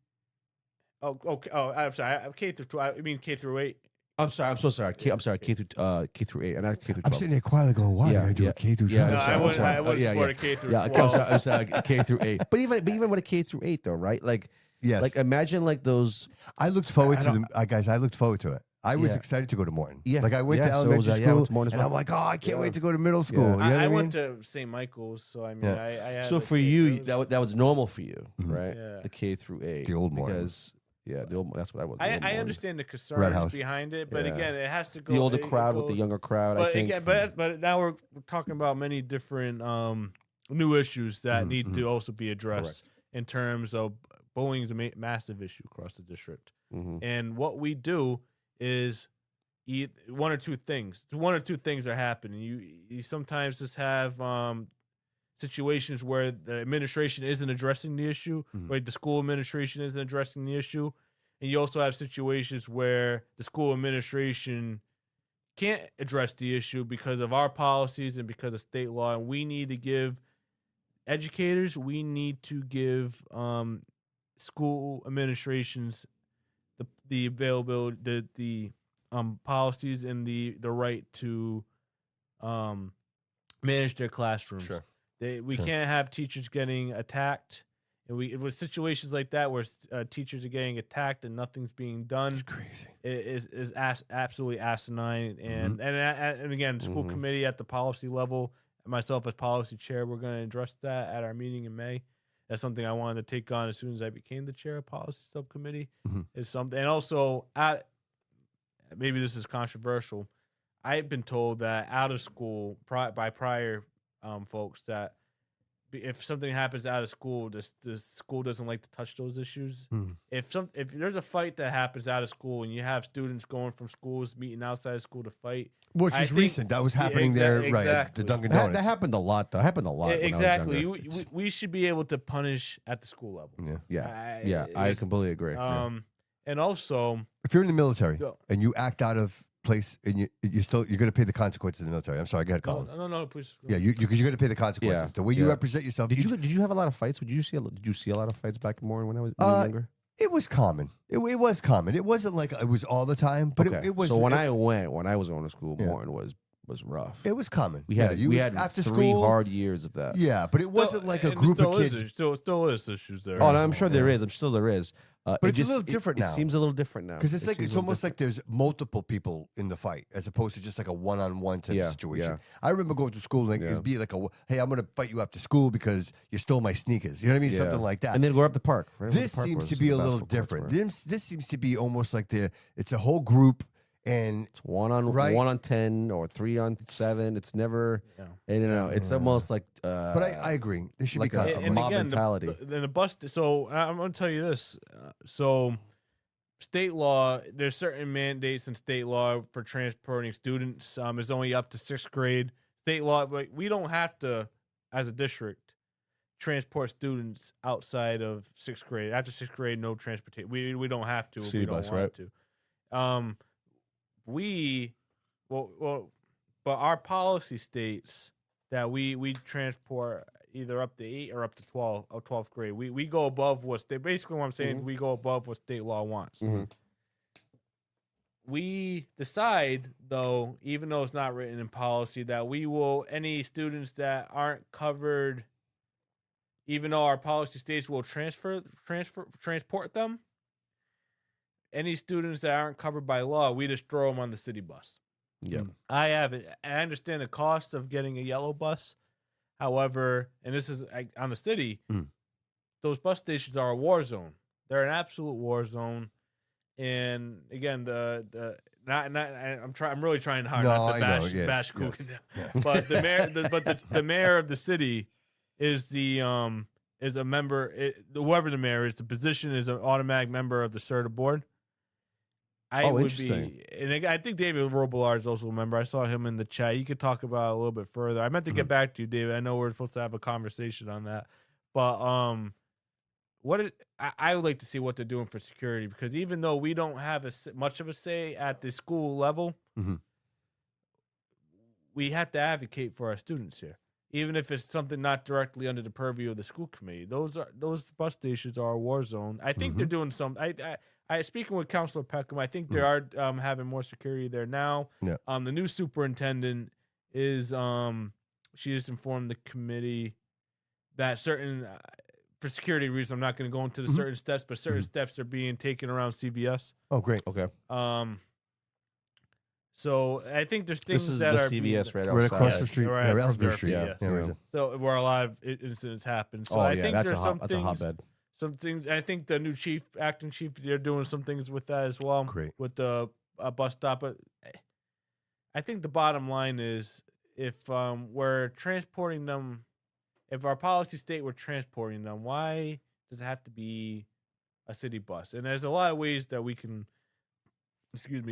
Oh, okay. Oh, I'm sorry. K through 12. I mean K through 8. I'm sorry. I'm so sorry. I'm sorry. K through 8, and not K through 12. I'm sitting there quietly going, "Why did I do a K through 12?" Yeah, No, I'm sorry, I would yeah, support yeah. a K through Yeah, 12. I'm sorry, K through 8. But even with a K through 8, though, right? Like, Yes. like imagine like those. I looked forward to them, guys. I looked forward to it. I was Yeah. excited to go to Morton. Yeah. Like I went Yeah, to so elementary was I. Yeah, I school, went to Morton as and well. I'm like, "Oh, I can't Yeah. wait to go to middle school." Yeah. You know what I mean? went to St. Michael's, so I mean, Yeah. I had. So a for K you, through- that was normal for you, Mhm. right? Yeah. The K through 8, The old Morton. because the old. That's what I was. the old I Morton. understand the Red concerns House. behind it, but Yeah. again, it has to go. The older it crowd with the goes- younger crowd. But I think. again, but now we're talking about many different new issues that need to also be addressed in terms of bullying is a massive issue across the district. Mhm. And what we do is one or two things. One or two things are happening. You sometimes just have situations where the administration isn't addressing the issue, right? The school administration isn't addressing the issue, and you also have situations where the school administration can't address the issue because of our policies and because of state law. And we need to give educators, we need to give school administrations the availability, the policies and the right to manage their classrooms. Sure. We Sure. can't have teachers getting attacked. And with situations like that where teachers are getting attacked and nothing's being done, It's crazy. is absolutely asinine. And and again, school committee at the policy level, myself as policy chair, we're going to address that at our meeting in May. That's something I wanted to take on as soon as I became the chair of policy subcommittee. Is something, and also maybe this is controversial. I've been told that out of school by prior folks that if something happens out of school, the school doesn't like to touch those issues. If there's a fight that happens out of school and you have students going from schools meeting outside of school to fight, Which I is think- recent. That was Yeah, happening there, right? At the exactly. Dunkin' That Donuts. happened a lot, though. It happened a lot. when I was exactly. younger. We should be able to punish at the school level. Yeah, I completely agree. And also, If you're in the military Go. and you act out of place, and you're going to pay the consequences in the military. I'm sorry. Go ahead, Colin. no, please. Yeah, because you're going to pay the consequences. Yeah, The way you yeah. represent yourself. Did you have a lot of fights? Did you see a lot of fights back in Morton when I was younger? It was common. It was common. It wasn't like it was all the time, but Okay. it was. So when it, I was going to school, Morton was rough. it was common. We had after 3 school. hard years of that. Yeah, but it wasn't like a And group still of kids. Is, still is issues there. Oh, no, I'm sure there is. I'm sure there is. But it's a little different now. It seems a little different now. Because it's like seems it's a little almost like there's multiple people in the fight as opposed to just like a one-on-one type Yeah, of situation. yeah. I remember going to school and it'd be like hey, I'm going to fight you after school because you stole my sneakers. You know what I mean? Yeah. Something like that. And then go up the park. Right? This The park seems was to be the a little basketball courts different. were. This seems to be almost like it's a whole group and It's 1 on Right. 1 on 10 or 3 on 7. It's never. It's almost like. but I agree. There should like be a- consequences. and mob mentality. Then the bus. So I'm going to tell you this. So state law, there's certain mandates in state law for transporting students. It's only up to 6th grade. State law, but we don't have to, as a district, transport students outside of 6th grade. After 6th grade, no transportation. We don't have to. If City we don't bus, want right? to. But our policy states that we transport either up to 8 or up to 12 or 12th grade. We go above what state. Basically, what I'm saying is we go above what state law wants. we decide, though, even though it's not written in policy, that we will any students that aren't covered, even though our policy states will transport them. Any students that aren't covered by law, we just throw them on the city bus. Yeah. I understand the cost of getting a yellow bus. However, and this is on the city, those bus stations are a war zone. They're an absolute war zone. And again, I'm really trying hard not to bash Coogan, but the mayor of the city is is a member. Whoever the mayor is, the position is an automatic member of the CERTA board. Interesting. And I think David Robillard is also a member. I saw him in the chat. You could talk about it a little bit further. I meant to get back to you, David. I know we're supposed to have a conversation on that, but I would like to see what they're doing for security, because even though we don't have much of a say at the school level, we have to advocate for our students here, even if it's something not directly under the purview of the school committee. Those bus stations are a war zone. I think they're doing some. I speaking with Councilor Peckham, I think they are having more security there now. Yeah. The new superintendent is she has informed the committee that certain. For security reasons, I'm not going to go into the certain steps, but certain steps are being taken around CVS. Oh, great. Okay. So I think there's things This is that the are CVS right Right outside. across the street. Right Yeah, from Ellsbury Durfee, Street. yeah. Right. So where a lot of incidents happen. So Oh I yeah, think that's there's some that's a things, hotbed. some things. I think the new acting chief, they're doing some things with that as well. Great. With the bus stop. But I think the bottom line is, if we're transporting them, if our policy state we're transporting them, why does it have to be a city bus? And there's a lot of ways that we can,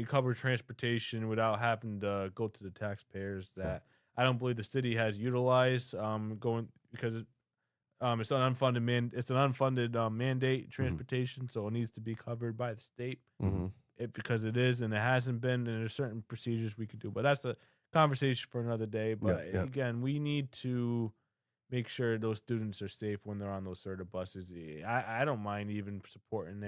cover transportation without having to go to the taxpayers that I don't believe the city has utilized because it's an unfunded mandate transportation, so it needs to be covered by the state. Because it is, and it hasn't been, and there's certain procedures we could do. But that's a conversation for another day. But again, we need to make sure those students are safe when they're on those CERTA buses. I don't mind even supporting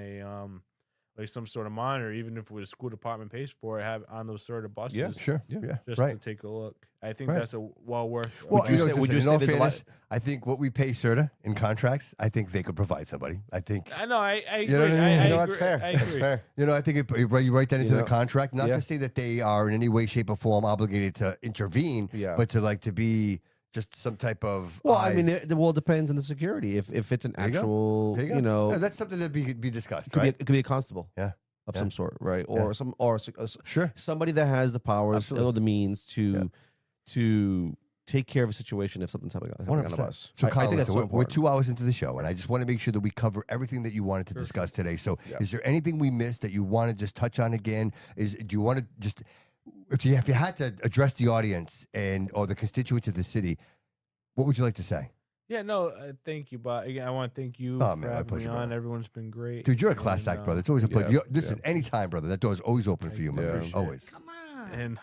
like some sort of monitor, even if the school department pays for it, have on those CERTA buses. Yeah, sure. Yeah, just right. to take a look. I think that's a well worth. Well, Would you say there's a lot? I think what we pay CERTA in contracts, I think they could provide somebody. I think. I know. I agree. You know what I mean? I that's agree. fair. I That's agree. fair. I think you write that into the contract. Not Yeah. to say that they are in any way, shape, or form obligated to intervene, but to be just some type of. Well, I mean, eyes. it depends on the security. If it's an There you go. actual, There you go. No, that's something to be discussed, it right? could be a constable. Yeah. Of Yeah. some sort, right? Yeah. Or Sure. somebody that has the powers Absolutely. or the means to take care of a situation if something's happening on a 100%. bus. So, I Colin, think that's listen, so we're important. 2 hours into the show, and I just want to make sure that we cover everything that you wanted to discuss today. So, is there anything we missed that you want to just touch on again? Do you want to just, if you had to address the audience or the constituents of the city, what would you like to say? Yeah, no, thank you, but again, I want to thank you for my having pleasure, me on. brother. Everyone's been great. Dude, you're a class act, brother. It's always a pleasure. yeah, Listen, anytime, brother. That door is always open for you, my man. Always. Come on. And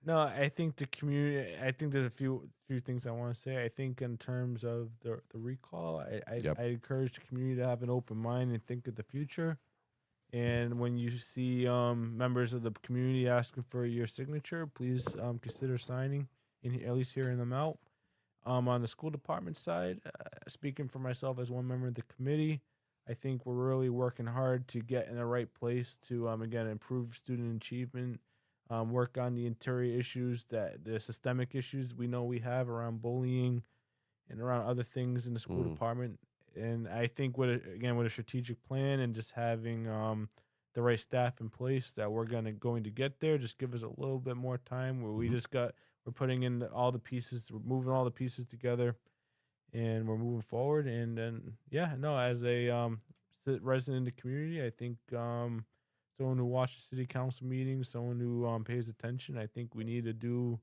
no, I think the community. I think there's a few things I want to say. I think in terms of the recall, I encourage the community to have an open mind and think of the future. And when you see members of the community asking for your signature, please consider signing, at least hearing them out. On the school department side, speaking for myself as one member of the committee, I think we're really working hard to get in the right place to, again, improve student achievement, work on the interior issues, the systemic issues we know we have around bullying and around other things in the school department. And I think with a strategic plan and just having the right staff in place, that we're going to get there. Just give us a little bit more time where we're putting in all the pieces, we're moving all the pieces together, and we're moving forward. And then, as a resident in the community, I think someone who watches city council meetings, someone who pays attention, I think we need to do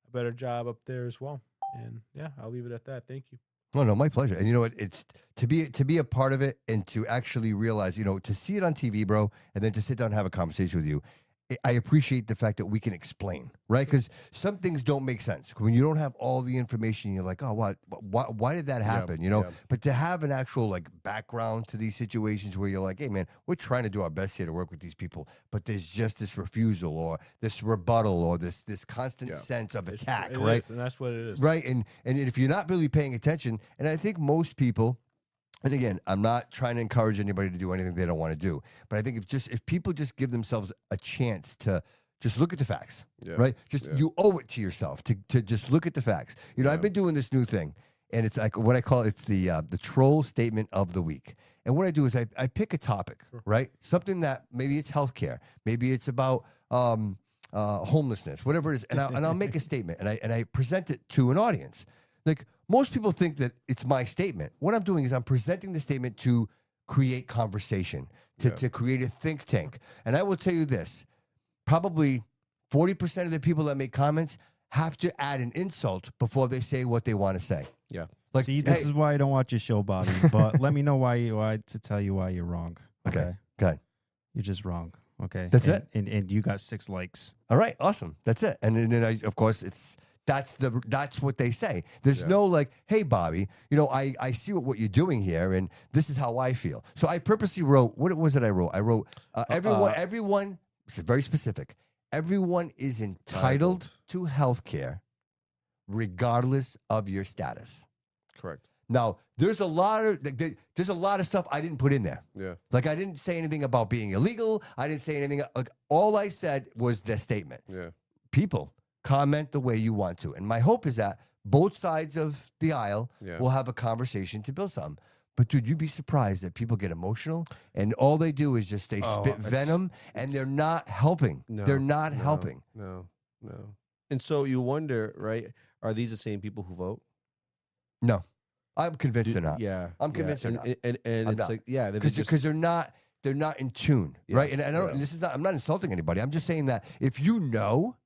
a better job up there as well. And I'll leave it at that. Thank you. No, my pleasure. And you know what? It's to be a part of it and to actually realize, to see it on TV, bro, and then to sit down and have a conversation with you. I appreciate the fact that we can explain, right? Because some things don't make sense. When you don't have all the information, you're like, oh, why did that happen? You know, but to have an actual like background to these situations where you're like, hey man, we're trying to do our best here to work with these people, but there's just this refusal or this rebuttal or this constant sense of attack, right? And that's what it is. Right. And if you're not really paying attention, and I think most people, and again, I'm not trying to encourage anybody to do anything they don't want to do, but I think if people just give themselves a chance to just look at the facts, right? You owe it to yourself to just look at the facts. You know, I've been doing this new thing, and it's like what I call it's the troll statement of the week. And what I do is I pick a topic, right? Something that maybe it's healthcare, maybe it's about homelessness, whatever it is, and I'll make a statement and I present it to an audience. Like most people think that it's my statement. What I'm doing is I'm presenting the statement to create conversation, to create a think tank. And I will tell you this, probably 40% of the people that make comments have to add an insult before they say what they want to say. Yeah. Like, see, this is why I don't watch your show, Bobby. But let me know why to tell you why you're wrong. Okay. Go ahead. You're just wrong. Okay. That's it. And you got 6 likes. All right. Awesome. That's it. And then of course that's what they say. There's no like, hey Bobby, you know, I see what you're doing here, and this is how I feel. So I purposely wrote, what was it I wrote? I wrote everyone. It's very specific. Everyone is entitled to health care, regardless of your status. Correct. Now, there's a lot of stuff I didn't put in there. Yeah. Like I didn't say anything about being illegal. I didn't say anything. Like all I said was the statement. Yeah. People, comment the way you want to. And my hope is that both sides of the aisle will have a conversation to build something. But dude, you'd be surprised that people get emotional and all they do is just spit venom and they're not helping. They're not helping. No. And so you wonder, right? Are these the same people who vote? No. I'm convinced they're not. Yeah. I'm convinced they're not. And it's not. like, yeah. Because they're not in tune, right? And I don't, this is not, I'm not insulting anybody. I'm just saying that if you know,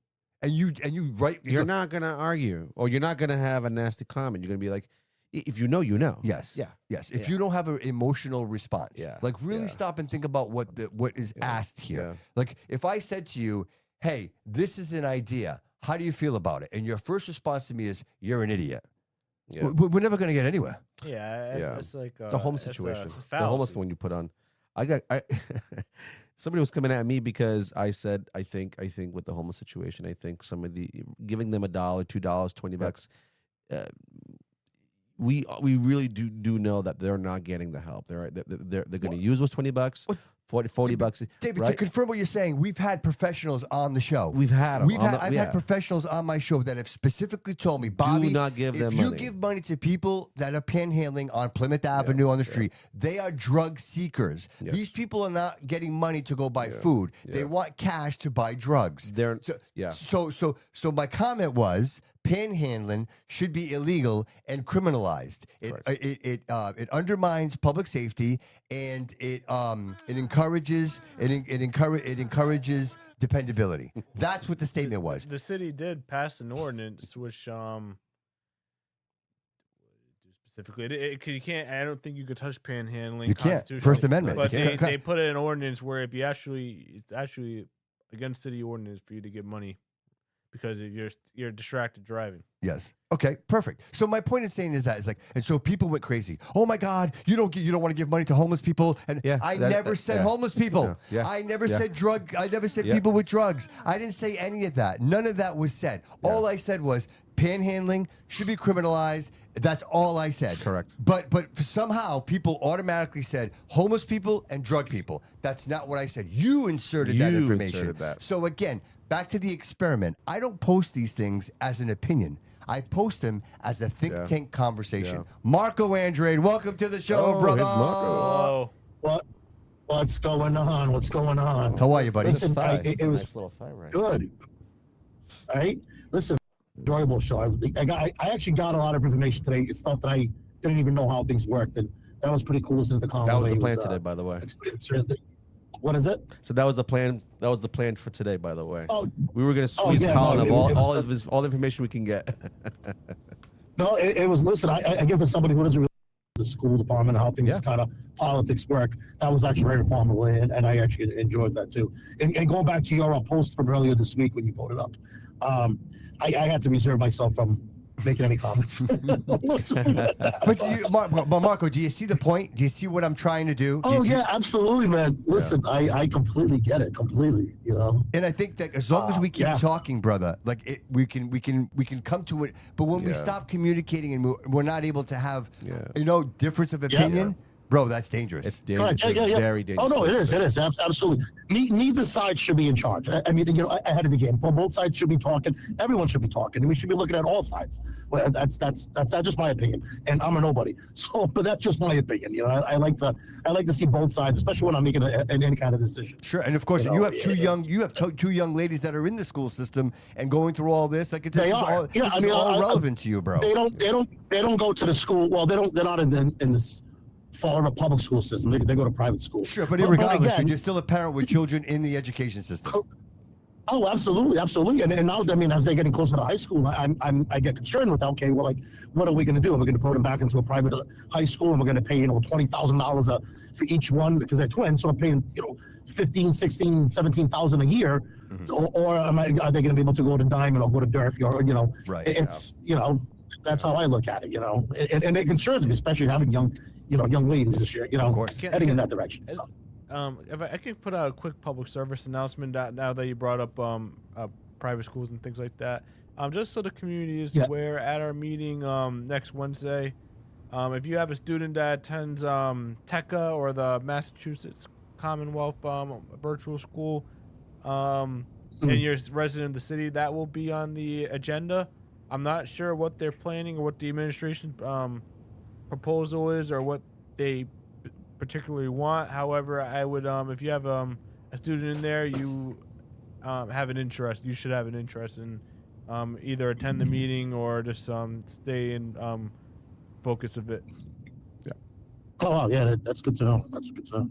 and you write, you're not gonna argue, or you're not gonna have a nasty comment. You're gonna be like, if you know, you know. Yes. Yeah. Yes. If you don't have an emotional response, like really stop and think about what is asked here. Yeah. Like if I said to you, "Hey, this is an idea. How do you feel about it?" and your first response to me is, "You're an idiot." Yeah. We're never gonna get anywhere. Yeah. It's like the homeless situation, the fallacy. homeless one you put on. Somebody was coming at me because I said I think with the homeless situation, I think some of the giving them $1, $2, $20. We really do know that they're not getting the help. They're going to use those $20, $40. David, right? to confirm what you're saying, we've had professionals on the show. We've had them. I've had professionals on my show that have specifically told me, Bobby, do not give them if money. you give money to people that are panhandling on Plymouth Avenue on the street, they are drug seekers. Yes. These people are not getting money to go buy food. They want cash to buy drugs. So my comment was, panhandling should be illegal and criminalized. It undermines public safety and it encourages dependability. That's what the statement was. The city did pass an ordinance which specifically you can't. I don't think you could touch panhandling. You can't. First Amendment. But they put in an ordinance where if you it's actually against city ordinance for you to give money because you're distracted driving. Yes. Okay. Perfect. So my point in saying is that it's like, and so people went crazy. Oh my God, you don't want to give money to homeless people. And I never said homeless people. I never said drug. I never said people with drugs. I didn't say any of that. None of that was said. All I said was panhandling should be criminalized. That's all I said. Correct. But somehow people automatically said homeless people and drug people. That's not what I said. You inserted that information. So again, back to the experiment. I don't post these things as an opinion. I post them as a think tank conversation. Marco Andrade, welcome to the show, brother. Hello. What's going on? What's going on? How are you, buddy? Listen, it was a nice little thigh, right? Good. All right. Listen, enjoyable show. I actually got a lot of information today. It's stuff that I didn't even know how things worked, and that was pretty cool listening to the conversation. That was the plan today, by the way. What is it? So that was the plan. That was the plan for today, by the way. Oh, we were going to squeeze Collin of all the information we can get. No, it was. Listen, I give it to somebody who doesn't really this school department, how things kind of politics work. That was actually very informative, and I actually enjoyed that too. And going back to your post from earlier this week when you voted up, I had to reserve myself from making any comments. But Marco, do you see the point? Do you see what I'm trying to do? Oh yeah, absolutely, man. Listen, I completely get it, completely. You know. And I think that as long as we keep talking, brother, like we can come to it. But when we stop communicating and we're not able to have, difference of opinion. Bro, that's dangerous. It's dangerous. It's very dangerous. Oh no, it is. Absolutely. Neither side should be in charge. I mean, ahead of the game. Both sides should be talking. Everyone should be talking, and we should be looking at all sides. Well, that's just my opinion, and I'm a nobody. So, but that's just my opinion. I like to see both sides, especially when I'm making any kind of decision. Sure, and of course, you have two young ladies that are in the school system and going through all this. Like this is all relevant to you, bro. They don't go to the school. Well, they're not in this. Follow a public school system. They go to private school. Sure, but regardless, you're still a parent with children in the education system. Oh, absolutely. And now, I mean, as they're getting closer to high school, I get concerned with, okay, well, like, what are we going to do? Are we going to put them back into a private high school, and we're going to pay, $20,000 for each one because they're twins? So I'm paying, 15, 16, 17,000 a year, or are they going to be able to go to Diamond or go to Durf? Right? It's that's how I look at it. And it concerns me, especially having young ladies this year, of course, heading in that direction. So. If I could put out a quick public service announcement now that you brought up private schools and things like that, just so the community is aware, at our meeting next Wednesday, if you have a student that attends TECA or the Massachusetts Commonwealth virtual school, and you're a resident of the city, that will be on the agenda. I'm not sure what they're planning or what the administration proposal is or what they particularly want. However, I would, if you have a student in there, you have an interest. You should have an interest in either attend the meeting or just stay in focus of it. Yeah. Oh, wow. Yeah, that's good to know. That's good to know.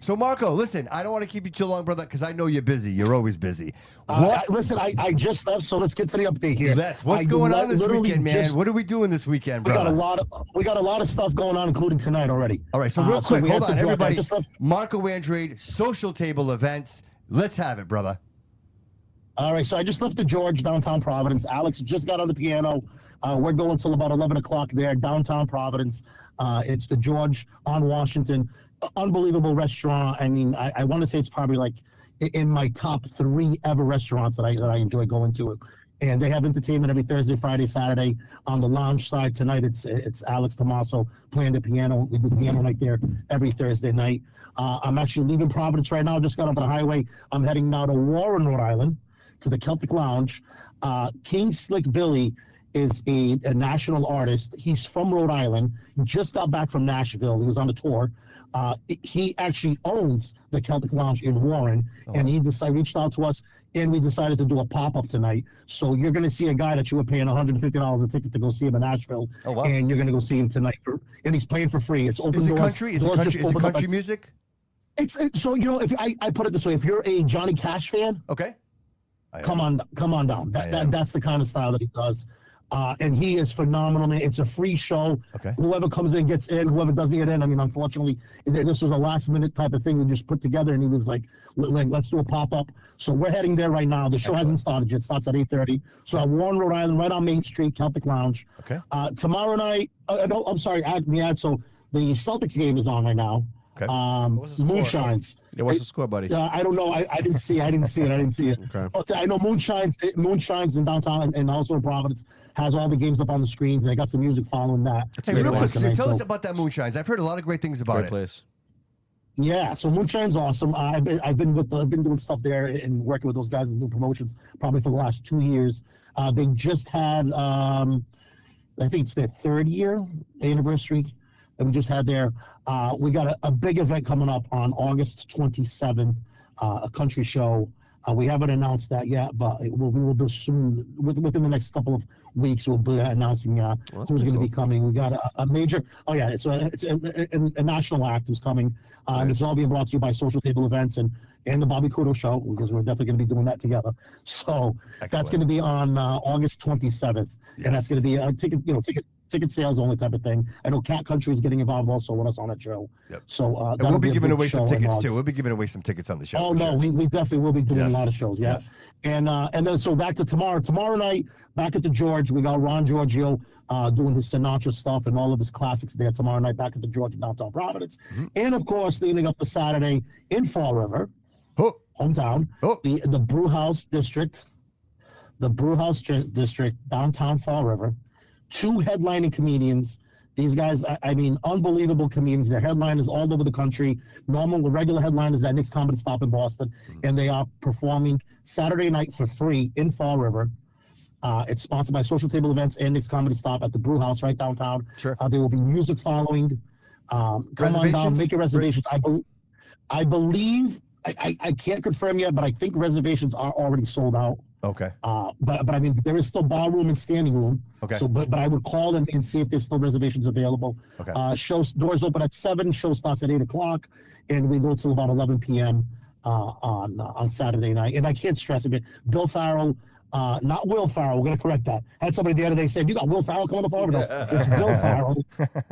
So, Marco, listen, I don't want to keep you too long, brother, because I know you're busy. You're always busy. Listen, I just left, so let's get to the update here. What's going on this weekend, man? What are we doing this weekend, brother? We got a lot of stuff going on, including tonight already. All right, so real quick, hold on, everybody. Marco Andrade, Social Table Events. Let's have it, brother. All right, so I just left the George, downtown Providence. Alex just got on the piano. We're going till about 11 o'clock there, downtown Providence. It's the George on Washington. Unbelievable restaurant. I mean, I want to say it's probably like in my top 3 ever restaurants that I enjoy going to. And they have entertainment every Thursday, Friday, Saturday. On the lounge side tonight, it's Alex Tomaso playing the piano. We do the piano night there every Thursday night. I'm actually leaving Providence right now. Just got onto the highway. I'm heading now to Warren, Rhode Island, to the Celtic Lounge. King Slick Billy is a national artist. He's from Rhode Island. Just got back from Nashville. He was on the tour. He actually owns the Celtic Lounge in Warren, and he reached out to us, and we decided to do a pop-up tonight. So you're going to see a guy that you were paying $150 a ticket to go see him in Nashville, and you're going to go see him tonight. And he's playing for free. It's open doors. Is it country music? So if I put it this way, if you're a Johnny Cash fan, okay, come on down. That's the kind of style that he does. And he is phenomenal, man. It's a free show. Okay. Whoever comes in gets in. Whoever doesn't get in, I mean, unfortunately, this was a last-minute type of thing we just put together, and he was like, let's do a pop-up. So we're heading there right now. The show hasn't started yet. It starts at 8:30. So at Warren, Rhode Island, right on Main Street, Celtic Lounge. Okay. Tomorrow night, no, I'm sorry, so the Celtics game is on right now. Okay. Moonshines. Yeah, what's the score, buddy? I don't know. I didn't see it. Okay. Okay, I know Moonshines in downtown and also in Providence has all the games up on the screens. And I got some music following that. Hey, real quick, tell us about that Moonshines. I've heard a lot of great things about Great it. place. Yeah, so Moonshine's awesome. I've been doing stuff there and working with those guys and doing promotions probably for the last 2 years. They just had I think it's their 3rd year anniversary that we just had there. We got a big event coming up on August 27th, a country show. We haven't announced that yet, but we will be soon. Within the next couple of weeks, we'll be announcing who's going to be coming. We got a major. Oh yeah, it's a national act who's coming. And it's all being brought to you by Social Table Events and the Bobby Couto Show, because we're definitely going to be doing that together. So that's going to be on August 27th, and that's going to be ticket sales only type of thing. I know Cat Country is getting involved also with us on that show. Yep. So and we'll be giving away some tickets too. We'll be giving away some tickets on the show. Oh no, sure. we definitely will be doing Yes. a lot of shows. Yeah. Yes. And then so back to tomorrow. Tomorrow night, back at the George, we got Ron Giorgio doing his Sinatra stuff and all of his classics there tomorrow night back at the George in downtown Providence. Mm-hmm. And of course, leading up to Saturday in Fall River, Oh, hometown, Oh. the Brew House District, downtown Fall River, 2 headlining comedians. These guys, I mean, unbelievable comedians. Their headliners all over the country. Regular headliners at Nick's Comedy Stop in Boston, and they are performing Saturday night for free in Fall River. It's sponsored by Social Table Events and Nick's Comedy Stop at the Brew House right downtown. Sure. There will be music following. Come on down, make your reservations. I believe, I can't confirm yet, but I think reservations are already sold out. okay. But I mean, there is still bar room and standing room. Okay. So, but I would call them and see if there's still reservations available. Okay. Doors open at 7. Show starts at 8:00, and we go till about 11 p.m. On Saturday night. And I can't stress it. Bill Farrell, not Will Farrell. We're gonna correct that. I had somebody the other day said, "You got Will Farrell coming to Florida?" No, it's Bill Farrell.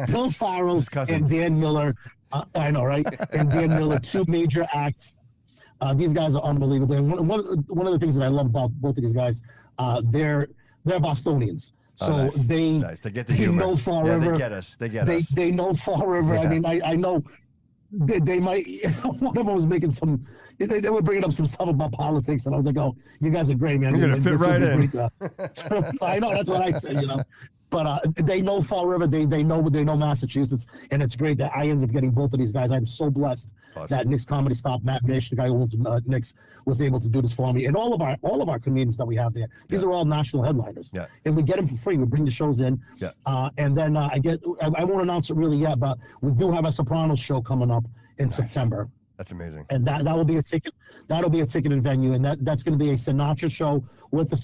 Bill Farrell His cousin. and Dan Miller. I know, right? And Dan Miller, 2 major acts. These guys are unbelievable. And one of the things that I love about both of these guys, they're Bostonians. So nice. they get the humor. know Fall yeah, River. They get us. They get us. They know Fall River. Yeah. I mean, I know they might. One of them was making some. They were bringing up some stuff about politics, and I was like, "Oh, you guys are great, man. You're gonna fit This will right be in." great, I know, that's what I said, But they know Fall River. They know Massachusetts, and it's great that I ended up getting both of these guys. I'm so blessed that Nick's Comedy Stop, Matt Nish, the guy who owns Nick's, was able to do this for me, and all of our comedians that we have there. These are all national headliners, and we get them for free. We bring the shows in, and then I won't announce it really yet, but we do have a Sopranos show coming up in September. That's amazing. And that will be a ticket. That'll be a ticketed venue, and that's going to be a Sinatra show with the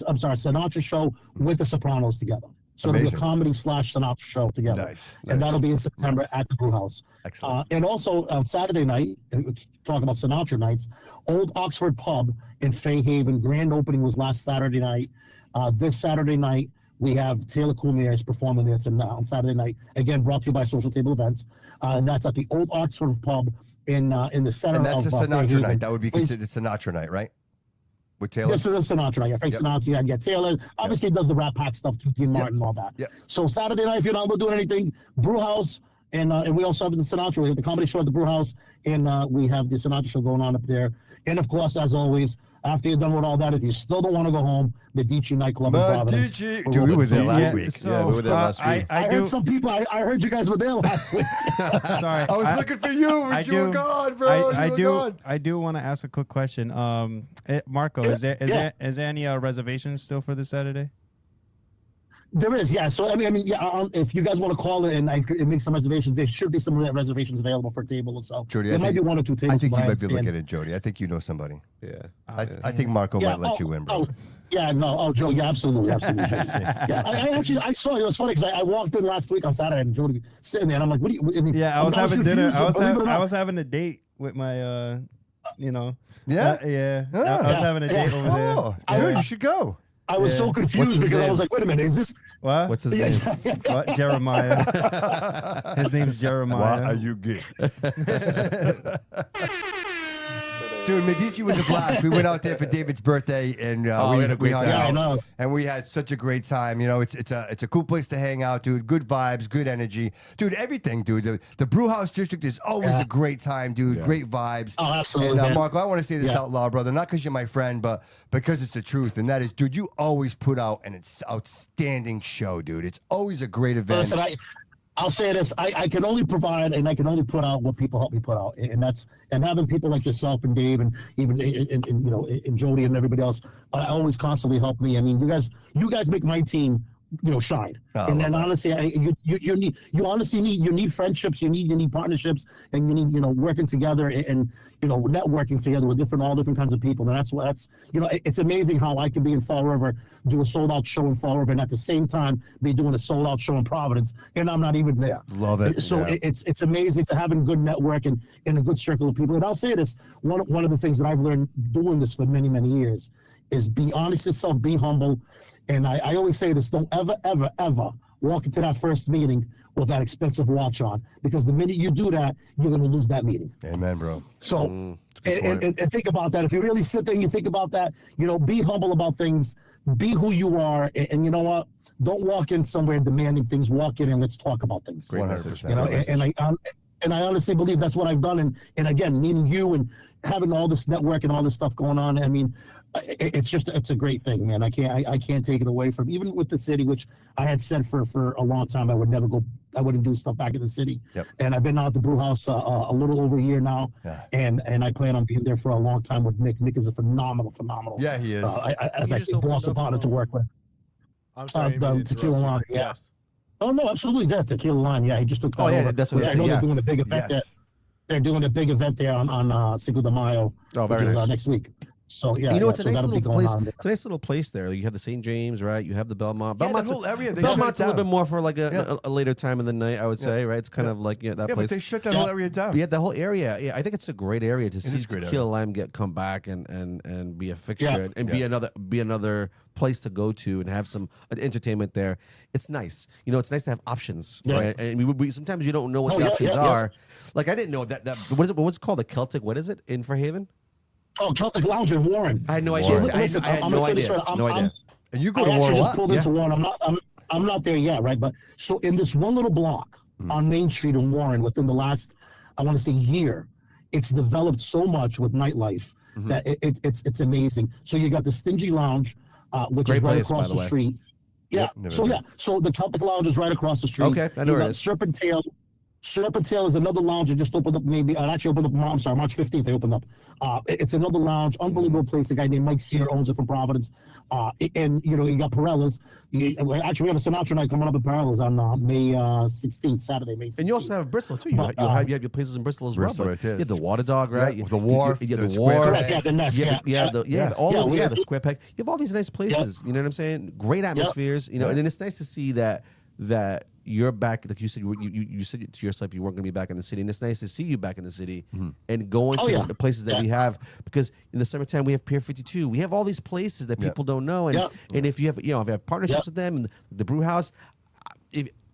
Sopranos together. So it'll be a comedy / Sinatra show together. Nice. And that'll be in September at the Brew House. Excellent. And also on Saturday night, and we talk about Sinatra nights, Old Oxford Pub in Fairhaven, grand opening was last Saturday night. This Saturday night, we have Taylor Coulmiers performing there on Saturday night. Again, brought to you by Social Table Events. And that's at the Old Oxford Pub in the center of And that's a Sinatra Fairhaven. night. That would be considered Sinatra night, right? With Taylor? This is a Sinatra night. Yeah, Frank Sinatra. Yeah, Taylor. Obviously, does the Rat Pack stuff too, Dean Martin and all that. Yep. So Saturday night, if you're not doing anything, Brew House, and we also have the Sinatra. We have the comedy show at the Brew House, and we have the Sinatra show going on up there. And of course, as always, after you're done with all that, if you still don't want to go home, Medici nightclub in Providence. Medici. Dude, we were there last week. Yeah, we were there last week. I heard some people. I heard you guys were there last week. Sorry, I was looking for you, but you were gone, bro. I do want to ask a quick question. Marco, is there any reservations still for this Saturday? There is, yeah. So I mean, yeah. If you guys want to call it and make some reservations, there should be some reservations available for a table or so. Jody, there might be 1 or 2 tables. I think you might be looking at Jody. I think you know somebody. Yeah. I think Marco might let you in, bro. Yeah, no. Oh, Joe, yeah, absolutely. Yeah, I saw you. It was funny because I walked in last week on Saturday and Jody sitting there, and I'm like, "What do you?" I mean, Yeah, I was having dinner. confused, I was having a date with my, Yeah? I was having a date over there. Oh, dude, you should go. I was so confused because I was like, "Wait a minute, is this?" What? What's his name? What? Jeremiah. His name's Jeremiah. Why are you gay? Dude, Medici was a blast. We went out there for David's birthday, and we had a great time. Yeah, I know. And we had such a great time. You know, it's a cool place to hang out, dude. Good vibes, good energy, dude. Everything, dude. The Brew House District is always a great time, dude. Great vibes. Oh, absolutely. And man. Marco, I want to say this out loud, brother. Not because you're my friend, but because it's the truth. And that is, dude, you always put out an outstanding show, dude. It's always a great event. Listen, I'll say this: I can only provide and I can only put out what people help me put out, and having people like yourself and Dave and even and Jody and everybody else, always constantly help me. I mean, you guys make my team shine. And then honestly, you honestly need friendships, you need partnerships, and you need working together and networking together with all different kinds of people. And that's it's amazing how I can be in Fall River, do a sold out show in Fall River, and at the same time be doing a sold out show in Providence, and I'm not even there. Love it. So it's amazing to having good network and a good circle of people. And I'll say this: one of the things that I've learned doing this for many years is be honest yourself, be humble. And I always say this: don't ever walk into that first meeting with that expensive watch on, because the minute you do that, you're going to lose that meeting. Amen, bro. So, that's a good point. and think about that. If you really sit there and you think about that, be humble about things, be who you are, and you know what? Don't walk in somewhere demanding things. Walk in and let's talk about things. Great 100%. message. And I honestly believe that's what I've done. And again, meeting you and having all this network and all this stuff going on. I mean, it's a great thing, man. I can't take it away from, even with the city, which I had said for a long time I wouldn't do stuff back in the city. Yep. And I've been out at the brew house a little over a year now. Yeah. And I plan on being there for a long time with Nick. Nick is a phenomenal. Yeah, he is. As I say, boss of honor to work with. I'm sorry. The tequila line, yeah. Yes. Oh no, absolutely. That tequila line, yeah. He just took that over. That's what I know they're doing a big event there. Yes. They're doing a big event there on Cinco de Mayo. Oh, very which is, nice. Next week. So yeah, it's a nice that'll be little going place. on there. It's a nice little place there. You have the St. James, right? You have the Belmont. Yeah, that Belmont's whole area. They Belmont's a shut it little bit down. more for like a later time in the night, I would say, right? It's kind of like that Yeah, place. but they shut that whole area down. Yeah, the whole area. Yeah, I think it's a great area to see is a great Tequila Lime come back and be a fixture Yeah. and be another place to go to and have some entertainment there. It's nice. It's nice to have options, Yeah. right? And we sometimes you don't know what Oh, the yeah, options yeah, are. Like I didn't know that what's it called? The Celtic, what is it in Fairhaven? Oh, Celtic Lounge in Warren. I had no Warren. idea. Listen, I had I'm no gonna tell you idea. straight, No idea. And you go I to Warren actually a just lot. pulled into Warren. I'm not there yet, right? But so in this one little block on Main Street in Warren, within the last, I want to say, year, it's developed so much with nightlife that it's amazing. So you got the Stingy Lounge, which Great is right place, by across the the way. street. Yeah. Never So the Celtic Lounge is right across the street. Okay, I know You where got it is. Serpentale. Serpentale is another lounge that just opened up. Actually opened up. I'm sorry, March 15th. They opened up. It's another lounge, unbelievable place. A guy named Mike Sear owns it from Providence. And you got Perella's. Actually, we have a Sinatra night coming up at Perella's on May 16th, Saturday, May 16th. And you also have Bristol too. You But, have your places in Bristol as Bristol, well. right But there. you have the Water Dog, right? Yeah, the Wharf, You have the the Square Wharf. Correct, yeah, the Nest, You have the Square Peg. You have all these nice places. You know what I'm saying? Great atmospheres. And then it's nice to see that you're back. Like you said, you said to yourself you weren't going to be back in the city, and it's nice to see you back in the city and going to the places that we have, because in the summertime we have Pier 52. We have all these places that people don't know, and if you have if you have partnerships with them, and the brew house.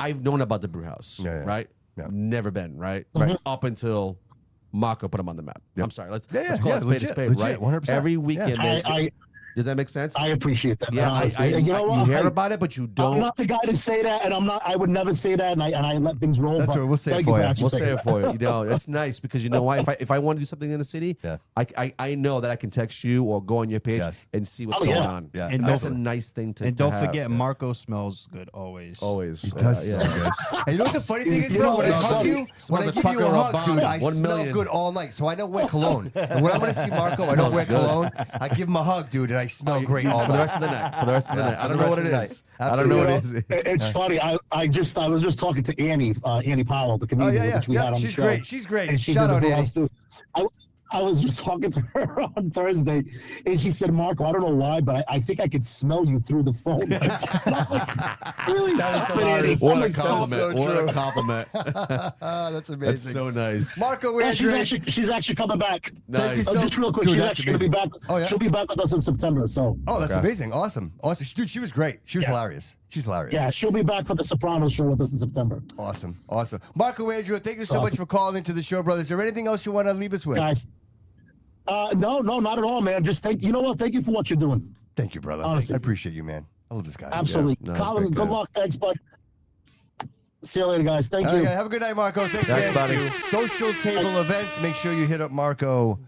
I've known about the brew house, right? Yeah. Never been, right? Up until Marco put them on the map. I'm sorry. Let's call it legit, a spade, legit, right? 100%. Every weekend, does that make sense? I appreciate that. Yeah, honestly. you know what? hear about it, but you don't. I'm not the guy to say that, and I would never say that, and I let things roll. That's but what we'll say thank for you. actually We'll saying say it that. for you. It's nice because you know why? If I want to do something in the city, I know that I can text you or go on your page and see what's going on. Yeah, And that's a nice thing to And don't have. forget, Marco smells good always. Always. He does smell good. And you know what the funny thing is, bro? When I hug you, when Smells I like give you a Paco hug, dude, I Rabanne. 1 smell million. good all night. So I don't wear cologne. And when I'm going to see Marco, I don't wear cologne. I give him a hug, dude, and I smell great all For the night. rest of the night. For the rest of the night. I for don't the know what rest it of the is. night. I don't know what it Absolutely. is. It's funny. I was just talking to Annie Powell, the Oh, comedian, yeah. which we had on the She's show. great. She's great. And she Shout did out, the Annie. house too. I was just talking to her on Thursday, and she said, "Marco, I don't know why, but I think I could smell you through the phone." And I'm like, really? That is Stop it, hilarious. Annie. What a That makes sense. compliment. so What true. a compliment. That's amazing. That's so nice. Marco, Yeah, we're she's actually coming back. Nice. So- Just real quick, Dude, she's that's actually going to be back. Oh, yeah? She'll be back with us in September. So Oh, that's Okay. amazing. Awesome. Dude, she was great. She was hilarious. She's hilarious. yeah, she'll be back for the Sopranos show with us in September. Awesome. Marco Andrew, thank you so much Awesome. for calling into the show, brother. Is there anything else you want to leave us with? Guys, no, not at all, man. Just thank you know what? Thank you for what you're doing. Thank you, brother. Honestly. I appreciate you, man. I love this guy. Absolutely. No, it's Colin, great, good guy. luck. Thanks, bud. See you later, guys. Thank All right, you. guys, have a good night, Marco. Thanks, Thanks, man. buddy. Social table events. Make sure you hit up Marco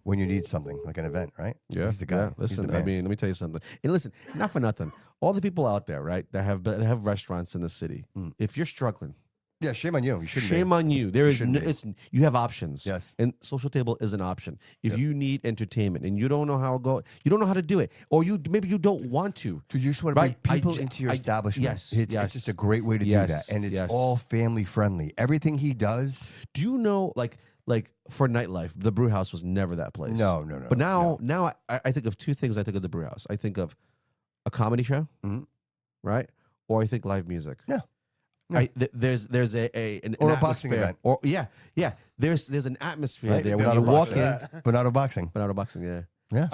when you need something, like an event, right? Yeah, He's the guy. yeah. He's Listen, the I man. mean, let me tell you something. And listen, not for nothing. All the people out there, right, that have restaurants in the city. If you're struggling, Yeah, shame on you. You shouldn't shame be. on you. There is shouldn't no, be. it's you have options. Yes. And social table is an option. If you need entertainment and you don't know how to go, you don't know how to do it, or maybe you don't want to. Dude, you just want to Right, bring I people ju- into your I- establishment. yes, It's yes. just a great way to do Yes, that. And it's yes. all family friendly. Everything he does. Do you know, like for nightlife, the brew house was never that place. No. But now I think of two things. I think of the brew house. I think of a comedy show, right? Or I think live music. Yeah. Yeah. There's an Or a atmosphere. boxing event. Or yeah. There's an atmosphere Right? there Bernardo when you walk boxing. in. Bernardo boxing. Bernardo boxing, yeah. Yeah.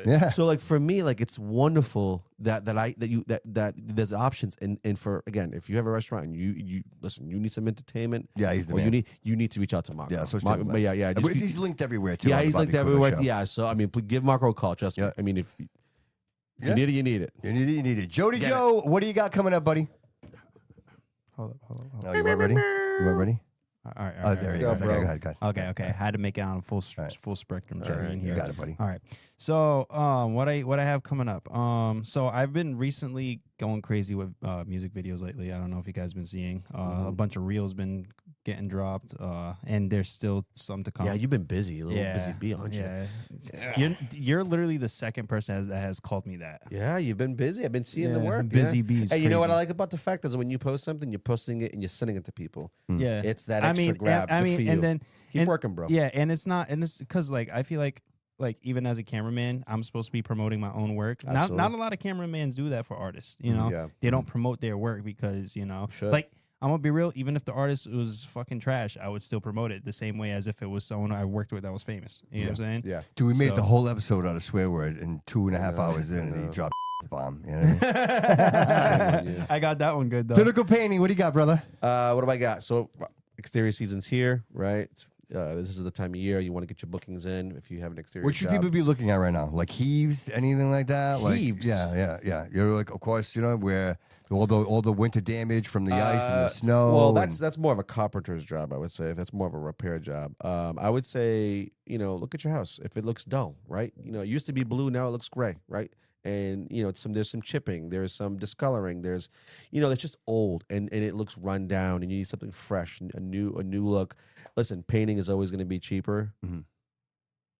yeah. So like for me, like it's wonderful that there's options and for again, if you have a restaurant and you listen, you need some entertainment. Yeah, he's the or man. you need to reach out to Marco. Yeah, so But yeah. But he's linked everywhere too. Yeah, on the he's Bobby linked Couto everywhere. Show. Yeah, so I mean, give Marco a call. Trust me. Yeah. I mean, if Yeah. you need it, you need it. You need it. Jody Get Joe, what do you got coming up, buddy? Hold up. Oh, you weren't ready? You weren't ready? All right. Oh, there he go, goes. bro. Go ahead. Okay. I had to make it on full spectrum All right, streaming you here. got it, buddy. All right. So, what I have coming up. So I've been recently going crazy with music videos lately. I don't know if you guys been seeing. A bunch of reels been getting dropped. And there's still some to come. Yeah, you've been busy, a little busy bee, aren't you? Yeah. You're literally the second person that has called me that. Yeah, you've been busy. I've been seeing the work. Busy bees. Hey, you know what I crazy. like about the fact is when you post something, you're posting it and you're sending it to people. Yeah. It's that extra grab. Good for you. and then Keep and- working, bro. Yeah, and it's because like I feel like even as a cameraman, I'm supposed to be promoting my own work. Not a lot of cameramans do that for artists. You know, Yeah. they don't promote their work because Should. like I'm gonna be real. Even if the artist was fucking trash, I would still promote it the same way as if it was someone I worked with that was famous. You know what I'm saying? Yeah. Dude, we made the So- whole episode out of swear word in 2.5 hours in, and he dropped bomb. You know what I mean? I got that one good though. Pinnacle Painting, what do you got, brother? What do I got? So exterior season's here, right? This is the time of year you want to get your bookings in if you have an exterior What should job. people be looking at right now? Like heaves, anything like that? Heaves? Like, yeah. You're like, of course, you know, where all the winter damage from the ice and the snow. Well, and- that's more of a carpenter's job, I would say. That's more of a repair job. I would say, look at your house. If it looks dull, right? It used to be blue, now it looks gray, right? And there's some chipping, there's some discoloring, there's, it's just old and it looks run down, and you need something fresh, a new look. Listen, painting is always going to be cheaper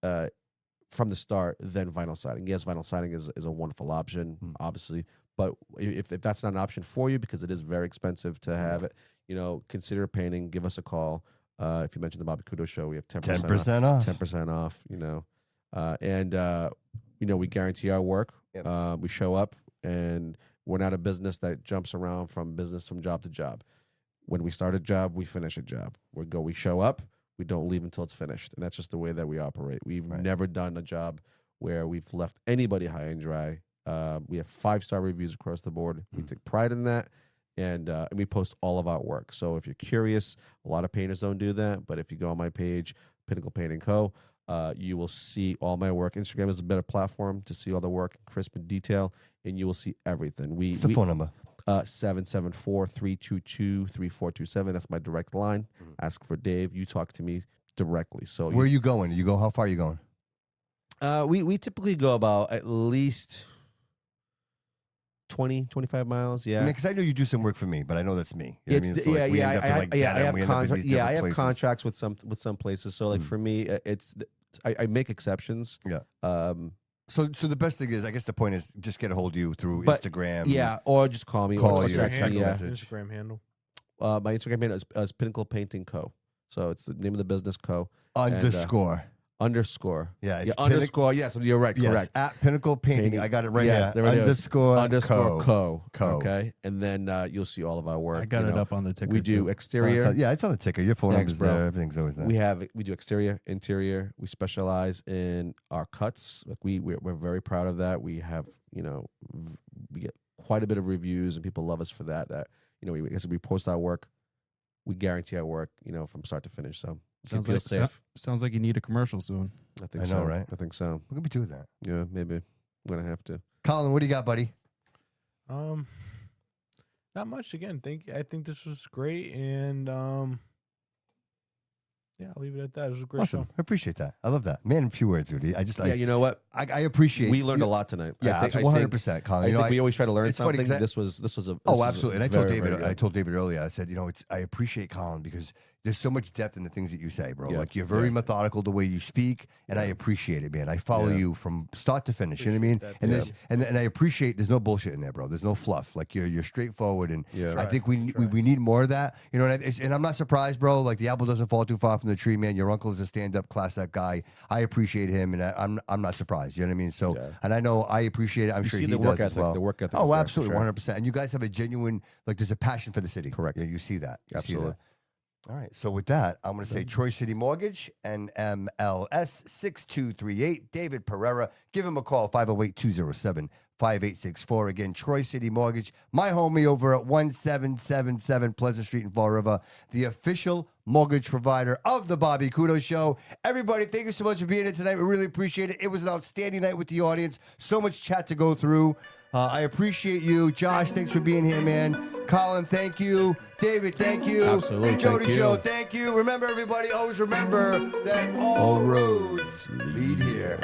from the start than vinyl siding. Yes, vinyl siding is a wonderful option, obviously. But if that's not an option for you, because it is very expensive to have it, consider painting. Give us a call. If you mention the Bobby Couto Show, we have 10% off. 10% off. We guarantee our work. Yep. We show up, and we're not a business that jumps around from job to job. When we start a job, we finish a job. We show up. We don't leave until it's finished, and that's just the way that we operate. We've never done a job where we've left anybody high and dry. We have 5-star reviews across the board. We take pride in that, and we post all of our work. So if you're curious, a lot of painters don't do that, but if you go on my page, Pinnacle Painting Co., you will see all my work. Instagram is a better platform to see all the work, crisp and detail, and you will see everything. What's the phone number? 774-322-3427. That's my direct line. Ask for Dave. You talk to me directly. So Where are you going? How far are you going? we typically go about at least 20, 25 miles. Yeah. Because I know you do some work for me, but I know that's me. You know what I mean? It's So, like, we end up in, like, I Dedham, have we end up in these I different have places. contracts with some places. So like for me, I make exceptions. Yeah. So So the best thing is, I guess the point is, just get a hold of you through But, Instagram. yeah, or just call me. Call or you, text text me. Yeah. message. Instagram handle. My Instagram handle is Pinnacle Painting Co. So it's the name of the business Co. Underscore. Underscore. Yeah, it's underscore. Yes, you're right. Yes, Correct. at Pinnacle Painting. I got it right Yes, here. there it is. Underscore Co. Co. Okay, and then you'll see all of our work. I got it up on the ticker. We do too. exterior. Yeah, it's on the ticker. Your phone Thanks, number's bro. there. Everything's always there. We do exterior, interior. We specialize in our cuts. Like we're very proud of that. We have we get quite a bit of reviews, and people love us for that. That we post our work. We guarantee our work, from start to finish. So Sounds feel like safe. sounds like you need a commercial soon. I think I so. know, right? I think so. What can we do with that? Yeah, maybe I'm gonna have to. Colin, what do you got, buddy? Not much. Again, I think this was great, and yeah, I'll leave it at that. It was a great Awesome. show. I appreciate that. I love that. Man, in few words, Rudy. Yeah, you know what? I appreciate. We learned a lot tonight. Yeah, I think, 100%, Colin. I You know, think we always try to learn it's funny something. 'cause This was a Oh, absolutely. And I told very, David, very I good. told David earlier. I said, I appreciate Colin because there's so much depth in the things that you say, bro. Yeah. Like you're very Yeah. methodical the way you speak, and I appreciate it, man. I follow Yeah. you from start to finish. You know what I mean? Appreciate that. And Yeah. there's and I appreciate there's no bullshit in there, bro. There's no fluff. Like you're straightforward, and Yeah. I think we Try. need more of that. You know, and I'm not surprised, bro. Like the apple doesn't fall too far from the tree, man. Your uncle is a stand-up class act guy. I appreciate him, and I'm not surprised. You know what I mean? So, Yeah. and I know I appreciate it. I'm You sure see he the work does as ethic. well. The work ethic is Oh, there, for absolutely, sure. 100%. And you guys have a genuine, like, there's a passion for the city. Correct. You see that. You see Absolutely. that. All right. So with that, I'm going to say Troy City Mortgage, NMLS 6238. David Pereira. Give him a call, 508-207-5864. Again, Troy City Mortgage. My homie over at 1777 Pleasant Street in Fall River, the official mortgage provider of the Bobby Couto Show. Everybody, thank you so much for being here tonight. We really appreciate it. It was an outstanding night with the audience. So much chat to go through. I appreciate you. Josh, thanks for being here, man. Collin, thank you. David, thank you. Absolutely, Jody thank you. Joe, thank you. Remember, everybody, always remember that all roads lead here.